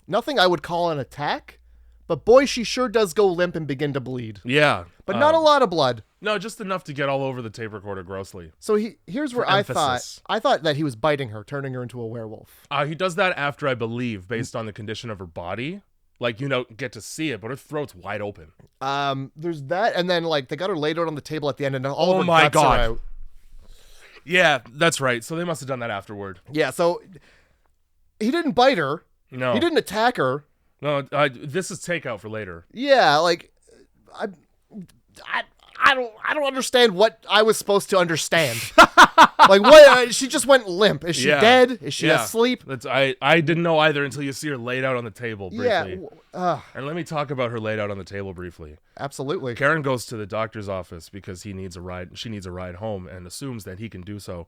nothing I would call an attack, but boy, she sure does go limp and begin to bleed. Yeah. But not a lot of blood. No, just enough to get all over the tape recorder grossly. So here's where I thought that he was biting her, turning her into a werewolf. He does that after, I believe, based on the condition of her body. Like, you don't get to see it, but her throat's wide open. There's that, and then like they got her laid out on the table at the end, and all of her my guts are God. out. Yeah, that's right. So they must have done that afterward. Yeah, so he didn't bite her. No. He didn't attack her. No, this is takeout for later. Yeah, like I don't understand what I was supposed to understand. Like what? She just went limp. Is she dead? Is she asleep? I didn't know either until you see her laid out on the table briefly. Yeah. And let me talk about her laid out on the table briefly. Absolutely. Karen goes to the doctor's office because he needs a ride. She needs a ride home and assumes that he can do so.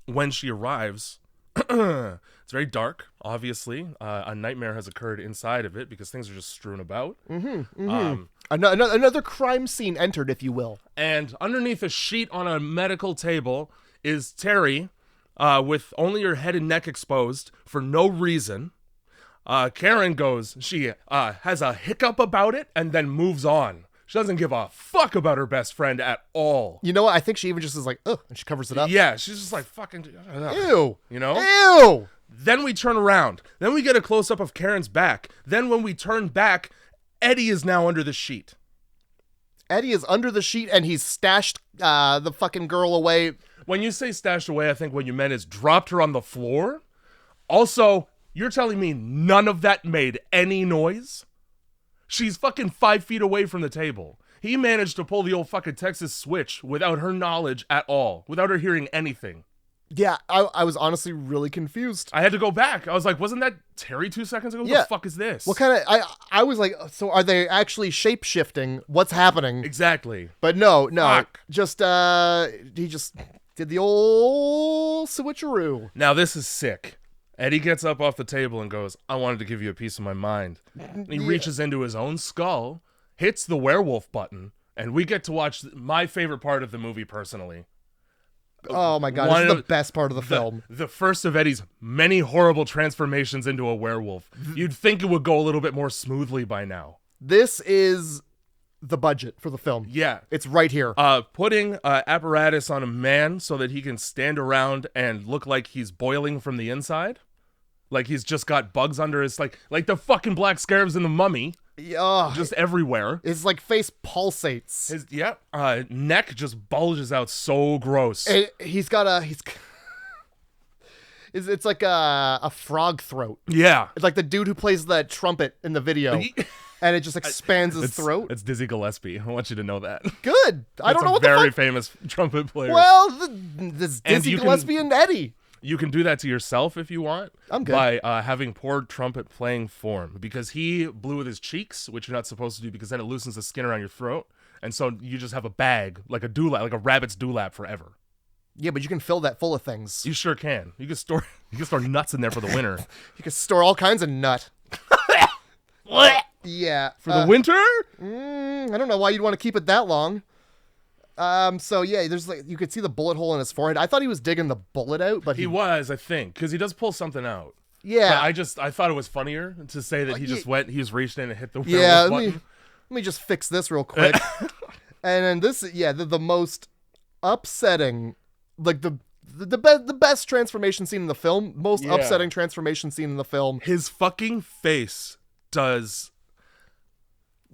When she arrives, it's very dark. Obviously, a nightmare has occurred inside of it because things are just strewn about. Another crime scene entered, if you will. And underneath a sheet on a medical table is Terry, with only her head and neck exposed for no reason. Karen goes, she has a hiccup about it and then moves on. She doesn't give a fuck about her best friend at all. You know what? I think she even just is like, ugh, and she covers it up. Yeah, she's just like, fucking, ugh. Ew. You know? Ew. Then we turn around. Then we get a close-up of Karen's back. Then when we turn back, Eddie is now under the sheet. Eddie is under the sheet, and he's stashed the fucking girl away. When you say stashed away, I think what you meant is dropped her on the floor. Also, you're telling me none of that made any noise? She's fucking 5 feet away from the table. He managed to pull the old fucking Texas switch without her knowledge at all, without her hearing anything. Yeah, I was honestly really confused. I had to go back. I was like, wasn't that Terry 2 seconds ago? What the fuck is this? What kind of... I was like, so are they actually shape-shifting? What's happening? Exactly. But no. Fuck. Just, he just did the old switcheroo. Now this is sick. Eddie gets up off the table and goes, I wanted to give you a piece of my mind. And he reaches into his own skull, hits the werewolf button, and we get to watch my favorite part of the movie personally. Oh my God, this is the best part of the film. The first of Eddie's many horrible transformations into a werewolf. You'd think it would go a little bit more smoothly by now. This is the budget for the film. Yeah. It's right here. Putting apparatus on a man so that he can stand around and look like he's boiling from the inside. Like he's just got bugs under his, like the fucking black scarabs in The Mummy. Yeah. Just everywhere. His like face pulsates. His neck just bulges out so gross. It's like a frog throat. Yeah. It's like the dude who plays the trumpet in the video. And it just expands his throat. It's Dizzy Gillespie. I want you to know that. Good. I don't know what the fuck. Very famous trumpet player. Well, this Dizzy Gillespie and Eddie. You can do that to yourself if you want. I'm good. By having poor trumpet playing form. Because he blew with his cheeks, which you're not supposed to do because then it loosens the skin around your throat. And so you just have a bag, like a dewlap, like a rabbit's dewlap forever. Yeah, but you can fill that full of things. You sure can. You can store nuts in there for the winter. You can store all kinds of nut. What? Yeah. For the winter? I don't know why you'd want to keep it that long. So yeah, there's like, you could see the bullet hole in his forehead. I thought he was digging the bullet out, but he was, I think, because he does pull something out. Yeah. But I thought it was funnier to say that he just reached in and hit the werewolf button. Let me just fix this real quick. And then this, the most upsetting, like the best transformation scene in the film, most upsetting transformation scene in the film. His fucking face does,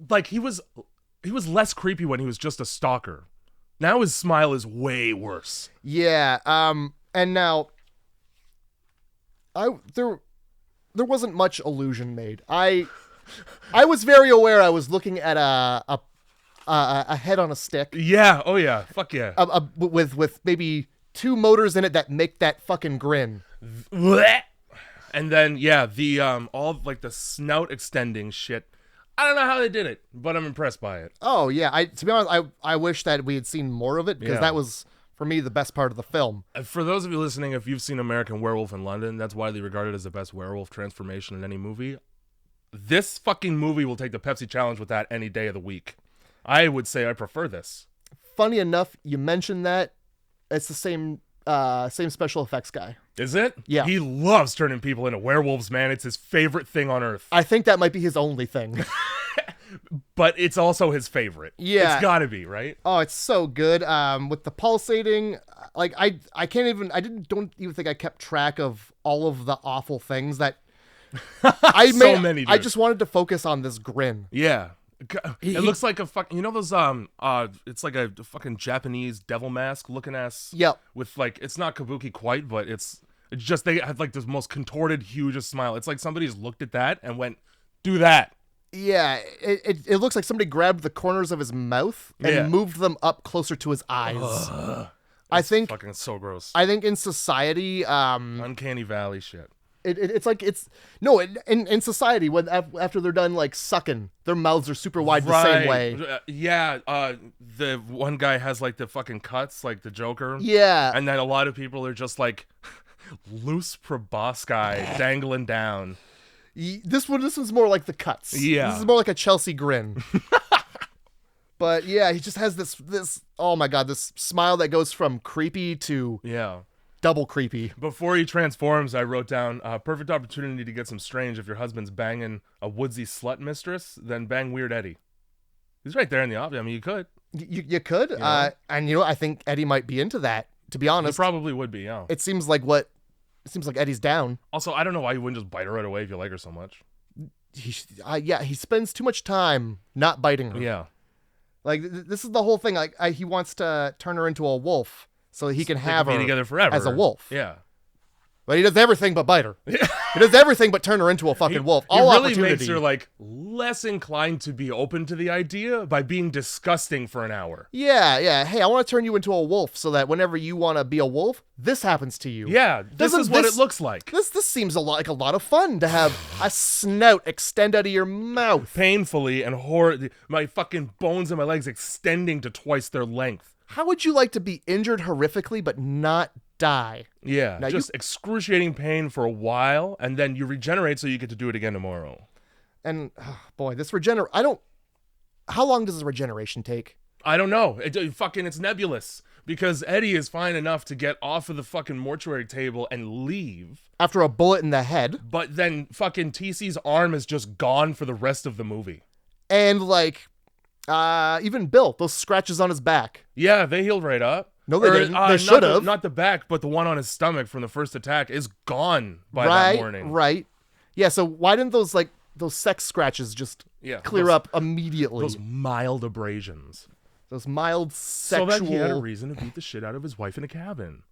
like, he was less creepy when he was just a stalker. Now his smile is way worse. Yeah. And now, there wasn't much illusion made. I was very aware I was looking at a head on a stick. Yeah. Oh yeah. Fuck yeah. With maybe 2 motors in it that make that fucking grin. And then the all like the snout extending shit. I don't know how they did it, but I'm impressed by it. Oh yeah, to be honest, I wish that we had seen more of it because that was, for me, the best part of the film. For those of you listening, if you've seen American Werewolf in London, that's widely regarded as the best werewolf transformation in any movie. This fucking movie will take the Pepsi challenge with that any day of the week. I would say I prefer this. Funny enough, you mentioned that. It's the same special effects guy. Is it? Yeah. He loves turning people into werewolves, man. It's his favorite thing on earth. I think that might be his only thing. But it's also his favorite. Yeah. It's gotta be, right? Oh, it's so good. With the pulsating, like don't even think I kept track of all of the awful things that Many, dude. I just wanted to focus on this grin. Yeah. It looks like a fucking, you know those it's like a fucking Japanese devil mask looking ass. Yep. With like, it's not kabuki quite, but it's just, they have like this most contorted, hugest smile. It's like somebody's looked at that and went, do that. Yeah, it looks like somebody grabbed the corners of his mouth and moved them up closer to his eyes. I think fucking so gross. I think in society, Uncanny Valley shit. It's like in society when after they're done like sucking, their mouths are super wide the same way. The one guy has like the fucking cuts, like the Joker. Yeah, and then a lot of people are just like loose proboscis dangling down. This one's more like the cuts. Yeah, this is more like a Chelsea grin. But yeah, he just has this. Oh my god, this smile that goes from creepy to double creepy. Before he transforms, I wrote down perfect opportunity to get some strange. If your husband's banging a woodsy slut mistress, then bang Weird Eddie. He's right there in the office. I mean, you could. You could. And I think Eddie might be into that. To be honest, he probably would be. Yeah. It seems like Eddie's down. Also, I don't know why you wouldn't just bite her right away if you like her so much. He spends too much time not biting her. Yeah. Like this is the whole thing. Like he wants to turn her into a wolf so he can have her together forever as a wolf. Yeah. But he does everything but bite her. He does everything but turn her into a fucking wolf. He really makes her like less inclined to be open to the idea by being disgusting for an hour. Yeah. Hey, I want to turn you into a wolf so that whenever you want to be a wolf, this happens to you. Yeah, this is what it looks like. This seems like a lot of fun to have a snout extend out of your mouth. Painfully and horribly, my fucking bones in my legs extending to twice their length. How would you like to be injured horrifically but not die? Yeah, now just excruciating pain for a while, and then you regenerate so you get to do it again tomorrow. And, boy, this how long does this regeneration take? I don't know. It's nebulous. Because Eddie is fine enough to get off of the fucking mortuary table and leave. After a bullet in the head. But then fucking TC's arm is just gone for the rest of the movie. And, like, even Bill, those scratches on his back. Yeah, they healed right up. No, they didn't. They should have. Not the back, but the one on his stomach from the first attack is gone by that morning. Right. Yeah, so why didn't those sex scratches just clear up immediately? Those mild abrasions. Those mild sexual... So that he had a reason to beat the shit out of his wife in a cabin.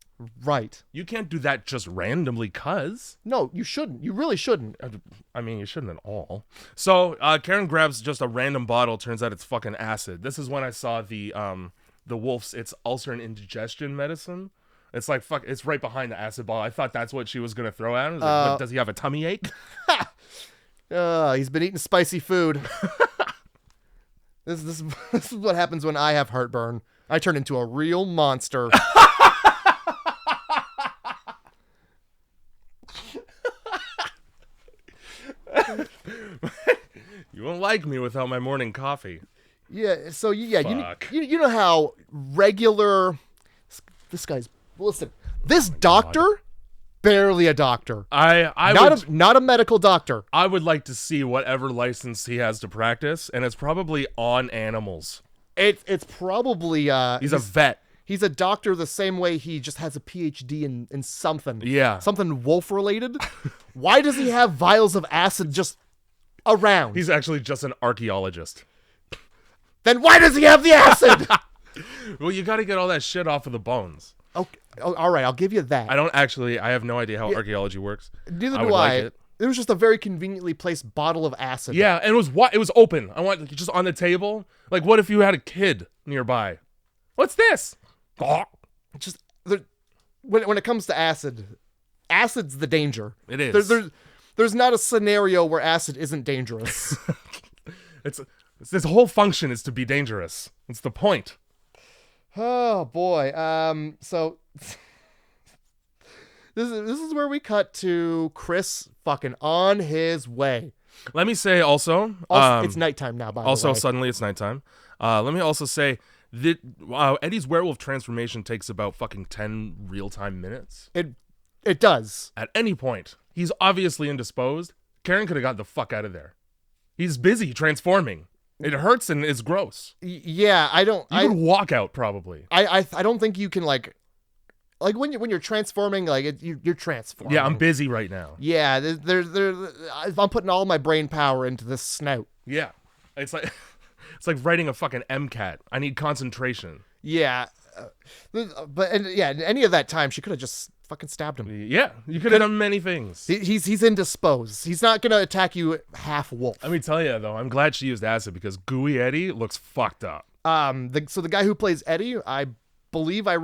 Right. You can't do that just randomly, cuz. No, you shouldn't. You really shouldn't. I mean, you shouldn't at all. So, Karen grabs just a random bottle. Turns out it's fucking acid. This is when I saw the wolf's, it's ulcer and indigestion medicine. It's like, fuck, it's right behind the acid ball. I thought that's what she was going to throw at him. Like, does he have a tummy ache? He's been eating spicy food. This is what happens when I have heartburn. I turn into a real monster. You won't like me without my morning coffee. Yeah, so you know how regular... This guy's... Listen, this doctor... Barely a doctor. Not a medical doctor. I would like to see whatever license he has to practice, and it's probably on animals. It's probably he's a vet. He's a doctor the same way he just has a PhD in something. Yeah. Something wolf related. Why does he have vials of acid just around? He's actually just an archaeologist. Then why does he have the acid? Well, you got to get all that shit off of the bones. Okay. Oh, all right, I'll give you that. I have no idea how archaeology works. Neither do I. Like it was just a very conveniently placed bottle of acid. Yeah, and it was open. I want just on the table. Like, what if you had a kid nearby? What's this? Just when it comes to acid, acid's the danger. It is. There's not a scenario where acid isn't dangerous. It's this whole function is to be dangerous. It's the point. Oh boy. So this is where we cut to Chris fucking on his way. Let me say also it's nighttime now, by the way. Also, suddenly it's nighttime. Let me also say that Eddie's werewolf transformation takes about fucking 10 real-time minutes. It does. At any point, he's obviously indisposed. Karen could have got the fuck out of there. He's busy transforming. It hurts and is gross. Yeah, I don't... You would walk out, probably. I don't think you can, like... like when you're transforming, like you're transforming. Yeah, I'm busy right now. Yeah, I'm putting all my brain power into this snout. Yeah, it's like writing a fucking MCAT. I need concentration. Yeah, but any of that time, she could have just fucking stabbed him. Yeah, you could have done many things. He's indisposed. He's not gonna attack you half wolf. Let me tell you though, I'm glad she used acid because Gooey Eddie looks fucked up. So the guy who plays Eddie, I believe I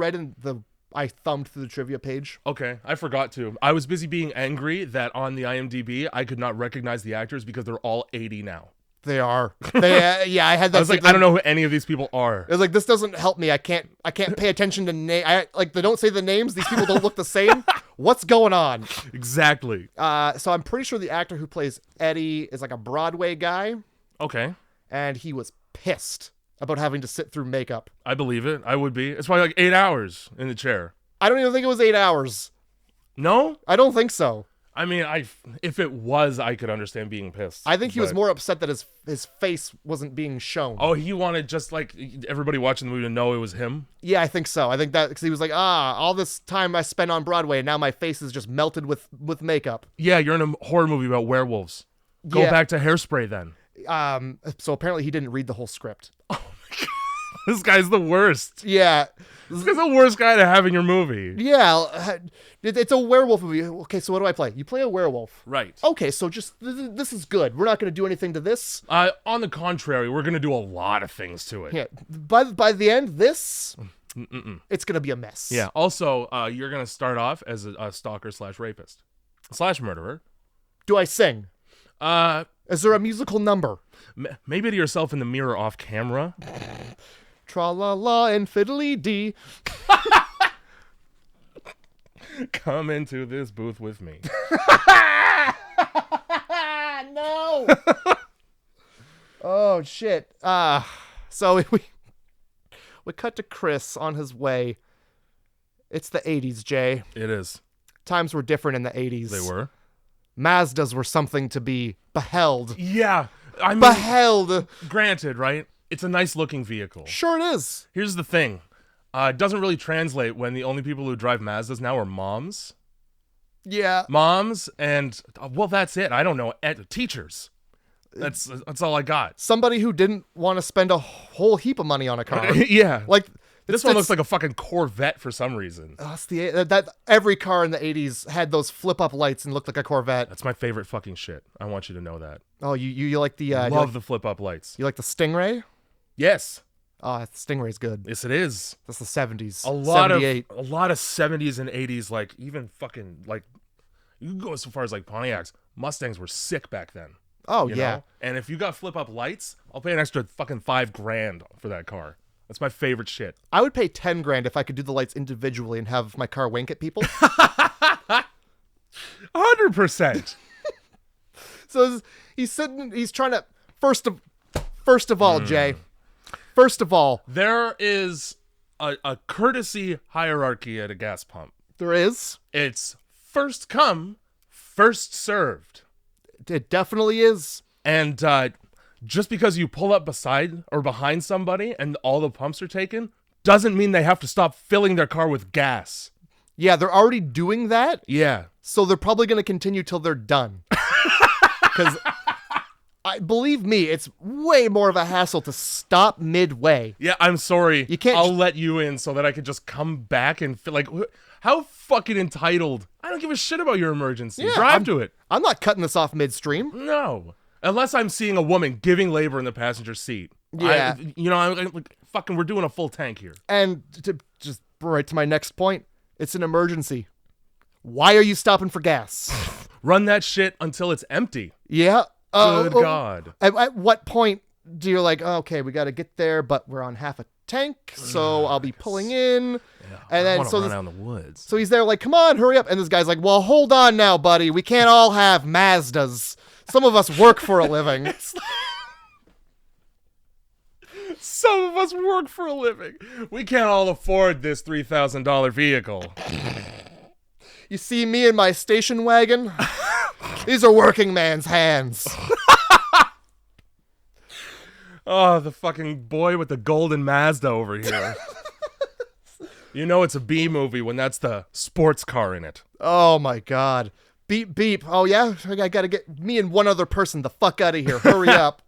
thumbed through the trivia page. Okay, I forgot to. I was busy being angry that on the IMDb I could not recognize the actors because they're all 80 now. They are. Yeah, I had that. I was like, I don't know who any of these people are. It was like, this doesn't help me. I can't pay attention to they don't say the names. These people don't look the same. What's going on? Exactly. So I'm pretty sure the actor who plays Eddie is like a Broadway guy. Okay. And he was pissed about having to sit through makeup. I believe it. I would be. It's probably like 8 hours in the chair. I don't even think it was 8 hours. No? I don't think so. I mean, if it was, I could understand being pissed. I think he was more upset that his face wasn't being shown. Oh, he wanted just like everybody watching the movie to know it was him? Yeah, I think so. I think that because he was like, all this time I spent on Broadway, and now my face is just melted with makeup. Yeah, you're in a horror movie about werewolves. Go back to Hairspray then. So apparently he didn't read the whole script. Oh my God. This guy's the worst. Yeah. This guy's the worst guy to have in your movie. Yeah. It's a werewolf movie. Okay, so what do I play? You play a werewolf. Right. Okay, so just this is good. We're not going to do anything to this. On the contrary, we're going to do a lot of things to it. Yeah. By the end, it's going to be a mess. Yeah. Also, you're going to start off as a stalker / rapist / murderer. Do I sing? Is there a musical number? Maybe to yourself in the mirror off camera. Tra-la-la and fiddly-dee. Come into this booth with me. No. Oh, shit. So we cut to Chris on his way. It's the 80s, Jay. It is. Times were different in the 80s. They were. Mazdas were something to be beheld. Yeah. I mean, beheld. Granted, right? It's a nice looking vehicle. Sure it is. Here's the thing. It doesn't really translate when the only people who drive Mazdas now are moms. Yeah. Moms and, well, that's it. I don't know. Teachers. That's all I got. Somebody who didn't want to spend a whole heap of money on a car. Yeah. Like, this one looks like a fucking Corvette for some reason. Every car in the 80s had those flip-up lights and looked like a Corvette. That's my favorite fucking shit. I want you to know that. Oh, you like the... Love the flip-up lights. You like the Stingray? Yes. Oh, the Stingray's good. Yes, it is. That's the 70s. A lot of 70s and 80s, like, even fucking, like, you can go so far as, like, Pontiacs. Mustangs were sick back then. Oh, you yeah. know? And if you got flip-up lights, I'll pay an extra fucking $5,000 for that car. That's my favorite shit. I would pay $10,000 if I could do the lights individually and have my car wink at people. 100%. So he's trying to, first of all, Jay, first of all. There is a courtesy hierarchy at a gas pump. There is. It's first come, first served. It definitely is. And just because you pull up beside or behind somebody and all the pumps are taken, doesn't mean they have to stop filling their car with gas. Yeah, they're already doing that. Yeah. So they're probably going to continue till they're done. Because, believe me, it's way more of a hassle to stop midway. Yeah, I'm sorry. You can't. I'll let you in so that I could just come back and feel like, how fucking entitled. I don't give a shit about your emergency. Yeah, Drive to it. I'm not cutting this off midstream. No. Unless I'm seeing a woman giving labor in the passenger seat. Yeah. I'm like, fucking, we're doing a full tank here. And to just right to my next point, it's an emergency. Why are you stopping for gas? Run that shit until it's empty. Yeah. Good God. At what point do you like, okay, we got to get there, but we're on half a tank, so I'll be pulling in. Yeah, and then I run out in the woods. So he's there like, come on, hurry up. And this guy's like, well, hold on now, buddy. We can't all have Mazdas. Some of us work for a living. Some of us work for a living. We can't all afford this $3,000 vehicle. You see me in my station wagon? These are working man's hands. Oh, the fucking boy with the golden Mazda over here. You know it's a B movie when that's the sports car in it. Oh my god. Beep beep. Oh yeah, I gotta get me and one other person the fuck out of here. Hurry up.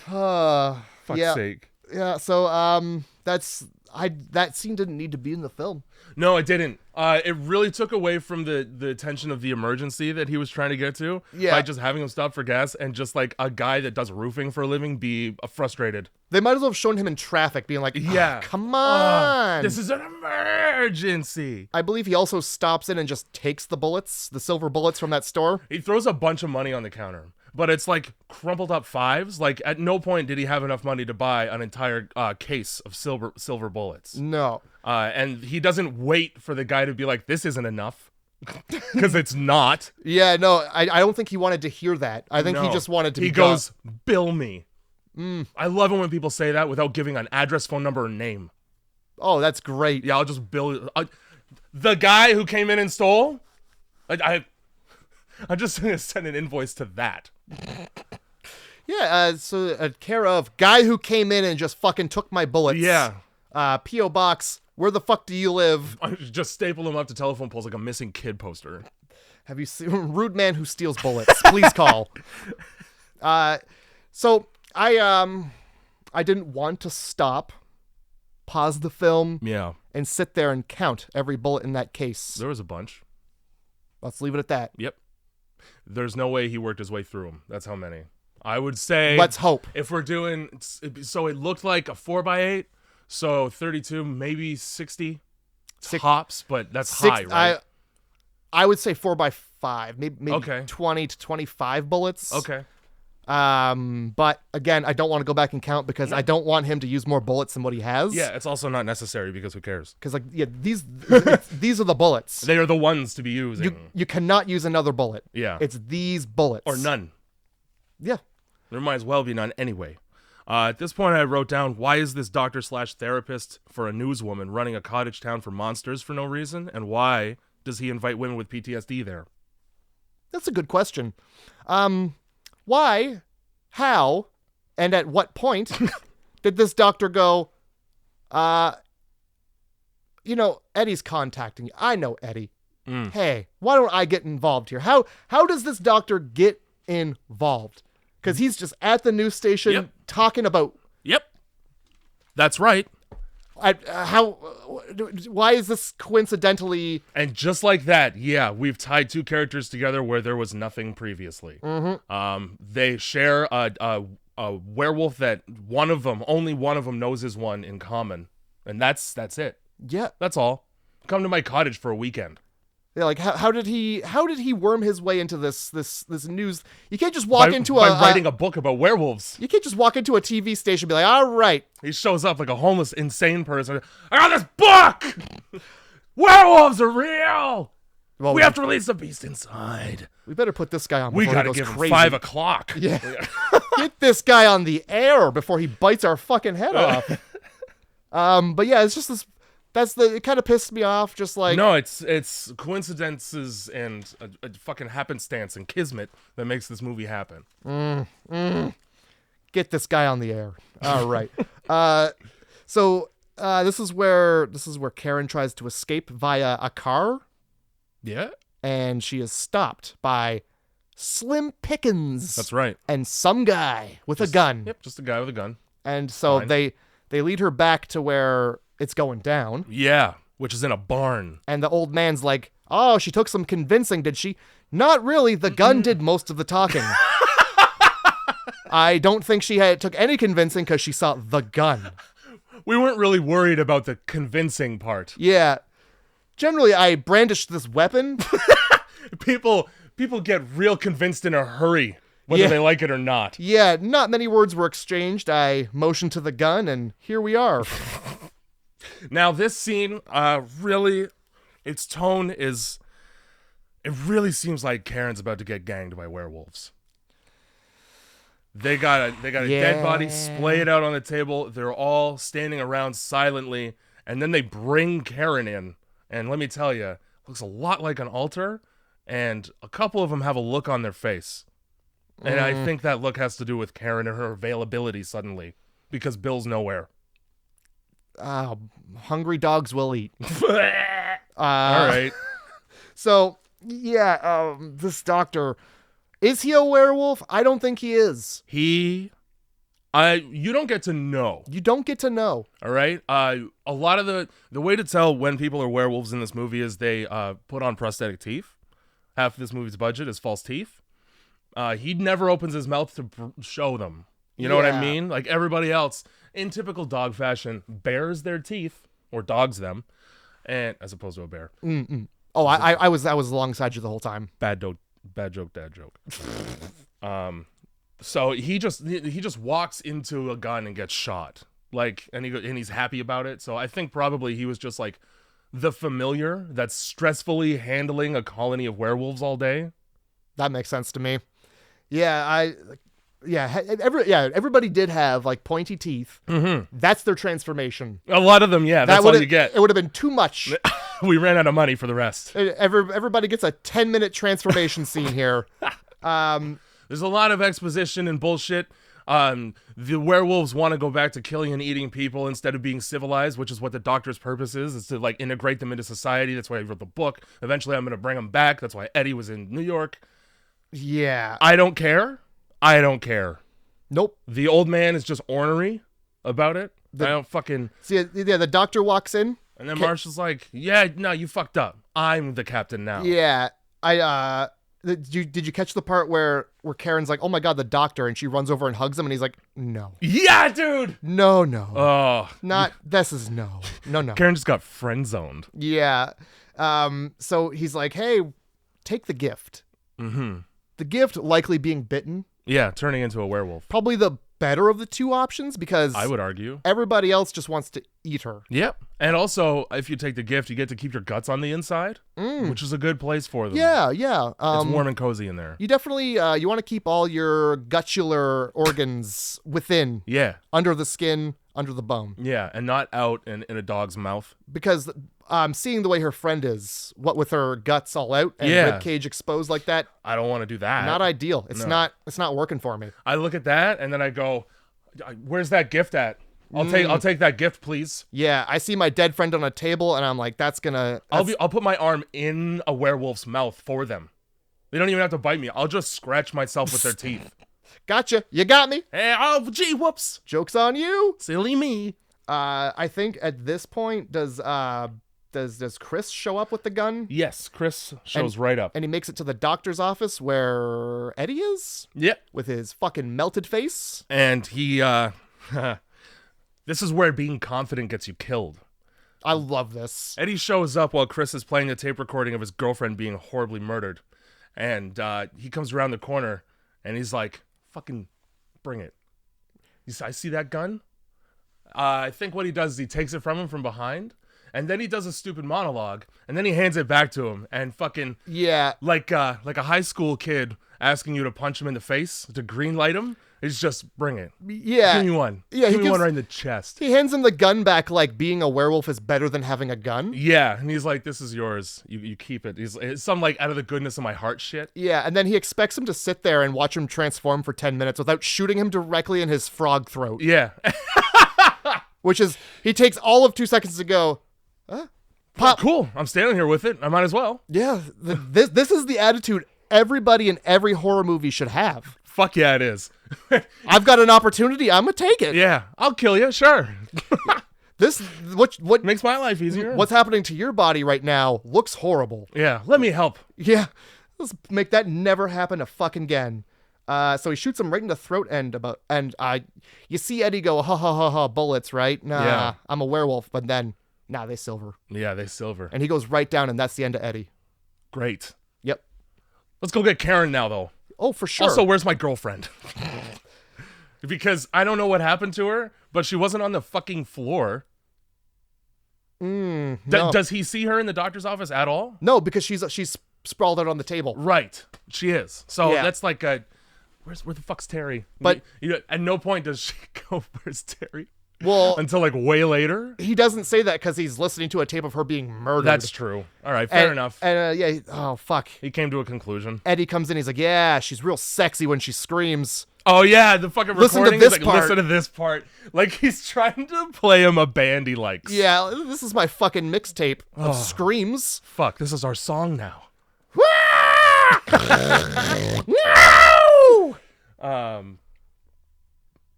Fuck's sake. Yeah. So that scene didn't need to be in the film. No, it didn't. It really took away from the tension of the emergency that he was trying to get to by just having him stop for gas and just like a guy that does roofing for a living be frustrated. They might as well have shown him in traffic being like, yeah, come on. This is an emergency. I believe he also stops in and just takes the bullets, the silver bullets from that store. He throws a bunch of money on the counter, but it's like crumpled up fives. Like at no point did he have enough money to buy an entire case of silver bullets. No. And he doesn't wait for the guy to be like, this isn't enough. Because it's not. Yeah, no, I don't think he wanted to hear that. I think he just wanted to be goes, bill me. I love it when people say that without giving an address, phone number, or name. Oh, that's great. Yeah, I'll just bill the guy who came in and stole. I'm just going to send an invoice to that. Yeah, so care of guy who came in and just fucking took my bullets. Yeah. P.O. Box, where the fuck do you live? I just staple him up to telephone poles like a missing kid poster. Have you seen rude man who steals bullets? Please call. So I didn't want to stop, pause the film, and sit there and count every bullet in that case. There was a bunch. Let's leave it at that. Yep. There's no way he worked his way through them. That's how many. I would say. Let's hope. If we're doing, so it looked like a 4x8, so 32, maybe 60 tops, but that's high, right? I would say 4x5, maybe okay. 20 to 25 bullets. Okay. But again, I don't want to go back and count because I don't want him to use more bullets than what he has. Yeah, it's also not necessary because who cares? Because these are the bullets. They are the ones to be using. You cannot use another bullet. Yeah. It's these bullets. Or none. Yeah. There might as well be none anyway. At this point, I wrote down, why is this doctor/therapist for a newswoman running a cottage town for monsters for no reason? And why does he invite women with PTSD there? That's a good question. Why, how, and at what point did this doctor go, Eddie's contacting you. I know Eddie. Hey, why don't I get involved here? How does this doctor get involved? Because he's just at the news station talking about... Yep. That's right. Why is this coincidentally... And just like that, we've tied two characters together where there was nothing previously. Mm-hmm. They share a werewolf that only one of them knows is one in common. And that's it. Yeah. That's all. Come to my cottage for a weekend. Yeah, like how did he worm his way into this news? You can't just walk into by writing a book about werewolves. You can't just walk into a TV station and be like, all right. He shows up like a homeless, insane person. I got this book! Werewolves are real! Well, we have to release the beast inside. We better put this guy on before he goes give crazy. Him 5 o'clock. Yeah. Get this guy on the air before he bites our fucking head off. But yeah, it's just this... it kind of pissed me off, just like... No, it's coincidences and a fucking happenstance and kismet that makes this movie happen. Get this guy on the air. All right. So this is where Karen tries to escape via a car. Yeah. And she is stopped by Slim Pickens. That's right. And some guy with a gun. Yep, just a guy with a gun. And so they lead her back to where... it's going down. Yeah, which is in a barn. And the old man's like, oh, she took some convincing, did she? Not really. The gun did most of the talking. I don't think she took any convincing because she saw the gun. We weren't really worried about the convincing part. Yeah. Generally, I brandished this weapon. People get real convinced in a hurry, whether they like it or not. Yeah, not many words were exchanged. I motioned to the gun, and here we are. Now, this scene, really, its tone is... It really seems like Karen's about to get ganged by werewolves. They got a dead body splayed out on the table. They're all standing around silently, and then they bring Karen in. And let me tell you, it looks a lot like an altar, and a couple of them have a look on their face. And I think that look has to do with Karen and her availability suddenly, because Bill's nowhere. hungry dogs will eat. All right. So, yeah, this doctor, is he a werewolf? I don't think he is. You don't get to know. You don't get to know. All right. A lot of the way to tell when people are werewolves in this movie is they put on prosthetic teeth. Half of this movie's budget is false teeth. He never opens his mouth to show them. You know what I mean? Like everybody else, in typical dog fashion, bares their teeth or dogs them, and as opposed to a bear. Oh, I was alongside you the whole time. Bad joke, dad joke. So he just walks into a gun and gets shot. Like, and he's happy about it. So I think probably he was just like the familiar that's stressfully handling a colony of werewolves all day. That makes sense to me. Yeah, everybody did have like pointy teeth. Mm-hmm. That's their transformation. A lot of them, yeah. That's all you get. It would have been too much. We ran out of money for the rest. Everybody gets a 10-minute transformation scene here. There's a lot of exposition and bullshit. The werewolves want to go back to killing and eating people instead of being civilized, which is what the doctor's purpose is to like integrate them into society. That's why he wrote the book. Eventually, I'm going to bring them back. That's why Eddie was in New York. Yeah. I don't care. Nope. The old man is just ornery about it. I don't fucking... See, yeah, the doctor walks in. And then Marshall's like, yeah, no, you fucked up. I'm the captain now. Yeah. Did you catch the part where Karen's like, oh my God, the doctor, and she runs over and hugs him, and he's like, no. Yeah, dude! No. Oh. This is no. Karen just got friend-zoned. Yeah. So he's like, hey, take the gift. Mm-hmm. The gift likely being bitten. Yeah, turning into a werewolf. Probably the better of the two options because I would argue everybody else just wants to eat her. Yep. And also, if you take the gift, you get to keep your guts on the inside, which is a good place for them. Yeah. It's warm and cozy in there. You definitely you want to keep all your gutular organs within. Yeah. Under the skin, under the bone. Yeah, and not out in a dog's mouth. Because seeing the way her friend is, what with her guts all out and ribcage exposed like that, I don't want to do that. Not ideal. It's not working for me. I look at that and then I go, "Where's that gift at? I'll take that gift, please." Yeah, I see my dead friend on a table and I'm like, I'll put my arm in a werewolf's mouth for them. They don't even have to bite me. I'll just scratch myself with their teeth. Gotcha. You got me. Hey, oh, gee, whoops. Joke's on you. Silly me. I think at this point, does Chris show up with the gun? Yes, Chris shows right up. And he makes it to the doctor's office where Eddie is? Yep. With his fucking melted face. And he, this is where being confident gets you killed. I love this. Eddie shows up while Chris is playing a tape recording of his girlfriend being horribly murdered. And he comes around the corner and he's like, fucking bring it. I see that gun. I think what he does is he takes it from him from behind, and then he does a stupid monologue, and then he hands it back to him, and fucking like a high school kid asking you to punch him in the face to green light him. It's just bring it. Yeah, give me one. Yeah, give me one right in the chest. He hands him the gun back like being a werewolf is better than having a gun. Yeah, and he's like, "This is yours. You keep it." It's some like out of the goodness of my heart shit. Yeah, and then he expects him to sit there and watch him transform for 10 minutes without shooting him directly in his frog throat. Yeah. Which is, he takes all of 2 seconds to go, pop. Cool. I'm standing here with it. I might as well. Yeah. This is the attitude everybody in every horror movie should have. Fuck yeah, it is. I've got an opportunity. I'm going to take it. Yeah. I'll kill you. Sure. What makes my life easier. What's happening to your body right now looks horrible. Yeah. Let me help. Yeah. Let's make that never happen a fucking again. So he shoots him right in the throat and you see Eddie go, ha ha ha ha, bullets, right? Nah, yeah. I'm a werewolf, but then, nah, they silver. Yeah, they silver. And he goes right down, and that's the end of Eddie. Great. Yep. Let's go get Karen now, though. Oh, for sure. Also, where's my girlfriend? Because I don't know what happened to her, but she wasn't on the fucking floor. No. Does he see her in the doctor's office at all? No, because she's sprawled out on the table. Right. She is. So that's like a... Where the fuck's Terry? But at no point does she go, "Where's Terry?" Well, until like way later. He doesn't say that because he's listening to a tape of her being murdered. That's true. All right, fair enough. And oh fuck, he came to a conclusion. Eddie comes in. He's like, "Yeah, she's real sexy when she screams." Oh yeah, the fucking Listen to recording this is like, part. listen to this part. Like he's trying to play him a band he likes. Yeah, this is my fucking mixtape of screams. Fuck, this is our song now. No!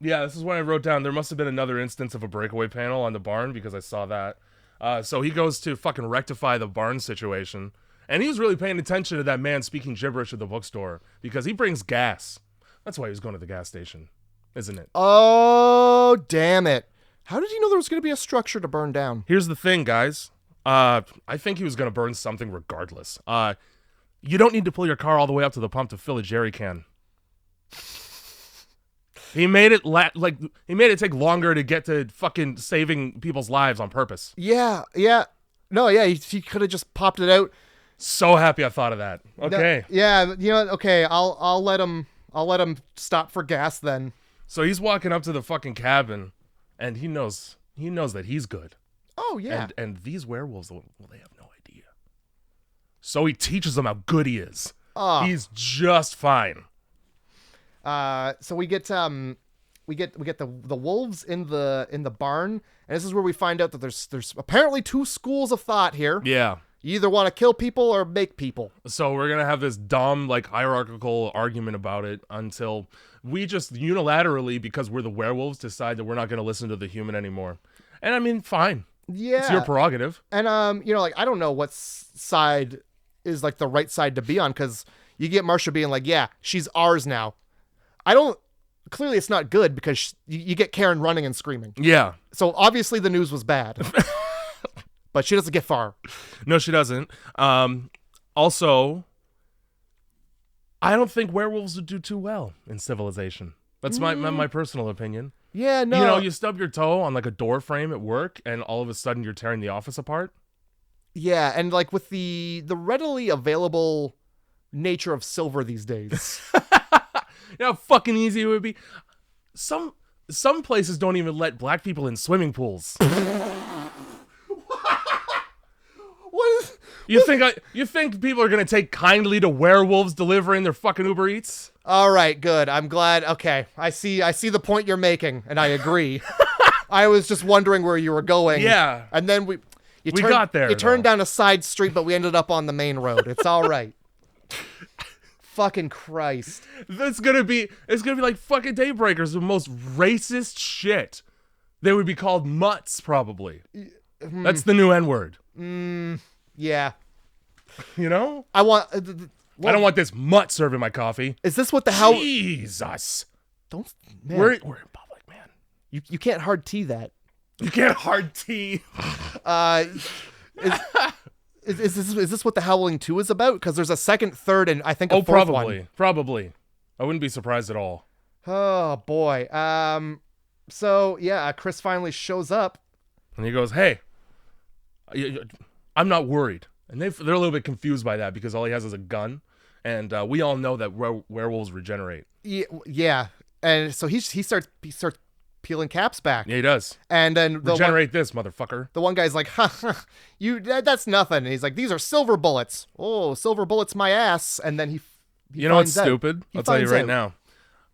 Yeah, this is when I wrote down there must have been another instance of a breakaway panel on the barn because I saw that. So he goes to fucking rectify the barn situation. And he was really paying attention to that man speaking gibberish at the bookstore because he brings gas. That's why he was going to the gas station, isn't it? Oh, damn it. How did you know there was going to be a structure to burn down? Here's the thing, guys. I think he was going to burn something regardless. You don't need to pull your car all the way up to the pump to fill a jerry can. He made it he made it take longer to get to fucking saving people's lives on purpose. Yeah. No, yeah, he could have just popped it out. So happy I thought of that. Okay. No, yeah, you know what? Okay, I'll let him stop for gas then. So he's walking up to the fucking cabin, and he knows that he's good. Oh yeah. And these werewolves, well, they have no idea. So he teaches them how good he is. He's just fine. So we get the wolves in the barn, and this is where we find out that there's apparently two schools of thought here. Yeah. You either want to kill people or make people. So we're gonna have this dumb, like, hierarchical argument about it until we just unilaterally, because we're the werewolves, decide that we're not gonna listen to the human anymore. And I mean, fine. Yeah. It's your prerogative. And like, I don't know what side is like the right side to be on, because you get Marsha being like, yeah, she's ours now. Clearly it's not good because you get Karen running and screaming. Yeah. So obviously the news was bad. But she doesn't get far. No, she doesn't. Also, I don't think werewolves would do too well in civilization. That's my personal opinion. Yeah, no. You know, you stub your toe on like a door frame at work, and all of a sudden you're tearing the office apart. Yeah, and like with the readily available nature of silver these days. You know how fucking easy it would be? Some places don't even let black people in swimming pools. You think people are gonna take kindly to werewolves delivering their fucking Uber Eats? All right, good. I'm glad. Okay, I see the point you're making, and I agree. I was just wondering where you were going. Yeah. And then we got there. You turned down a side street, but we ended up on the main road. It's all right. Fucking Christ. It's gonna be like fucking Daybreakers, the most racist shit. They would be called mutts, probably. That's the new N-word. Yeah. You know? I don't want this mutt serving my coffee. Is this what the hell? Jesus. Don't. Man, We're in public, man. You can't hard tea that. You can't hard tea. Is this what the Howling 2 is about? Because there's a second, third, and I think a fourth one. Probably. I wouldn't be surprised at all. Oh boy. So yeah, Chris finally shows up, and he goes, "Hey, I'm not worried." And they're a little bit confused by that because all he has is a gun, and we all know that werewolves regenerate. Yeah, and so he starts peeling caps back. Yeah, he does. And then regenerate this motherfucker. The one guy's like, that's nothing. And he's like, these are silver bullets. Oh, silver bullets, my ass. And then he you know what's stupid? I'll tell you right now.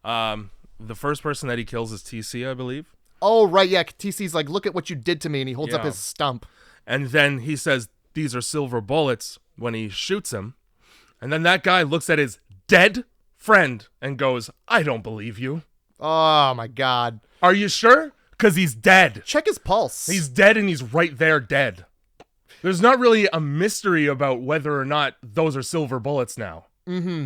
The first person that he kills is TC, I believe. Oh, right, yeah. TC's like, look at what you did to me, and he holds up his stump. And then he says, these are silver bullets when he shoots him. And then that guy looks at his dead friend and goes, I don't believe you. Oh, my God. Are you sure? Because he's dead. Check his pulse. He's dead, and he's right there dead. There's not really a mystery about whether or not those are silver bullets now. Mm-hmm.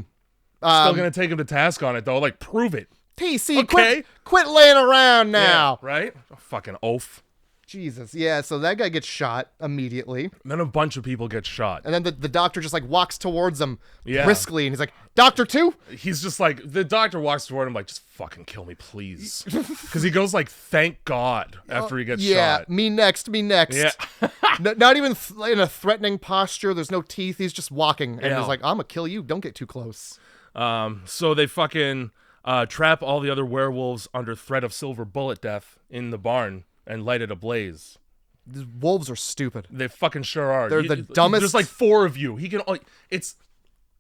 Still going to take him to task on it, though. Like, prove it. TC, okay. Quit laying around now. Yeah, right? A fucking oaf. Jesus. Yeah, so that guy gets shot immediately. And then a bunch of people get shot. And then the doctor just like walks towards him briskly, and he's like, Doctor 2? He's just like, the doctor walks toward him like, just fucking kill me, please. Because he goes like, thank God, after he gets shot. Yeah, me next. Yeah. Not even in a threatening posture. There's no teeth. He's just walking. And he's like, I'm going to kill you. Don't get too close. So they fucking trap all the other werewolves under threat of silver bullet death in the barn and light it ablaze. The wolves are stupid. They fucking sure are. They're the dumbest. There's like 4 of you. He can. It's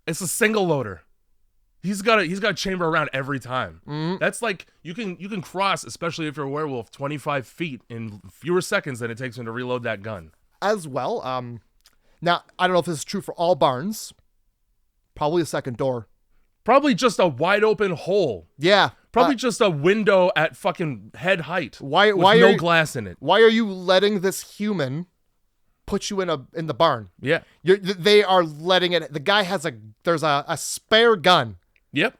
a single loader. He's got a chamber around every time. That's like you can cross, especially if you're a werewolf, 25 feet in fewer seconds than it takes him to reload that gun. As well, now I don't know if this is true for all barns. Probably a second door. Probably just a wide open hole. Yeah. Probably just a window at fucking head height. Why with no glass in it. Why are you letting this human put you in the barn? Yeah. They are letting it. The guy has there's a spare gun. Yep.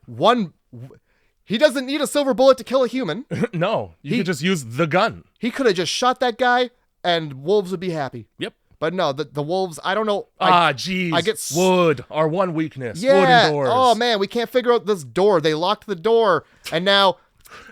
He doesn't need a silver bullet to kill a human. No, you could just use the gun. He could have just shot that guy, and wolves would be happy. Yep. But no, the wolves, I don't know. Jeez. I get wood, our one weakness. Yeah. Wooden doors. Oh man, we can't figure out this door. They locked the door, and now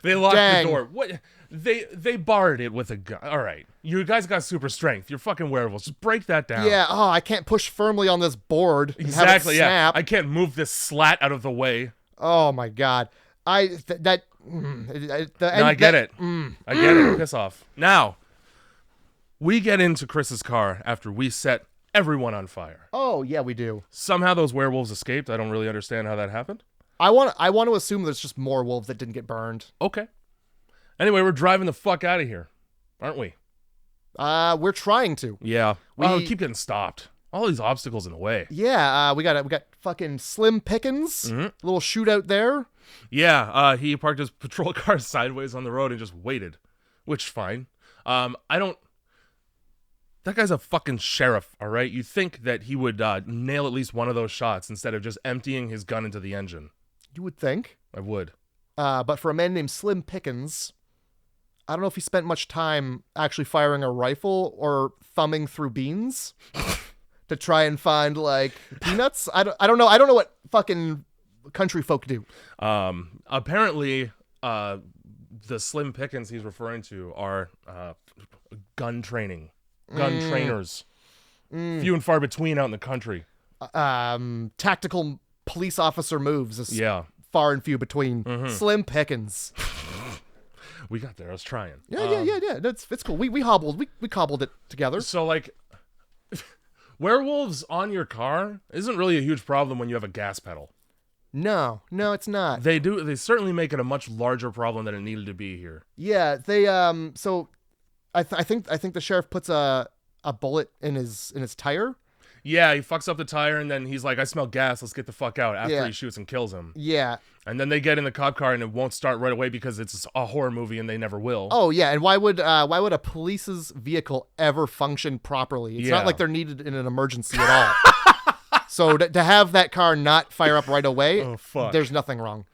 they locked dang. the door. What? They barred it with a gun. All right, you guys got super strength. You're fucking werewolves. Just break that down. Yeah. Oh, I can't push firmly on this board. And Exactly. have it Yeah. snap. I can't move this slat out of the way. Oh my god. I get it. I get it. Piss off. Now, we get into Chris's car after we set everyone on fire. Oh yeah, we do. Somehow those werewolves escaped. I don't really understand how that happened. I want to assume there's just more wolves that didn't get burned. Okay. Anyway, we're driving the fuck out of here, aren't we? We're trying to. Yeah. We keep getting stopped. All these obstacles in the way. Yeah, we got fucking Slim Pickens. Little shootout there. Yeah, he parked his patrol car sideways on the road and just waited, which fine. That guy's a fucking sheriff, all right? You'd think that he would nail at least one of those shots instead of just emptying his gun into the engine. You would think. I would. But for a man named Slim Pickens, I don't know if he spent much time actually firing a rifle or thumbing through beans to try and find like peanuts. I don't know. I don't know what fucking country folk do. Apparently, the Slim Pickens he's referring to are gun trainers. Few and far between out in the country. Tactical police officer moves is far and few between. Slim Pickens. We got there. I was trying. Yeah. It's cool. We hobbled. We cobbled it together. So like, werewolves on your car isn't really a huge problem when you have a gas pedal. No, it's not. They certainly make it a much larger problem than it needed to be here. Yeah, they so I think the sheriff puts a bullet in his tire. Yeah, he fucks up the tire and then he's like, I smell gas, let's get the fuck out, after he shoots and kills him. Yeah. And then they get in the cop car and it won't start right away because it's a horror movie and they never will. Oh yeah, and why would a police's vehicle ever function properly? It's not like they're needed in an emergency at all. So to have that car not fire up right away, there's nothing wrong.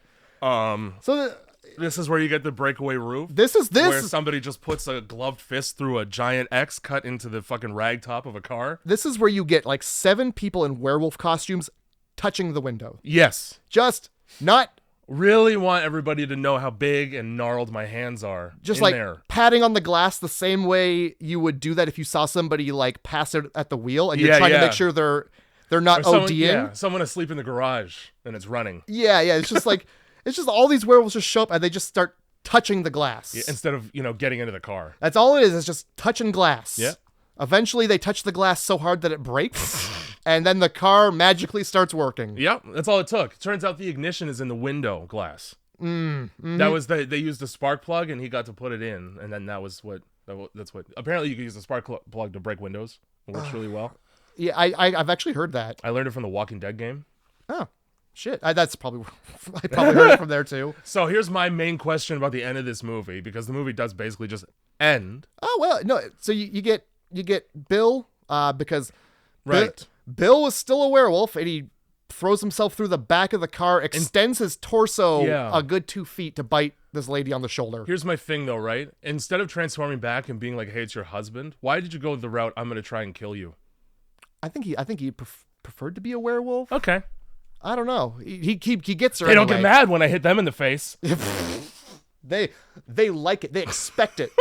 This is where you get the breakaway roof. This where somebody just puts a gloved fist through a giant X cut into the fucking rag top of a car. This is where you get like 7 people in werewolf costumes touching the window. Yes. Just not really want everybody to know how big and gnarled my hands are. Just in like there. patting on the glass the same way you would do that if you saw somebody like pass it at the wheel and you're trying to make sure they're not ODing. Yeah, someone asleep in the garage and it's running. Yeah. It's just like it's just all these werewolves just show up and they just start touching the glass. Yeah, instead of, getting into the car. That's all it is. It's just touching glass. Yeah. Eventually they touch the glass so hard that it breaks and then the car magically starts working. Yep, that's all it took. Turns out the ignition is in the window glass. That was they used a spark plug and he got to put it in, and then that's what apparently you can use a spark plug to break windows. It works really well. Yeah, I've actually heard that. I learned it from the Walking Dead game. Oh, shit. That's probably I probably heard it from there too. So here's my main question about the end of this movie, because the movie does basically just end. Oh well, no. So you get Bill because right. Bill was still a werewolf and he throws himself through the back of the car, extends his torso a good 2 feet to bite this lady on the shoulder. Here's my thing though, right? Instead of transforming back and being like, hey, it's your husband, why did you go the route, I'm going to try and kill you? I think he preferred to be a werewolf. Okay. I don't know. He gets her. They don't get mad when I hit them in the face. They like it. They expect it.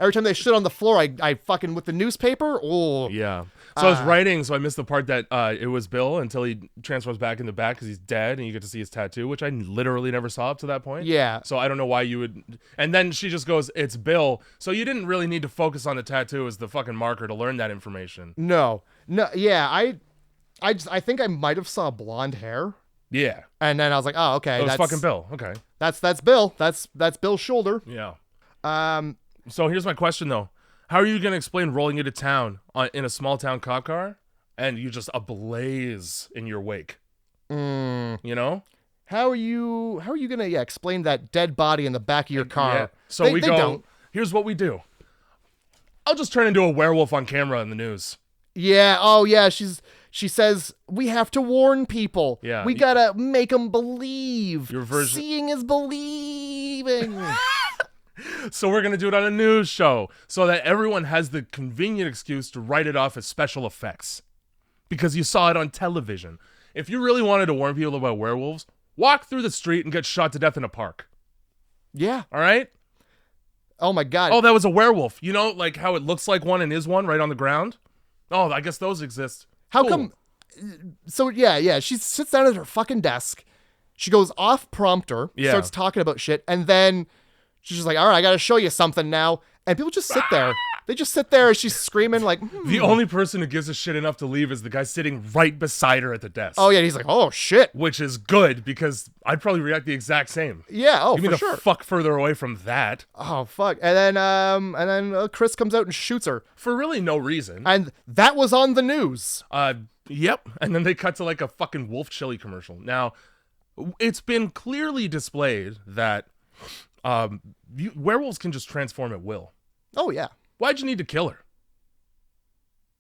Every time they shit on the floor, I fucking with the newspaper. Oh yeah. So I was writing, so I missed the part that it was Bill until he transforms back in the back because he's dead, and you get to see his tattoo, which I literally never saw up to that point. Yeah. So I don't know why you would. And then she just goes, "It's Bill." So you didn't really need to focus on the tattoo as the fucking marker to learn that information. No. Yeah. I think I might have saw blonde hair. Yeah. And then I was like, oh, okay. It was fucking Bill. Okay. That's Bill. That's Bill's shoulder. Yeah. Um, So here's my question, though. How are you going to explain rolling into town in a small town cop car and you just ablaze in your wake? You know? How are you gonna explain that dead body in the back of your car? Yeah. So they don't. Here's what we do. I'll just turn into a werewolf on camera in the news. Yeah. Oh yeah. She says we have to warn people. Yeah. We gotta make them believe. Your version. Seeing is believing. So we're gonna do it on a news show so that everyone has the convenient excuse to write it off as special effects because you saw it on television. If you really wanted to warn people about werewolves, walk through the street and get shot to death in a park. Yeah. All right? Oh my God. Oh, that was a werewolf. You know, like how it looks like one and is one right on the ground? Oh, I guess those exist. How Cool. come? So yeah. She sits down at her fucking desk. She goes off prompter, Yeah. starts talking about shit, and then she's just like, all right, I got to show you something now. And people just sit there. They just sit there as she's screaming like, The only person who gives a shit enough to leave is the guy sitting right beside her at the desk. oh yeah. He's like, oh shit. Which is good because I'd probably react the exact same. Yeah. Oh, Give me for the sure. fuck further away from that. Oh fuck. And then Chris comes out and shoots her. For really no reason. And that was on the news. Yep. And then they cut to like a fucking Wolf Chili commercial. Now, it's been clearly displayed that werewolves can just transform at will. Oh yeah. Why'd you need to kill her?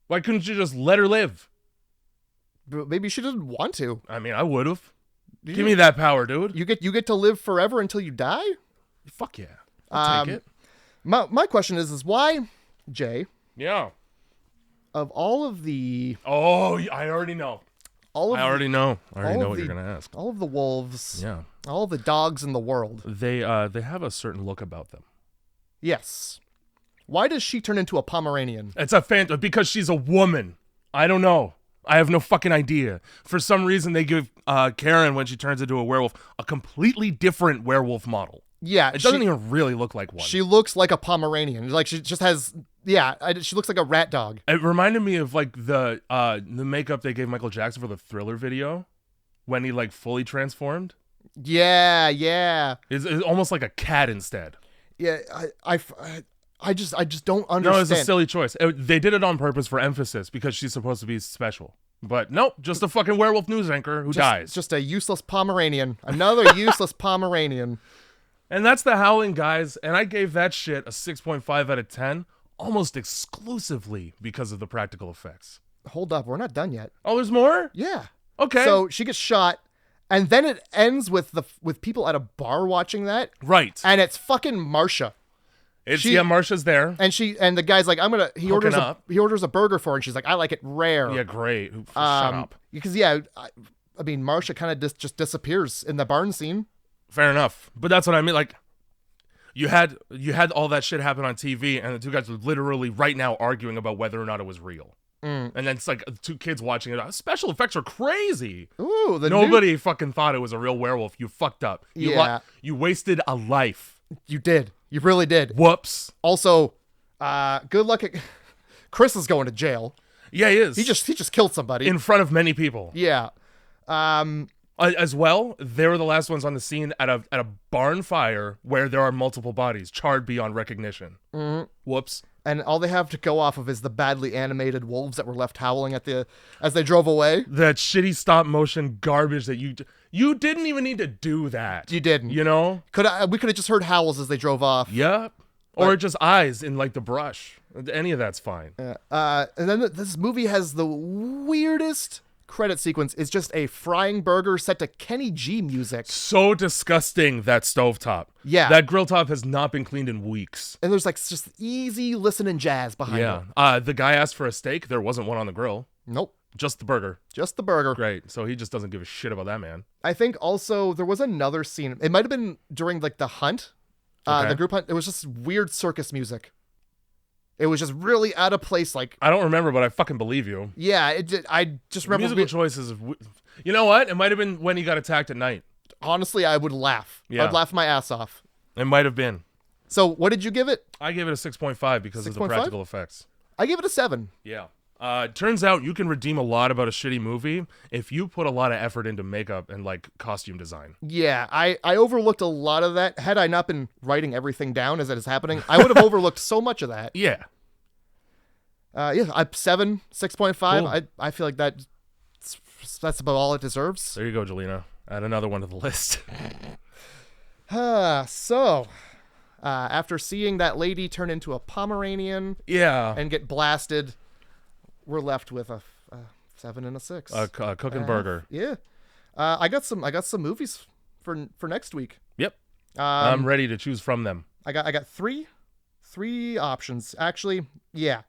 Why couldn't you just let her live? But maybe she didn't want to. I mean, I would have. Give me that power, dude. You get to live forever until you die? Fuck yeah. I'll take it. My question is why, Jay, Yeah. of all of the Oh, I already know. I already know what you're going to ask. all of the wolves, Yeah. all of the dogs in the world. They have a certain look about them. Yes. Why does she turn into a Pomeranian? It's a because she's a woman. I don't know. I have no fucking idea. For some reason, they give Karen, when she turns into a werewolf, a completely different werewolf model. Yeah, It doesn't even really look like one. She looks like a Pomeranian. Like she just has she looks like a rat dog. It reminded me of like the makeup they gave Michael Jackson for the Thriller video when he like fully transformed. Yeah. It's almost like a cat instead. Yeah, I just don't understand. No, it's a silly choice. They did it on purpose for emphasis because she's supposed to be special. But nope, just a fucking werewolf news anchor who dies. Just a useless Pomeranian. Another useless Pomeranian. And that's the Howling, guys. And I gave that shit a 6.5 out of 10, almost exclusively because of the practical effects. Hold up, we're not done yet. Oh, there's more? Yeah. Okay. So she gets shot, and then it ends with people at a bar watching that, Right. and it's fucking Marsha. Marsha's there. And the guy's like, he orders a burger for her, and she's like, I like it rare. Yeah, great. Shut up. Because I mean, Marsha kind of just disappears in the barn scene. Fair enough. But that's what I mean. Like, you had all that shit happen on TV, and the two guys were literally right now arguing about whether or not it was real. And then it's like two kids watching it. Special effects are crazy. Ooh, Nobody fucking thought it was a real werewolf. You fucked up. You wasted a life. You did. You really did. Whoops. Also, good luck. Chris is going to jail. Yeah, he is. He just killed somebody in front of many people. Yeah. As well, they were the last ones on the scene at a barn fire where there are multiple bodies charred beyond recognition. Mm-hmm. Whoops. And all they have to go off of is the badly animated wolves that were left howling as they drove away. That shitty stop motion garbage that you didn't even need to do that. You didn't. You know? We could have just heard howls as they drove off. Yep. Or just eyes in like the brush. Any of that's fine. And then this movie has the weirdest credit sequence. It's just a frying burger set to Kenny G music. So disgusting, that stovetop. Yeah. That grill top has not been cleaned in weeks. And there's like just easy listening jazz behind it. Yeah. The guy asked for a steak. There wasn't one on the grill. Nope. Just the burger. Just the burger. Great. So he just doesn't give a shit about that man. I think also there was another scene. It might have been during like the hunt. Okay. The group hunt. It was just weird circus music. It was just really out of place. Like, I don't remember, but I fucking believe you. Yeah, I just remember musical choices. You know what? It might have been when he got attacked at night. Honestly, I would laugh. Yeah. I'd laugh my ass off. It might have been. So what did you give it? I gave it a 6.5 because of the practical effects. I gave it a 7. Yeah. Turns out you can redeem a lot about a shitty movie if you put a lot of effort into makeup and like costume design. Yeah, I overlooked a lot of that. Had I not been writing everything down as it is happening, I would have overlooked so much of that. Yeah. Yeah, I'm 6.5. Cool. I feel like that's about all it deserves. There you go, Jelena. Add another one to the list. So, after seeing that lady turn into a Pomeranian Yeah. and get blasted, we're left with a 7 and a 6. Cooking burger. Yeah. I got some movies for next week. Yep. I'm ready to choose from them. I got three options. Actually, yeah,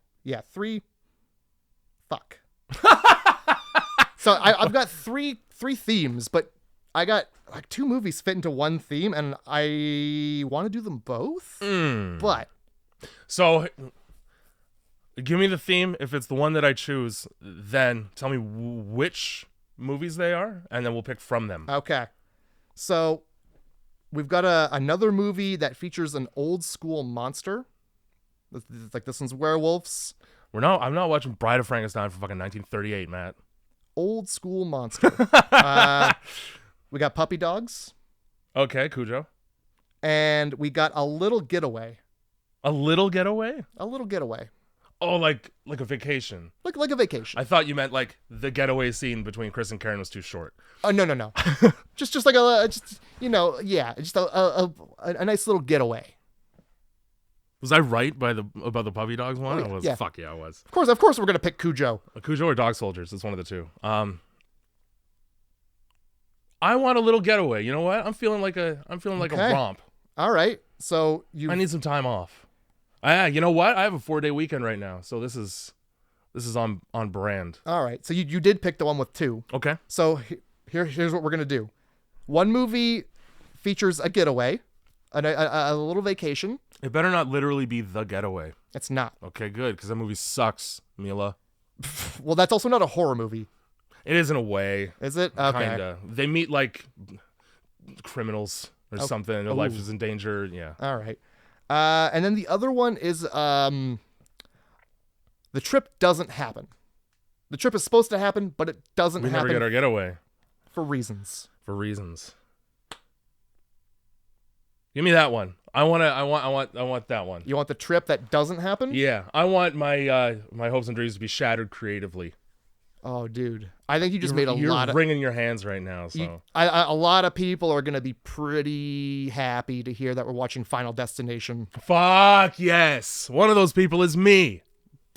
3. Fuck. So I've got three themes, but I got like 2 movies fit into one theme, and I want to do them both. But so, give me the theme. If it's the one that I choose, then tell me which movies they are, and then we'll pick from them. okay, so we've got another movie that features an old school monster. Like this one's werewolves. I'm not watching Bride of Frankenstein from fucking 1938, Matt. Old school monster. We got puppy dogs. Okay, Cujo. And we got a little getaway. A little getaway? A little getaway. Oh, like a vacation. Like a vacation. I thought you meant like the getaway scene between Chris and Karen was too short. Oh, no. just like just a nice little getaway. Was I right about the puppy dogs one? Oh, yeah. Fuck yeah, I was. Of course we're gonna pick Cujo. Cujo or Dog Soldiers? It's one of the two. I want a little getaway. You know what? I'm feeling like a romp. All right. So I need some time off. You know what? I have a 4-day weekend right now, so this is on brand. All right. So you did pick the one with 2. Okay. So here's what we're gonna do. One movie features a getaway, a little vacation. It better not literally be The Getaway. It's not. Okay, good, because that movie sucks, Mila. Well, that's also not a horror movie. It is in a way. Is it? Okay. Kinda. They meet like criminals or something. Their life is in danger. Yeah. All right. And then the other one is the trip doesn't happen. The trip is supposed to happen, but it doesn't happen. We never get our getaway. For reasons. Give me that one. I want that one. You want the trip that doesn't happen? Yeah. I want my my hopes and dreams to be shattered creatively. Oh, dude. I think you just made a lot of... You're wringing your hands right now, so... A lot of people are going to be pretty happy to hear that we're watching Final Destination. Fuck yes. One of those people is me.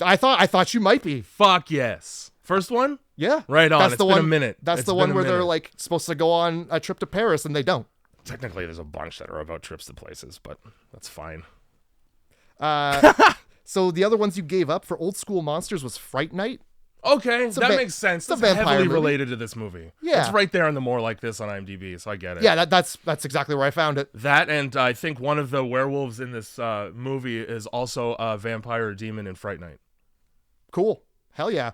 I thought you might be. Fuck yes. First one? Yeah. Right on. It's been a minute. That's the one where they're like supposed to go on a trip to Paris and they don't. Technically, there's a bunch that are about trips to places, but that's fine. So the other ones you gave up for old school monsters was Fright Night. Okay, that makes sense. That's heavily related to this movie. Yeah. It's right there on the more like this on IMDb, so I get it. Yeah, that's exactly where I found it. That, and I think one of the werewolves in this movie is also a vampire or demon in Fright Night. Cool. Hell yeah.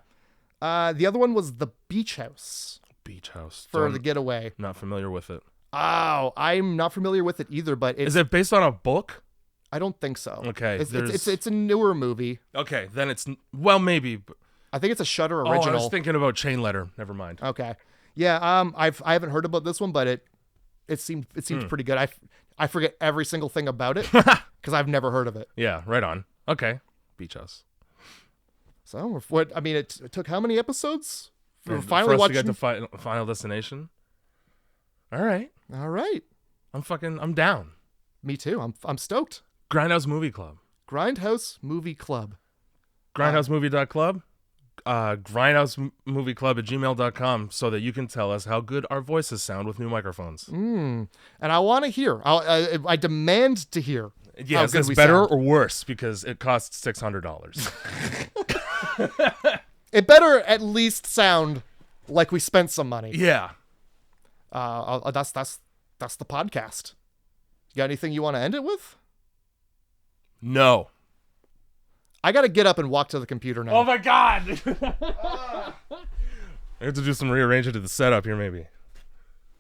The other one was The Beach House. Beach House. For the getaway. Not familiar with it. Oh, I'm not familiar with it either, but is it based on a book? I don't think so. Okay. It's a newer movie. Okay, then it's, well, maybe. I think it's a Shudder original. Oh, I was thinking about Chain Letter. Never mind. Okay. Yeah, I haven't heard about this one, but it seemed pretty good. I forget every single thing about it because I've never heard of it. Yeah, right on. Okay. Beach House. So, it took how many episodes? For finally watching to get to Final Destination. All right. I'm down. Me too. I'm stoked. Grindhouse Movie Club. Grindhouse Movie Club. Grindhousemovie.club. Grindhousemovieclub@gmail.com so that you can tell us how good our voices sound with new microphones. And I want to hear. I demand to hear. Yeah, is it better or worse because it costs $600? It better at least sound like we spent some money. Yeah. That's the podcast. You got anything you want to end it with? No. I got to get up and walk to the computer now. Oh my God. I have to do some rearranging to the setup here, maybe.